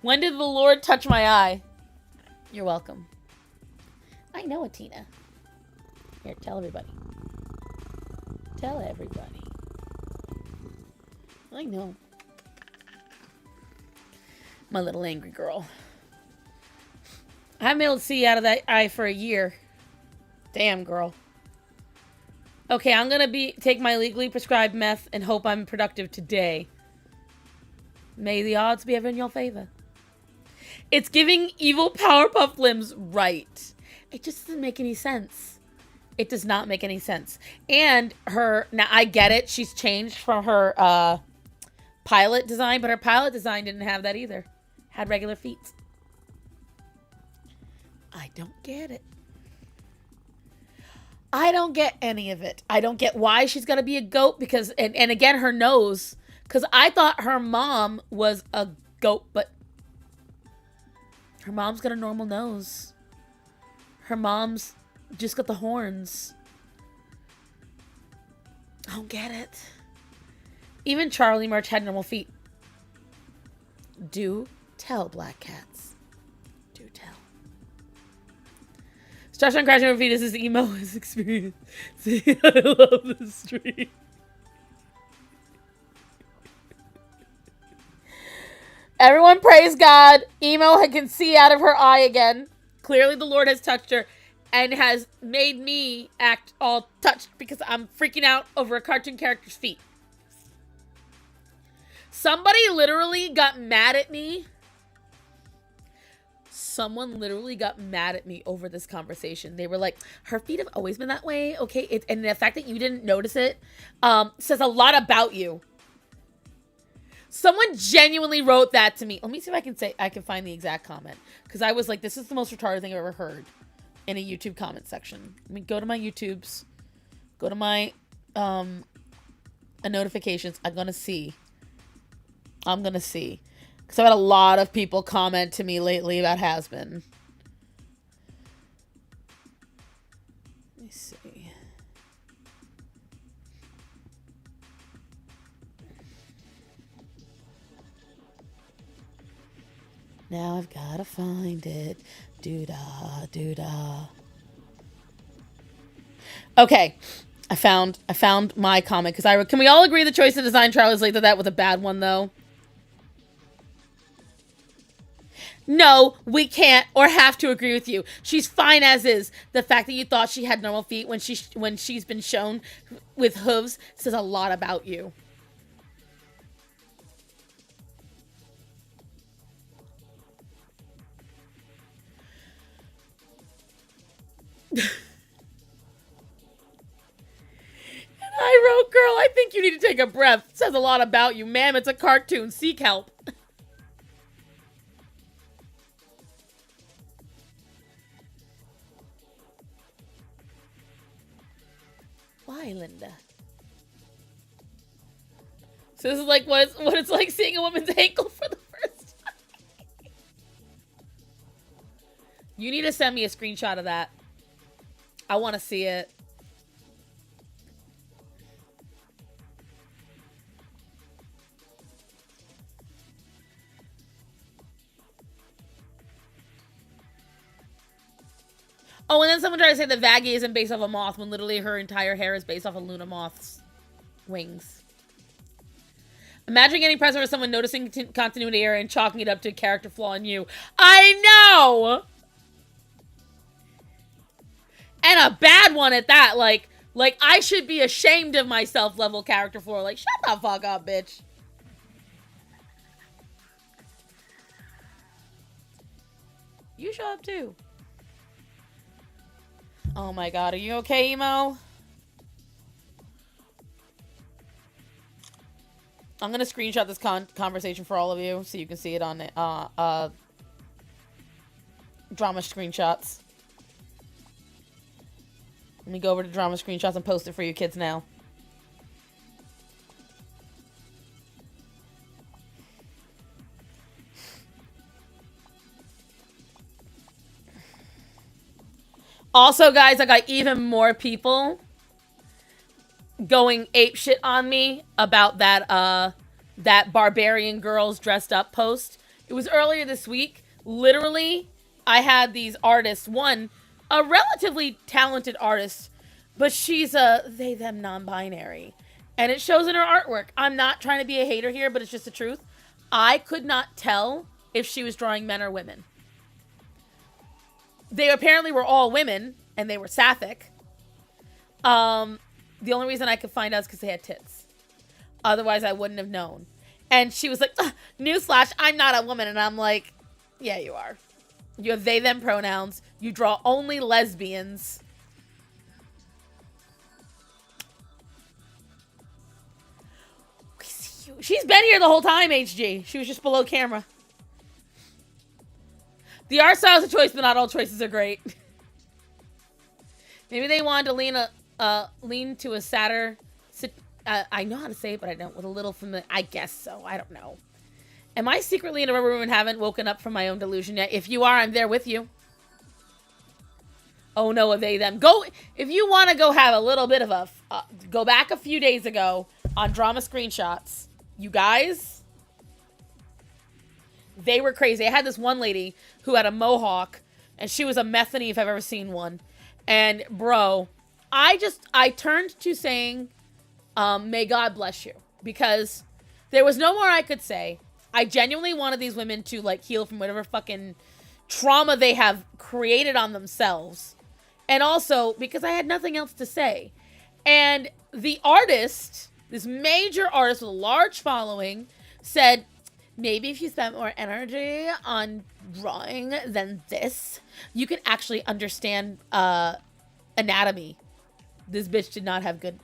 Speaker 1: When did the Lord touch my eye? You're welcome. I know it, Tina. Here, tell everybody. Tell everybody. I know. My little angry girl. I haven't been able to see out of that eye for a year. Damn, girl. Okay, I'm gonna take my legally prescribed meth and hope I'm productive today. May the odds be ever in your favor. It's giving evil Powerpuff limbs right. It just doesn't make any sense. It does not make any sense. And now I get it. She's changed from her pilot design, but her pilot design didn't have that either. Had regular feet. I don't get it. I don't get any of it. I don't get why she's got to be a goat because, and again, her nose. Because I thought her mom was a goat, but her mom's got a normal nose. Her mom's just got the horns. I don't get it. Even Charlie March had normal feet. Do tell, Black Cats. Do tell. Starshine crashing over feet is his emo his experience. See, I love this stream. Everyone praise God. Emo can see out of her eye again. Clearly the Lord has touched her and has made me act all touched because I'm freaking out over a cartoon character's feet. Somebody literally got mad at me. Someone literally got mad at me over this conversation. They were like, her feet have always been that way. Okay. And the fact that you didn't notice it says a lot about you. Someone genuinely wrote that to me. Let me see if I can find the exact comment. Because I was like, this is the most retarded thing I've ever heard in a YouTube comment section. Let me go to my YouTubes. Go to my notifications. I'm going to see. Because I've had a lot of people comment to me lately about has-been. Let me see. Now I've gotta find it. Doo-dah, doo-dah. Okay. I found my comment. Can we all agree the choice of design translated that with a bad one, though? No, we can't or have to agree with you. She's fine as is. The fact that you thought she had normal feet when she's been shown with hooves says a lot about you. I wrote, girl, I think you need to take a breath. It says a lot about you. Ma'am, it's a cartoon. Seek help. Why, Linda? So this is like what it's like seeing a woman's ankle for the first time. You need to send me a screenshot of that. I want to see it. Oh, and then someone tried to say that Vaggie isn't based off a moth when literally her entire hair is based off of Luna Moth's wings. Imagine getting present with someone noticing continuity error and chalking it up to a character flaw in you. I know! And a bad one at that. Like I should be ashamed of myself level character flaw. Like, shut the fuck up, bitch. You show up too. Oh my god, are you okay, Emo? I'm gonna screenshot this conversation for all of you so you can see it on drama screenshots. Let me go over to drama screenshots and post it for you kids now. Also, guys, I got even more people going apeshit on me about that barbarian girls dressed up post. It was earlier this week. Literally, I had these artists. One, a relatively talented artist, but she's a they, them non-binary. And it shows in her artwork. I'm not trying to be a hater here, but it's just the truth. I could not tell if she was drawing men or women. They apparently were all women, and they were sapphic. The only reason I could find out is because they had tits. Otherwise, I wouldn't have known. And she was like, newsflash, I'm not a woman. And I'm like, yeah, you are. You have they, them pronouns. You draw only lesbians. She's been here the whole time, HG. She was just below camera. The art style is a choice, but not all choices are great. Maybe they wanted to lean to a sadder... I know how to say it, but I don't. With a little familiar... I guess so. I don't know. Am I secretly in a rubber room and haven't woken up from my own delusion yet? If you are, I'm there with you. Oh, no, they, them. Go... If you want to go have a little bit of a... go back a few days ago on drama screenshots. You guys... They were crazy. I had this one lady who had a mohawk, and she was a methany if I've ever seen one. And, bro, I turned to saying, may God bless you. Because there was no more I could say. I genuinely wanted these women to, like, heal from whatever fucking trauma they have created on themselves. And also, because I had nothing else to say. And the artist, this major artist with a large following, said... Maybe if you spent more energy on drawing than this, you could actually understand anatomy. This bitch did not have good...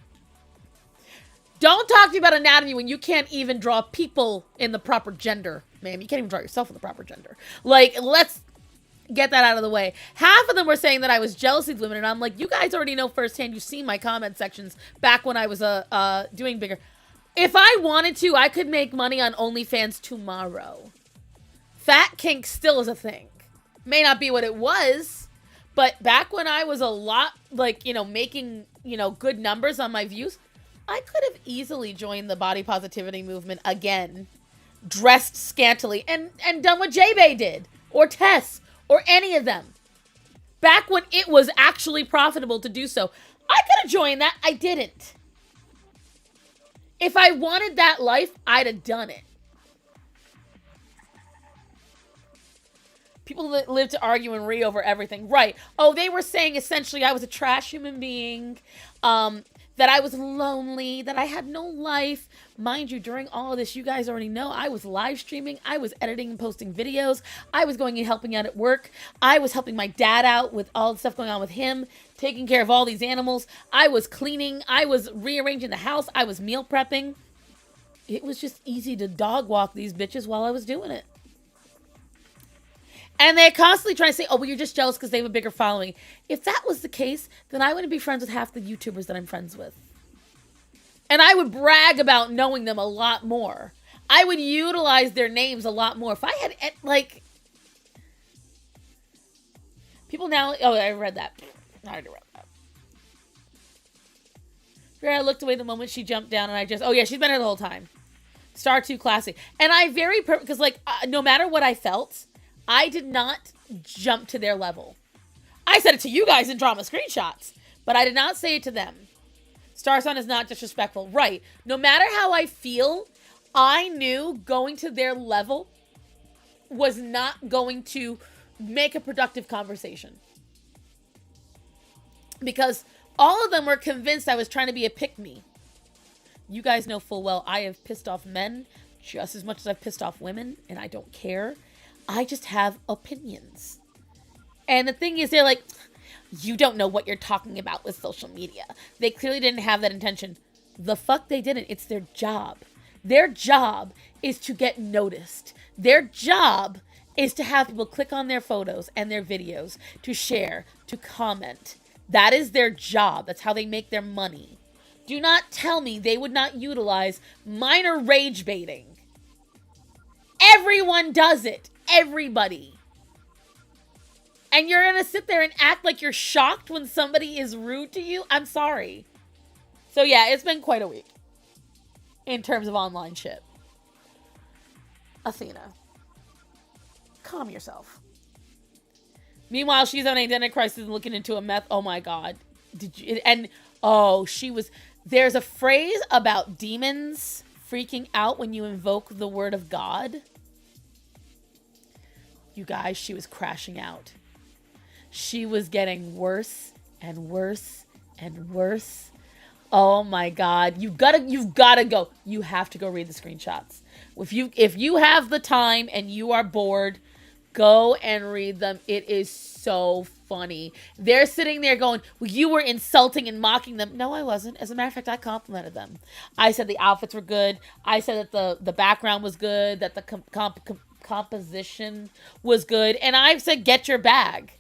Speaker 1: Don't talk to me about anatomy when you can't even draw people in the proper gender, ma'am. You can't even draw yourself in the proper gender. Like, let's get that out of the way. Half of them were saying that I was jealous of women, and I'm like, you guys already know firsthand. You've seen my comment sections back when I was doing bigger. If I wanted to, I could make money on OnlyFans tomorrow. Fat kink still is a thing. May not be what it was, but back when I was a lot, like, making, good numbers on my views, I could have easily joined the body positivity movement again, dressed scantily, and done what J-Bay did, or Tess, or any of them. Back when it was actually profitable to do so. I could have joined that. I didn't. If I wanted that life, I'd have done it. People that live to argue and re over everything. Right. Oh, they were saying essentially I was a trash human being, that I was lonely, that I had no life. Mind you, during all of this, you guys already know, I was live streaming. I was editing and posting videos. I was going and helping out at work. I was helping my dad out with all the stuff going on with him, taking care of all these animals. I was cleaning. I was rearranging the house. I was meal prepping. It was just easy to dog walk these bitches while I was doing it. And they're constantly trying to say, oh, well, you're just jealous because they have a bigger following. If that was the case, then I wouldn't be friends with half the YouTubers that I'm friends with. And I would brag about knowing them a lot more. I would utilize their names a lot more. If I had, like... People now... Oh, I read that. I already read that. I looked away the moment she jumped down and I just... Oh, yeah, she's been here the whole time. Star 2 classy. And I very... Because, like, no matter what I felt... I did not jump to their level. I said it to you guys in drama screenshots, but I did not say it to them. Star Son is not disrespectful. Right. No matter how I feel, I knew going to their level was not going to make a productive conversation. Because all of them were convinced I was trying to be a pick-me. You guys know full well I have pissed off men just as much as I've pissed off women, and I don't care. I just have opinions. And the thing is, they're like, you don't know what you're talking about with social media. They clearly didn't have that intention. The fuck they didn't. It's their job. Their job is to get noticed. Their job is to have people click on their photos and their videos, to share, to comment. That is their job. That's how they make their money. Do not tell me they would not utilize minor rage baiting. Everyone does it. Everybody. And you're going to sit there and act like you're shocked when somebody is rude to you? I'm sorry. So yeah, it's been quite a week. In terms of online shit. Athena. Calm yourself. Meanwhile, she's on identity crisis and looking into a meth. Oh my God. Did you? And, oh, she was... There's a phrase about demons freaking out when you invoke the word of God. You guys, she was crashing out. She was getting worse and worse and worse. Oh my God. You've got to go. You have to go read the screenshots. If you have the time and you are bored, go and read them. It is so funny. They're sitting there going, well, you were insulting and mocking them. No, I wasn't. As a matter of fact, I complimented them. I said the outfits were good. I said that the background was good, that the composition was good. And I said, get your bag.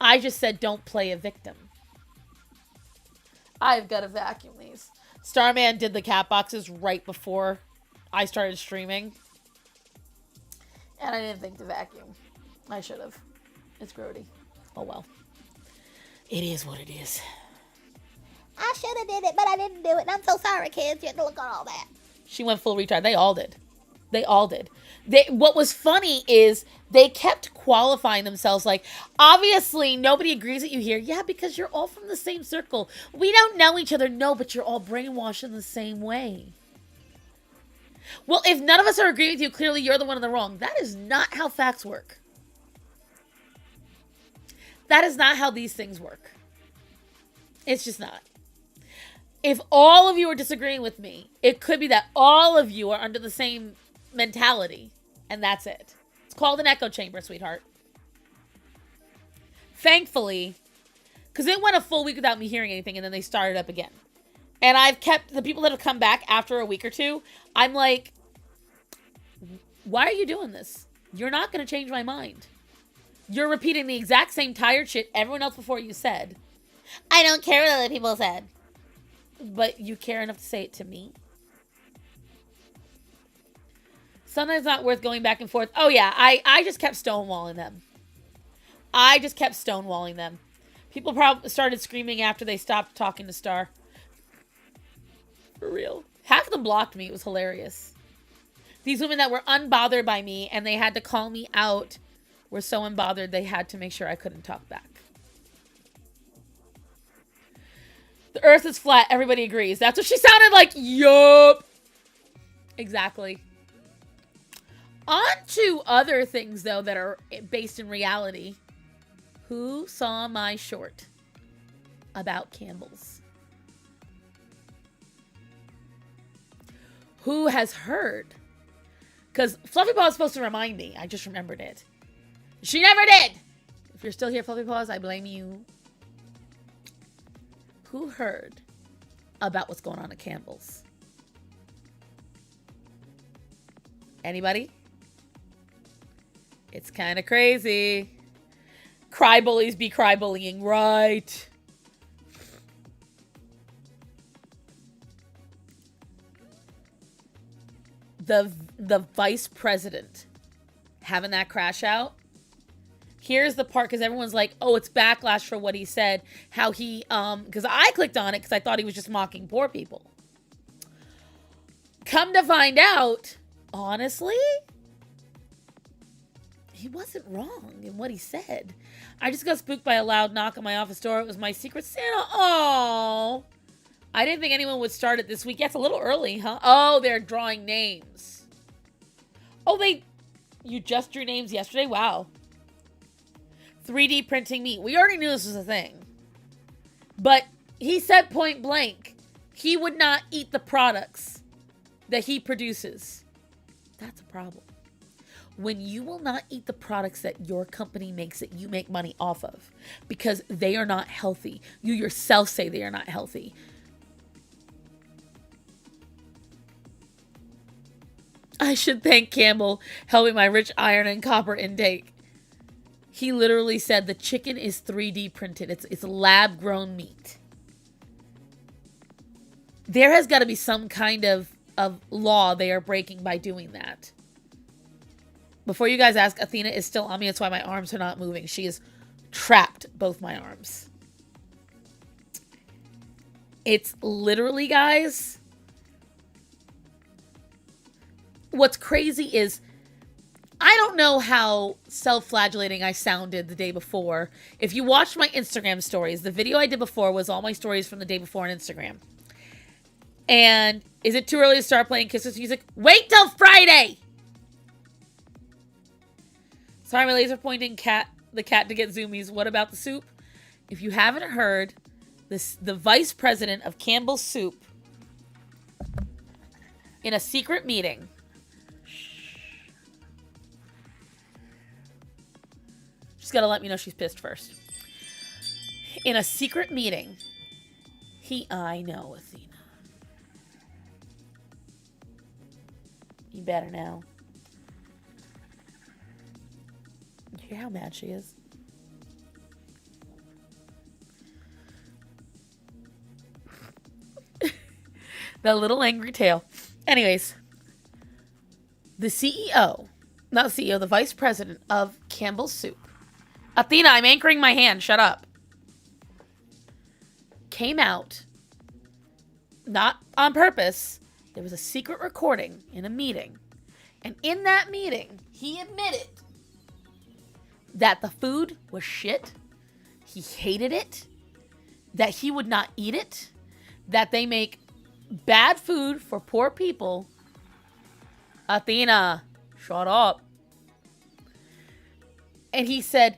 Speaker 1: I just said, don't play a victim. I've got to vacuum these. Starman did the cat boxes right before I started streaming. And I didn't think to vacuum. I should have. It's grody. Oh well. It is what it is. I should have did it, but I didn't do it. And I'm so sorry, kids. You had to look at all that. She went full retard. They all did. They all did. What was funny is they kept qualifying themselves like, obviously, nobody agrees with you here. Yeah, because you're all from the same circle. We don't know each other. No, but you're all brainwashed in the same way. Well, if none of us are agreeing with you, clearly you're the one in the wrong. That is not how facts work. That is not how these things work. It's just not. If all of you are disagreeing with me, it could be that all of you are under the same mentality, and that's it. It's called an echo chamber, sweetheart. Thankfully, because it went a full week without me hearing anything, and then they started up again. And I've kept the people that have come back after a week or two, I'm like, why are you doing this? You're not going to change my mind. You're repeating the exact same tired shit everyone else before you said. I don't care what other people said. But you care enough to say it to me? Sometimes it's not worth going back and forth. Oh, yeah. I just kept stonewalling them. People probably started screaming after they stopped talking to Star. For real. Half of them blocked me. It was hilarious. These women that were unbothered by me and they had to call me out were so unbothered they had to make sure I couldn't talk back. The earth is flat. Everybody agrees. That's what she sounded like. Yup. Exactly. On to other things, though, that are based in reality. Who saw my short about Campbell's? Who has heard? Because Fluffy Paw was supposed to remind me. I just remembered it. She never did. If you're still here, Fluffy Paws, I blame you. Who heard about what's going on at Campbell's? Anybody? It's kind of crazy. Cry bullies be cry bullying, right? The vice president having that crash out. Here's the part, because everyone's like, oh, it's backlash for what he said. How he, because I clicked on it because I thought he was just mocking poor people. Come to find out, honestly, he wasn't wrong in what he said. I just got spooked by a loud knock on my office door. It was my Secret Santa. Oh, I didn't think anyone would start it this week. Yeah, it's a little early, huh? Oh, they're drawing names. Oh, you just drew names yesterday? Wow. 3D printing meat. We already knew this was a thing. But he said point blank, he would not eat the products that he produces. That's a problem. When you will not eat the products that your company makes that you make money off of because they are not healthy. You yourself say they are not healthy. I should thank Campbell helping my rich iron and copper intake. He literally said the chicken is 3D printed. It's lab grown meat. There has got to be some kind of law they are breaking by doing that. Before you guys ask, Athena is still on me. That's why my arms are not moving. She has trapped both my arms. It's literally, guys. What's crazy is I don't know how self-flagellating I sounded the day before. If you watched my Instagram stories, the video I did before was all my stories from the day before on Instagram. And is it too early to start playing Kisses music? Wait till Friday! Sorry, my laser pointing the cat to get zoomies. What about the soup? If you haven't heard, the vice president of Campbell's Soup in a secret meeting. She's got to let me know she's pissed first. In a secret meeting, I know, Athena. You better now. You hear how mad she is? That little angry tail. Anyways, the CEO, not the CEO, the vice president of Campbell's Soup. Athena, I'm anchoring my hand. Shut up. Came out, not on purpose. There was a secret recording in a meeting. And in that meeting, he admitted that the food was shit. He hated it. That he would not eat it. That they make bad food for poor people. Athena, shut up. And he said,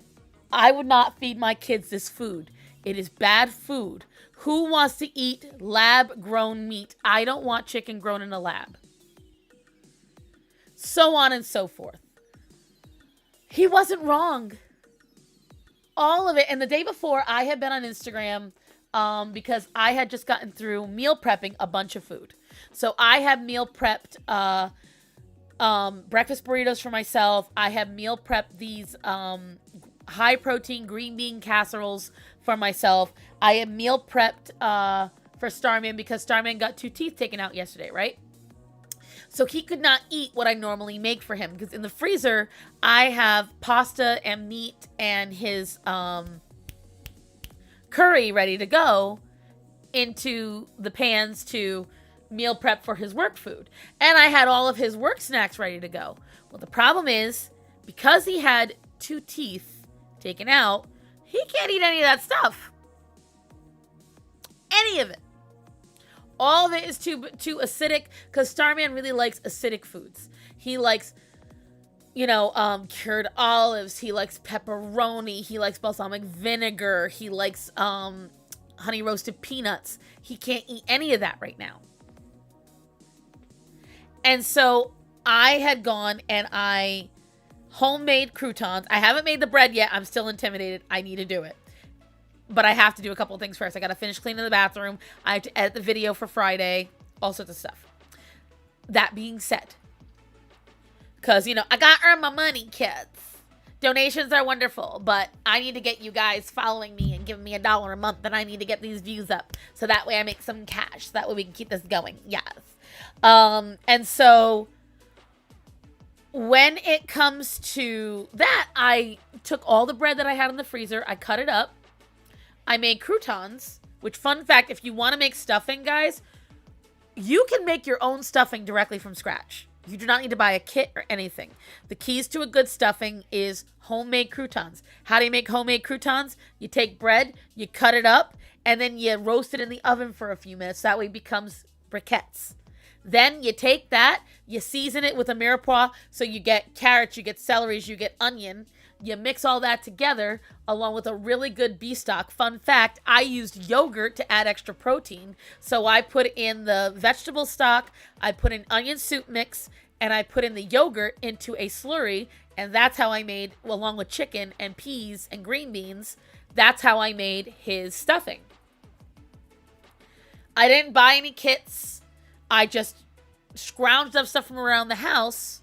Speaker 1: I would not feed my kids this food. It is bad food. Who wants to eat lab-grown meat? I don't want chicken grown in a lab. So on and so forth. He wasn't wrong. All of it. And the day before, I had been on Instagram because I had just gotten through meal prepping a bunch of food. So I have meal prepped breakfast burritos for myself. I have meal prepped these high protein green bean casseroles for myself. I have meal prepped for Starman because Starman got 2 teeth taken out yesterday, right? So he could not eat what I normally make for him because in the freezer I have pasta and meat and his curry ready to go into the pans to meal prep for his work food. And I had all of his work snacks ready to go. Well, the problem is, because he had 2 teeth taken out, he can't eat any of that stuff. Any of it. All of it is too acidic, because Starman really likes acidic foods. He likes, cured olives. He likes pepperoni. He likes balsamic vinegar. He likes honey roasted peanuts. He can't eat any of that right now. And so I had gone and I homemade croutons. I haven't made the bread yet. I'm still intimidated. I need to do it. But I have to do a couple of things first. I got to finish cleaning the bathroom. I have to edit the video for Friday. All sorts of stuff. That being said, because, I got to earn my money, kids. Donations are wonderful, but I need to get you guys following me and giving me $1 a month, and I need to get these views up. So that way I make some cash. So that way we can keep this going. Yes. And so when it comes to that, I took all the bread that I had in the freezer. I cut it up. I made croutons, which, fun fact, if you want to make stuffing, guys, you can make your own stuffing directly from scratch. You do not need to buy a kit or anything. The keys to a good stuffing is homemade croutons. How do you make homemade croutons? You take bread, you cut it up, and then you roast it in the oven for a few minutes. That way it becomes briquettes. Then you take that, you season it with a mirepoix, so you get carrots, you get celeries, you get onion. You mix all that together along with a really good beef stock. Fun fact, I used yogurt to add extra protein. So I put in the vegetable stock, I put in onion soup mix, and I put in the yogurt into a slurry. And that's how I made, along with chicken and peas and green beans, that's how I made his stuffing. I didn't buy any kits. I just scrounged up stuff from around the house,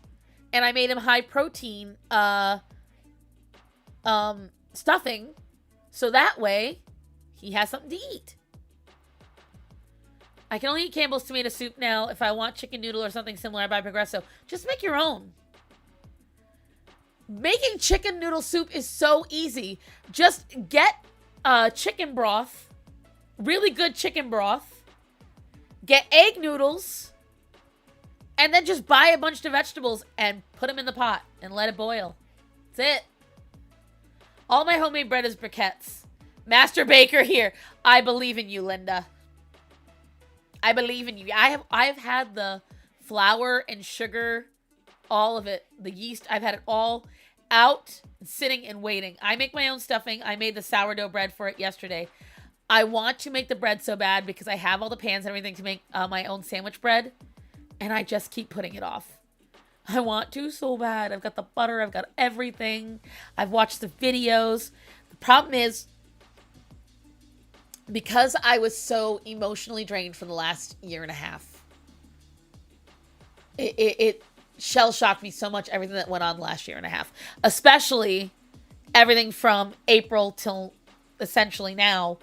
Speaker 1: and I made him high protein stuffing, so that way he has something to eat. I can only eat Campbell's tomato soup now. If I want chicken noodle or something similar, I buy Progresso. Just make your own. Making chicken noodle soup is so easy. Just get chicken broth, really good chicken broth, get egg noodles, and then just buy a bunch of vegetables and put them in the pot and let it boil. That's it. All my homemade bread is briquettes. Master Baker here. I believe in you, Linda. I believe in you. I've had the flour and sugar, all of it, the yeast. I've had it all out, sitting and waiting. I make my own stuffing. I made the sourdough bread for it yesterday. I want to make the bread so bad because I have all the pans and everything to make my own sandwich bread, and I just keep putting it off. I want to so bad. I've got the butter. I've got everything. I've watched the videos. The problem is, because I was so emotionally drained for the last year and a half, it shell-shocked me so much, everything that went on last year and a half. Especially everything from April till essentially now.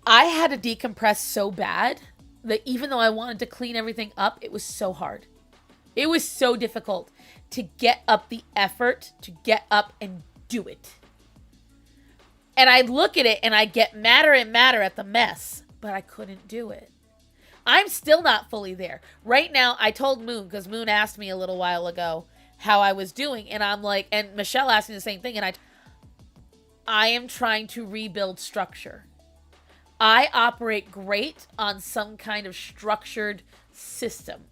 Speaker 1: I had to decompress so bad that even though I wanted to clean everything up, it was so hard. It was so difficult to get up the effort to get up and do it. And I look at it and I get madder and madder at the mess, but I couldn't do it. I'm still not fully there. Right now, I told Moon, because Moon asked me a little while ago how I was doing, and I'm like, and Michelle asked me the same thing, and I am trying to rebuild structure. I operate great on some kind of structured system.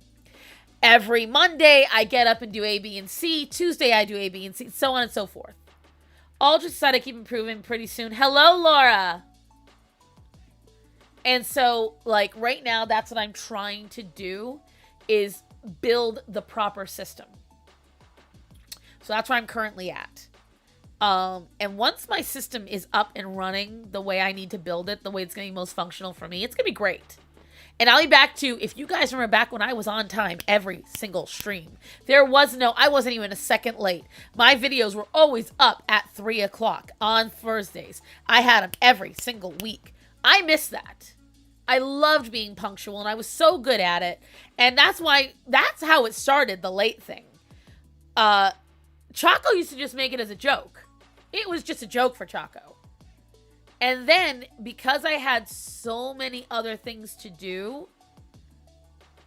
Speaker 1: Every Monday, I get up and do A, B, and C. Tuesday, I do A, B, and C, so on and so forth. I'll just try to keep improving pretty soon. Hello, Laura. And so, like, right now, that's what I'm trying to do, is build the proper system. So that's where I'm currently at. And once my system is up and running the way I need to build it, the way it's going to be most functional for me, it's going to be great. And I'll be back to, if you guys remember back when I was on time every single stream, I wasn't even a second late. My videos were always up at 3 o'clock on Thursdays. I had them every single week. I miss that. I loved being punctual, and I was so good at it. And that's how it started, the late thing. Choco used to just make it as a joke. It was just a joke for Choco. And then, because I had so many other things to do,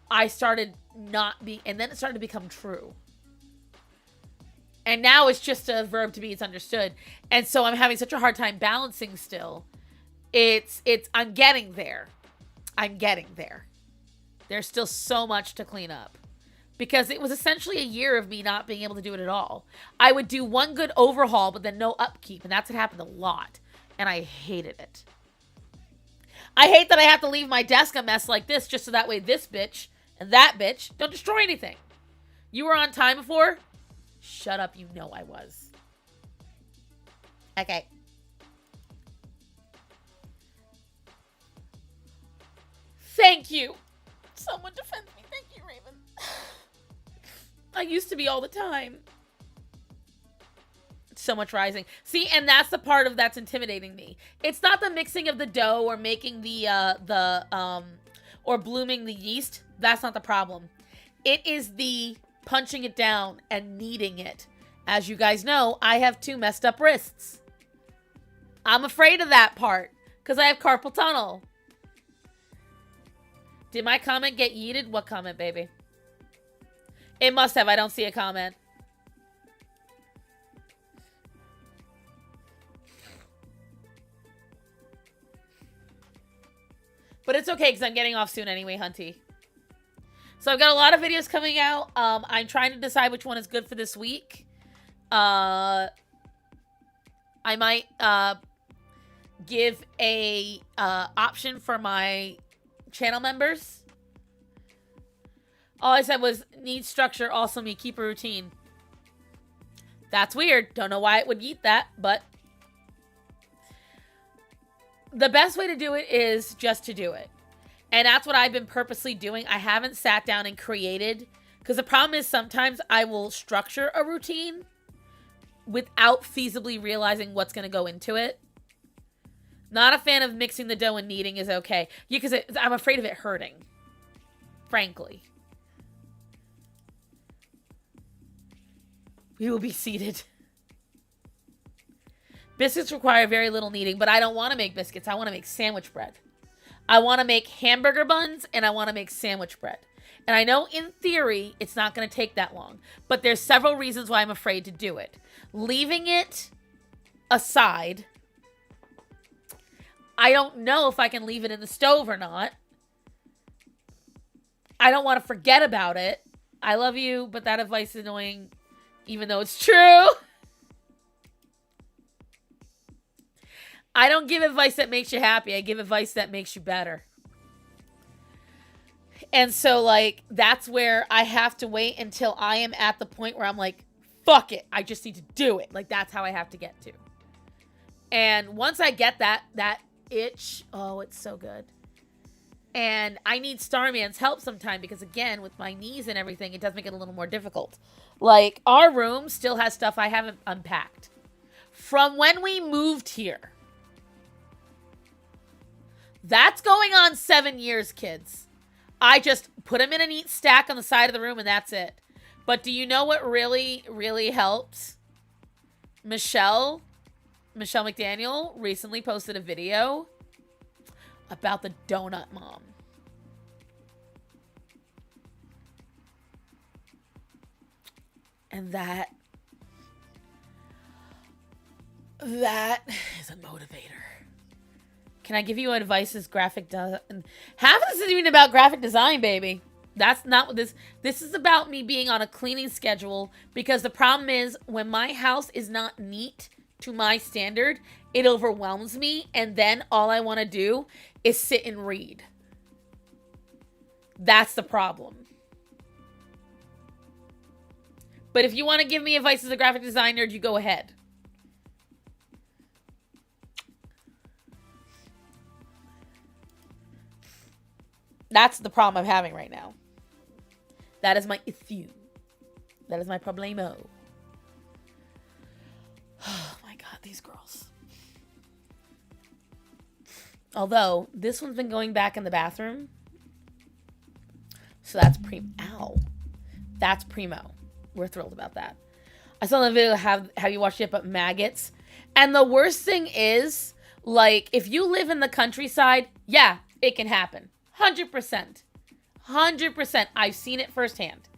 Speaker 1: I started and then it started to become true. And now it's just a verb to be, it's understood. And so I'm having such a hard time balancing still. I'm getting there. There's still so much to clean up. Because it was essentially a year of me not being able to do it at all. I would do one good overhaul, but then no upkeep. And that's what happened a lot. And I hated it. I hate that I have to leave my desk a mess like this just so that way this bitch and that bitch don't destroy anything. You were on time before? Shut up, you know I was. Okay. Thank you. Someone defend me. Thank you, Raven. I used to be all the time. So much rising. See, and that's the part of that's intimidating me. It's not the mixing of the dough or making or blooming the yeast. That's not the problem. It is the punching it down and kneading it. As you guys know, I have 2 messed up wrists. I'm afraid of that part because I have carpal tunnel. Did my comment get yeeted? What comment, baby? It must have. I don't see a comment. But it's okay because I'm getting off soon anyway, Hunty. So I've got a lot of videos coming out. I'm trying to decide which one is good for this week. I might give a option for my channel members. All I said was, need structure, also me, keep a routine. That's weird. Don't know why it would eat that, but the best way to do it is just to do it. And that's what I've been purposely doing. I haven't sat down and created, because the problem is sometimes I will structure a routine without feasibly realizing what's going to go into it. Not a fan of mixing the dough and kneading is okay. Yeah, because I'm afraid of it hurting, frankly. We will be seated. Biscuits require very little kneading, but I don't want to make biscuits. I want to make sandwich bread. I want to make hamburger buns, and I want to make sandwich bread. And I know in theory, it's not going to take that long, but there's several reasons why I'm afraid to do it. Leaving it aside, I don't know if I can leave it in the stove or not. I don't want to forget about it. I love you, but that advice is annoying, even though it's true. I don't give advice that makes you happy. I give advice that makes you better. And so, like, that's where I have to wait until I am at the point where I'm like, fuck it. I just need to do it. Like, that's how I have to get to. And once I get that itch, oh, it's so good. And I need Starman's help sometime because, again, with my knees and everything, it does make it a little more difficult. Like, our room still has stuff I haven't unpacked. From when we moved here. That's going on 7 years, kids. I just put them in a neat stack on the side of the room and that's it. But do you know what really, really helps? Michelle McDaniel recently posted a video about the donut mom. And that is a motivator. Can I give you advice as graphic design? Half of this isn't even about graphic design, baby. That's not what this is about me being on a cleaning schedule because the problem is when my house is not neat to my standard, it overwhelms me and then all I want to do is sit and read. That's the problem. But if you want to give me advice as a graphic designer, you go ahead. That's the problem I'm having right now. That is my issue. That is my problemo. Oh my God, these girls. Although, this one's been going back in the bathroom. So that's Ow. That's primo. We're thrilled about that. I saw the video, have you watched it, but maggots. And the worst thing is, like, if you live in the countryside, yeah, it can happen. 100%. 100%. I've seen it firsthand.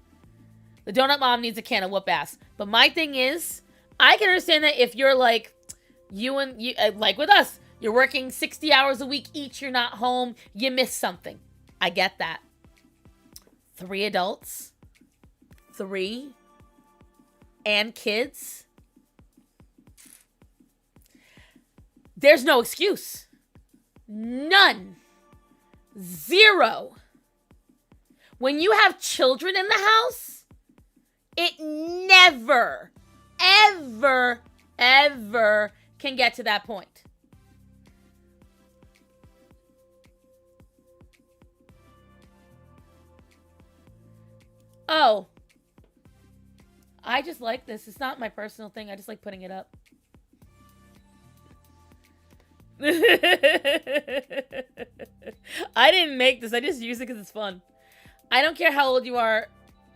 Speaker 1: The donut mom needs a can of whoop ass. But my thing is, I can understand that if you're like, like with us, you're working 60 hours a week each, you're not home, you miss something. I get that. 3 adults, 3, and kids. There's no excuse. None. 0. When you have children in the house, it never, ever, ever can get to that point. Oh. I just like this. It's not my personal thing. I just like putting it up. I didn't make this. I just use it because it's fun. I don't care how old you are.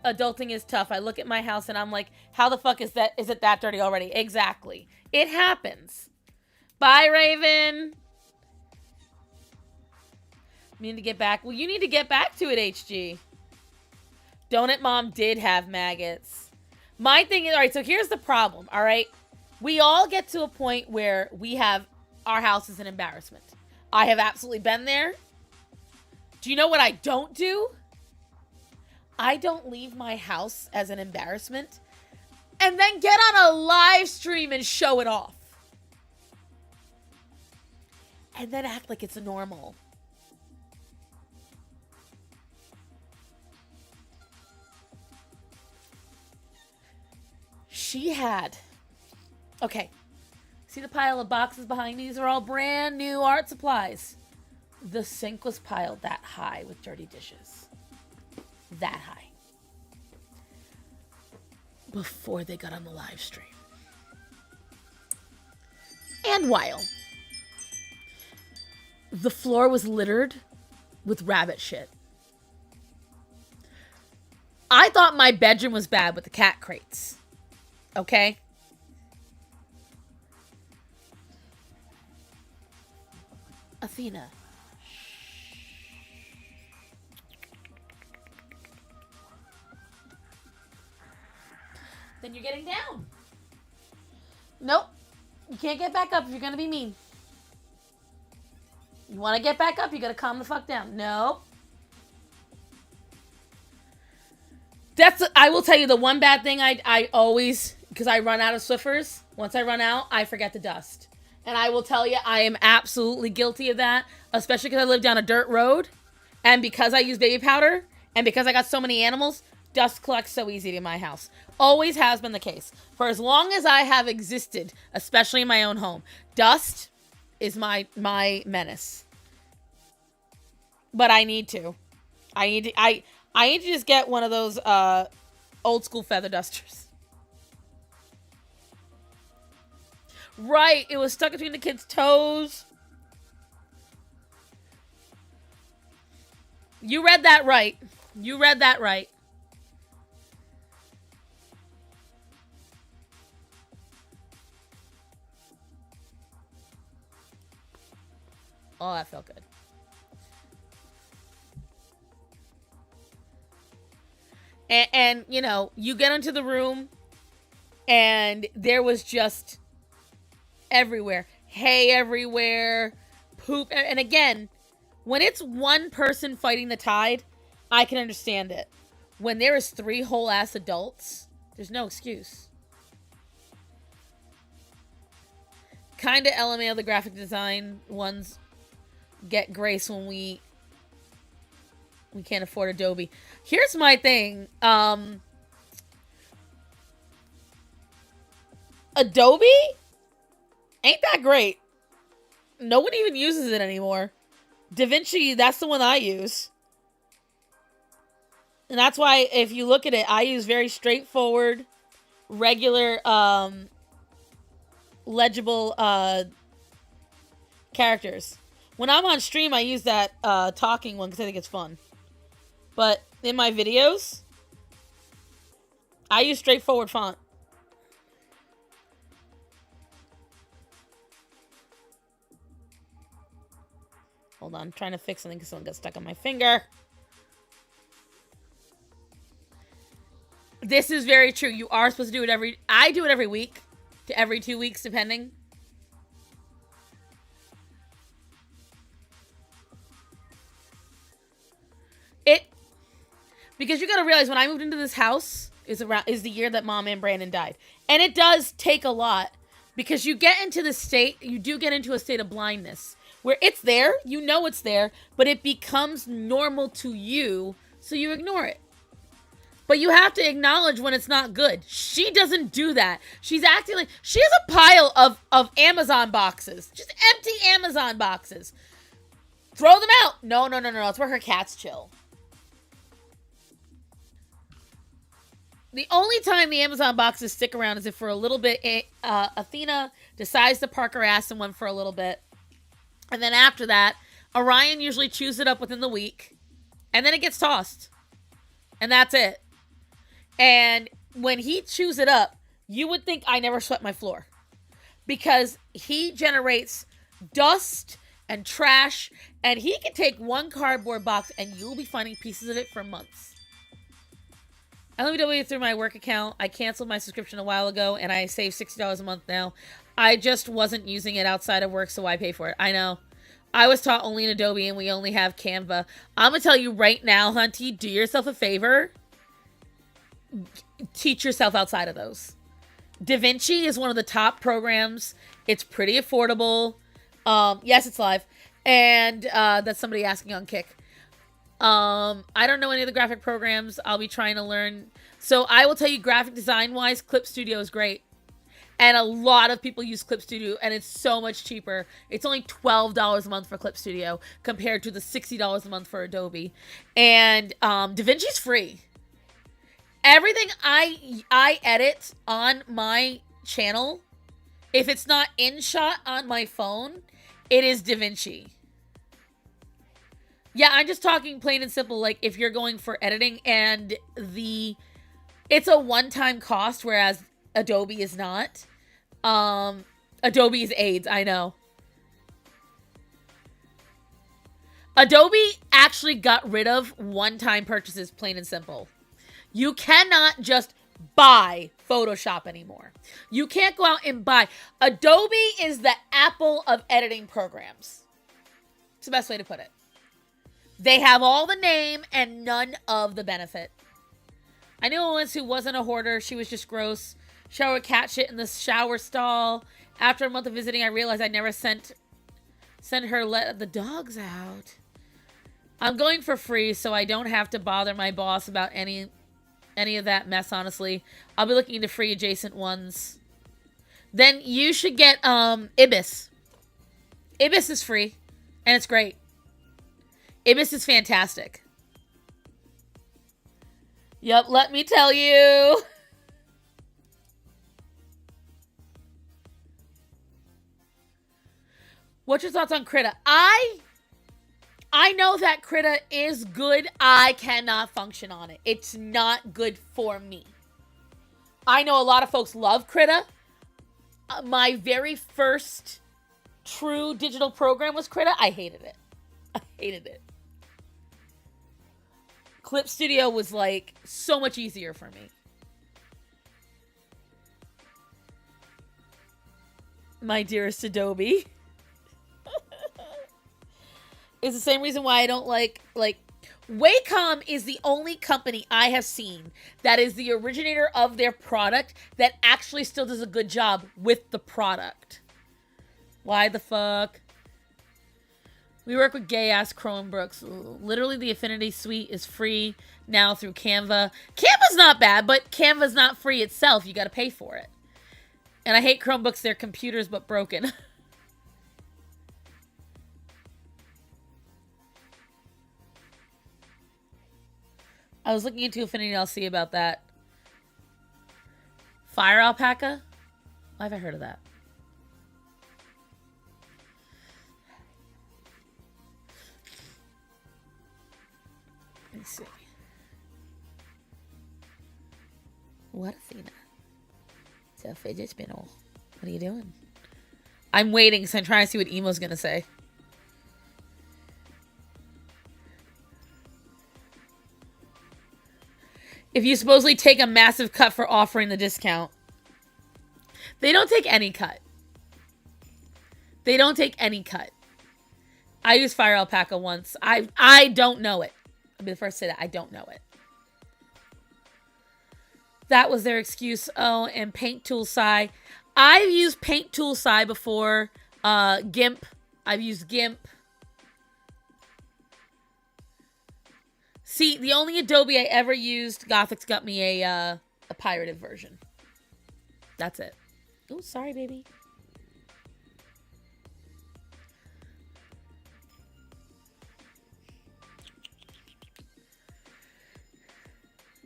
Speaker 1: Adulting is tough. I look at my house and I'm like, how the fuck is it that dirty already? Exactly. It happens. Bye, Raven. Need to get back. Well, you need to get back to it, HG. Donut Mom did have maggots. My thing is, all right, so here's the problem, all right? We all get to a point where our house is an embarrassment. I have absolutely been there. Do you know what I don't do? I don't leave my house as an embarrassment and then get on a live stream and show it off. And then act like it's normal. She had... Okay. See the pile of boxes behind me? These are all brand new art supplies. The sink was piled that high with dirty dishes. That high. Before they got on the live stream. And while the floor was littered with rabbit shit. I thought my bedroom was bad with the cat crates. Okay? Athena. Then you're getting down. Nope. You can't get back up if you're going to be mean. You want to get back up, you got to calm the fuck down. Nope. I will tell you the one bad thing I always, because I run out of Swiffers. Once I run out, I forget to dust. And I will tell you, I am absolutely guilty of that, especially because I live down a dirt road. And because I use baby powder, and because I got so many animals, dust collects so easy in my house. Always has been the case. For as long as I have existed, especially in my own home, dust is my menace. But I need to. I need to just get one of those old school feather dusters. Right, it was stuck between the kids' toes. You read that right. You read that right. Oh, that felt good. And you know, you get into the room and there was just everywhere. Hay everywhere. Poop. And again, when it's one person fighting the tide, I can understand it. When there is 3 whole ass adults, there's no excuse. Kinda LMAO the graphic design ones get grace when we can't afford Adobe. Here's my thing. Adobe ain't that great. No one even uses it anymore. DaVinci, that's the one I use. And that's why if you look at it, I use very straightforward, regular, legible characters. When I'm on stream, I use that talking one because I think it's fun. But in my videos, I use straightforward font. Hold on, I'm trying to fix something because something got stuck on my finger. This is very true. You are supposed to do it I do it every week to every 2 weeks, depending. Because you got to realize when I moved into this house is the year that Mom and Brandon died. And it does take a lot because you do get into a state of blindness where it's there, you know it's there, but it becomes normal to you, so you ignore it. But you have to acknowledge when it's not good. She doesn't do that. She's acting like she has a pile of Amazon boxes, just empty Amazon boxes. Throw them out. No. It's where her cats chill. The only time the Amazon boxes stick around is if for a little bit Athena decides to park her ass in one for a little bit. And then after that, Orion usually chews it up within the week. And then it gets tossed. And that's it. And when he chews it up, you would think I never swept my floor. Because he generates dust and trash. And he can take one cardboard box and you'll be finding pieces of it for months. I only do it through my work account. I canceled my subscription a while ago, and I save $60 a month now. I just wasn't using it outside of work, so I pay for it. I know. I was taught only in Adobe, and we only have Canva. I'm going to tell you right now, Hunty, do yourself a favor. Teach yourself outside of those. DaVinci is one of the top programs. It's pretty affordable. Yes, it's live. And that's somebody asking on Kick. I don't know any of the graphic programs. I'll be trying to learn. So I will tell you, graphic design wise, Clip Studio is great. And a lot of people use Clip Studio, and it's so much cheaper. It's only $12 a month for Clip Studio compared to the $60 a month for Adobe. And DaVinci's free. Everything I edit on my channel, if it's not InShot on my phone, it is DaVinci. Yeah, I'm just talking plain and simple, like if you're going for editing and it's a one-time cost, whereas Adobe is not. Adobe is AIDS, I know. Adobe actually got rid of one-time purchases, plain and simple. You cannot just buy Photoshop anymore. You can't go out and buy. Adobe is the Apple of editing programs. It's the best way to put it. They have all the name and none of the benefit. I knew a once who wasn't a hoarder. She was just gross. Shower cat shit in the shower stall. After a month of visiting, I realized I never sent her let the dogs out. I'm going for free, so I don't have to bother my boss about any of that mess, honestly. I'll be looking into free adjacent ones. Then you should get Ibis. Ibis is free, and it's great. Ibis is fantastic. Yep, let me tell you. What's your thoughts on Krita? I know that Krita is good. I cannot function on it. It's not good for me. I know a lot of folks love Krita. My very first true digital program was Krita. I hated it. Clip Studio was like so much easier for me. My dearest Adobe. It's the same reason why I don't like Wacom is the only company I have seen that is the originator of their product that actually still does a good job with the product. Why the fuck? We work with gay-ass Chromebooks. Literally, the Affinity Suite is free now through Canva. Canva's not bad, but Canva's not free itself. You got to pay for it. And I hate Chromebooks. They're computers, but broken. I was looking into Affinity LC about that. Fire alpaca? Why have I heard of that? Let me see. What, Athena? It's a fidget spinner. What are you doing? I'm waiting, so I'm trying to see what Emo's gonna say. If you supposedly take a massive cut for offering the discount. They don't take any cut. They don't take any cut. I used Fire Alpaca once. I don't know it. I'll be the first to say that. I don't know it. That was their excuse. Oh, and Paint Tool Sai. I've used Paint Tool Sai before. GIMP. I've used GIMP. See, the only Adobe I ever used, Gothic's got me a pirated version. That's it. Oh, sorry, baby.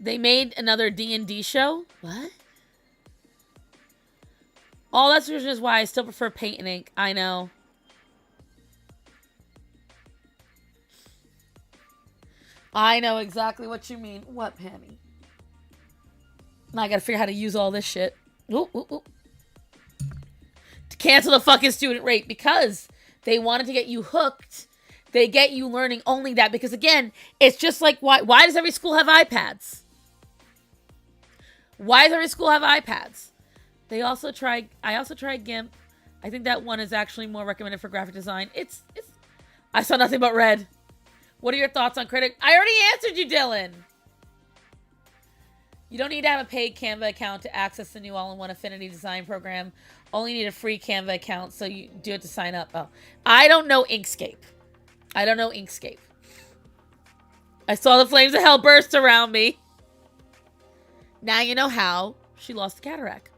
Speaker 1: They made another D&D show? What? Oh, that's just why I still prefer paint and ink. I know. I know exactly what you mean. What, Penny? Now I gotta figure out how to use all this shit. Ooh, ooh, ooh. To cancel the fucking student rate because they wanted to get you hooked. They get you learning only that because, again, it's just like, why does every school have iPads? Why does every school have iPads? I also tried GIMP. I think that one is actually more recommended for graphic design. I saw nothing but red. What are your thoughts on Critic? I already answered you, Dylan. You don't need to have a paid Canva account to access the new all-in-one Affinity design program. Only need a free Canva account, so you do have to sign up. Oh, I don't know Inkscape. I don't know Inkscape. I saw the flames of hell burst around me. Now you know how she lost the cataract.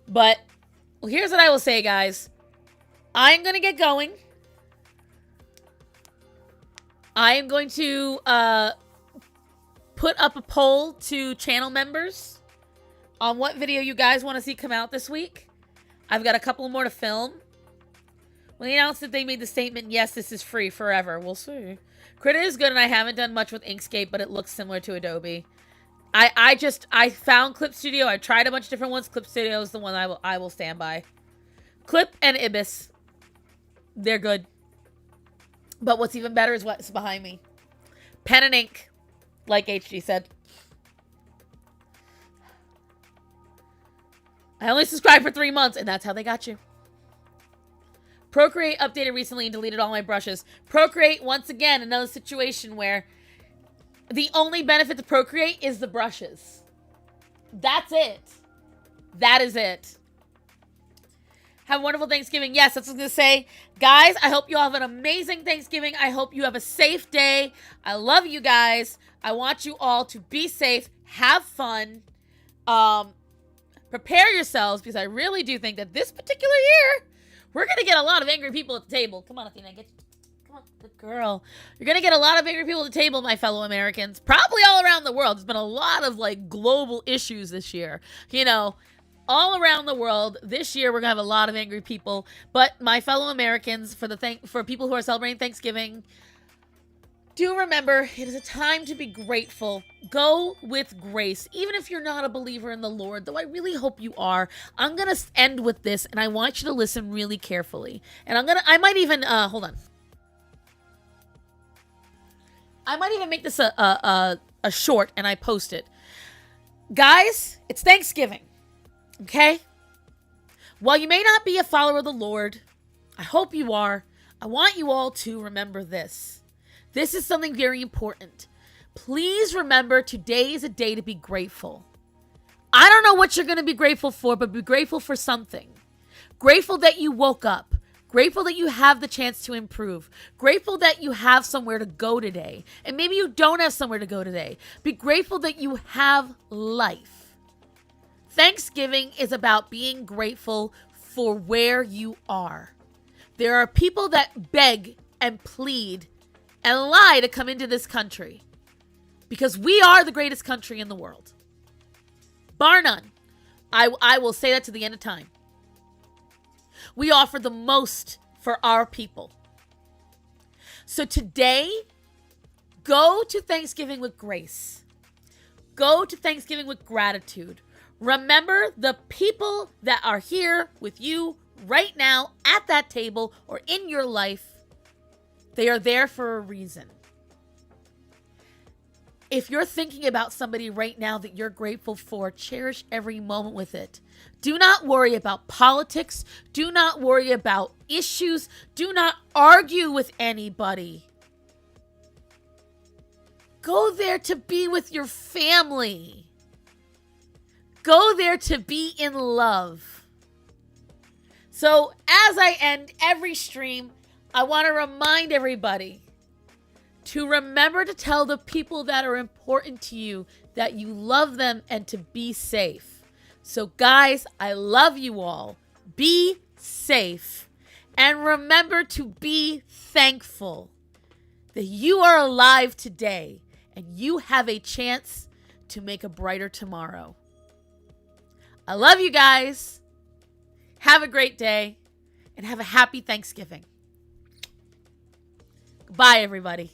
Speaker 1: But, well, here's what I will say, guys. I'm going to get going. I am going to put up a poll to channel members on what video you guys want to see come out this week. I've got a couple more to film. When they announced that they made the statement, yes, this is free forever. We'll see. Krita is good, and I haven't done much with Inkscape, but it looks similar to Adobe. I found Clip Studio. I tried a bunch of different ones. Clip Studio is the one I will stand by. Clip and Ibis. They're good. But what's even better is what's behind me. Pen and ink, like HG said. I only subscribed for 3 months, and that's how they got you. Procreate updated recently and deleted all my brushes. Procreate, once again, another situation where the only benefit to Procreate is the brushes. That's it. That is it. Have a wonderful Thanksgiving. Yes, that's what I was going to say. Guys, I hope you all have an amazing Thanksgiving. I hope you have a safe day. I love you guys. I want you all to be safe. Have fun. Prepare yourselves because I really do think that this particular year, we're going to get a lot of angry people at the table. Come on, Athena. Come on, good girl. You're going to get a lot of angry people at the table, my fellow Americans. Probably all around the world. There's been a lot of, like, global issues this year. You know, all around the world. This year, we're going to have a lot of angry people. But my fellow Americans, for people who are celebrating Thanksgiving, do remember, it is a time to be grateful. Go with grace. Even if you're not a believer in the Lord, though I really hope you are. I'm going to end with this, and I want you to listen really carefully. And I might even, hold on. I might even make this a short, and I post it. Guys, it's Thanksgiving. Okay? While you may not be a follower of the Lord, I hope you are. I want you all to remember this. This is something very important. Please remember today is a day to be grateful. I don't know what you're going to be grateful for, but be grateful for something. Grateful that you woke up. Grateful that you have the chance to improve. Grateful that you have somewhere to go today. And maybe you don't have somewhere to go today. Be grateful that you have life. Thanksgiving is about being grateful for where you are. There are people that beg and plead and lie to come into this country. Because we are the greatest country in the world. Bar none. I will say that to the end of time. We offer the most for our people. So today, go to Thanksgiving with grace. Go to Thanksgiving with gratitude. Remember the people that are here with you right now at that table or in your life. They are there for a reason. If you're thinking about somebody right now that you're grateful for, cherish every moment with it. Do not worry about politics. Do not worry about issues. Do not argue with anybody. Go there to be with your family. Go there to be in love. So as I end every stream, I want to remind everybody to remember to tell the people that are important to you that you love them and to be safe. So guys, I love you all. Be safe. And remember to be thankful that you are alive today and you have a chance to make a brighter tomorrow. I love you guys. Have a great day and have a happy Thanksgiving. Goodbye, everybody.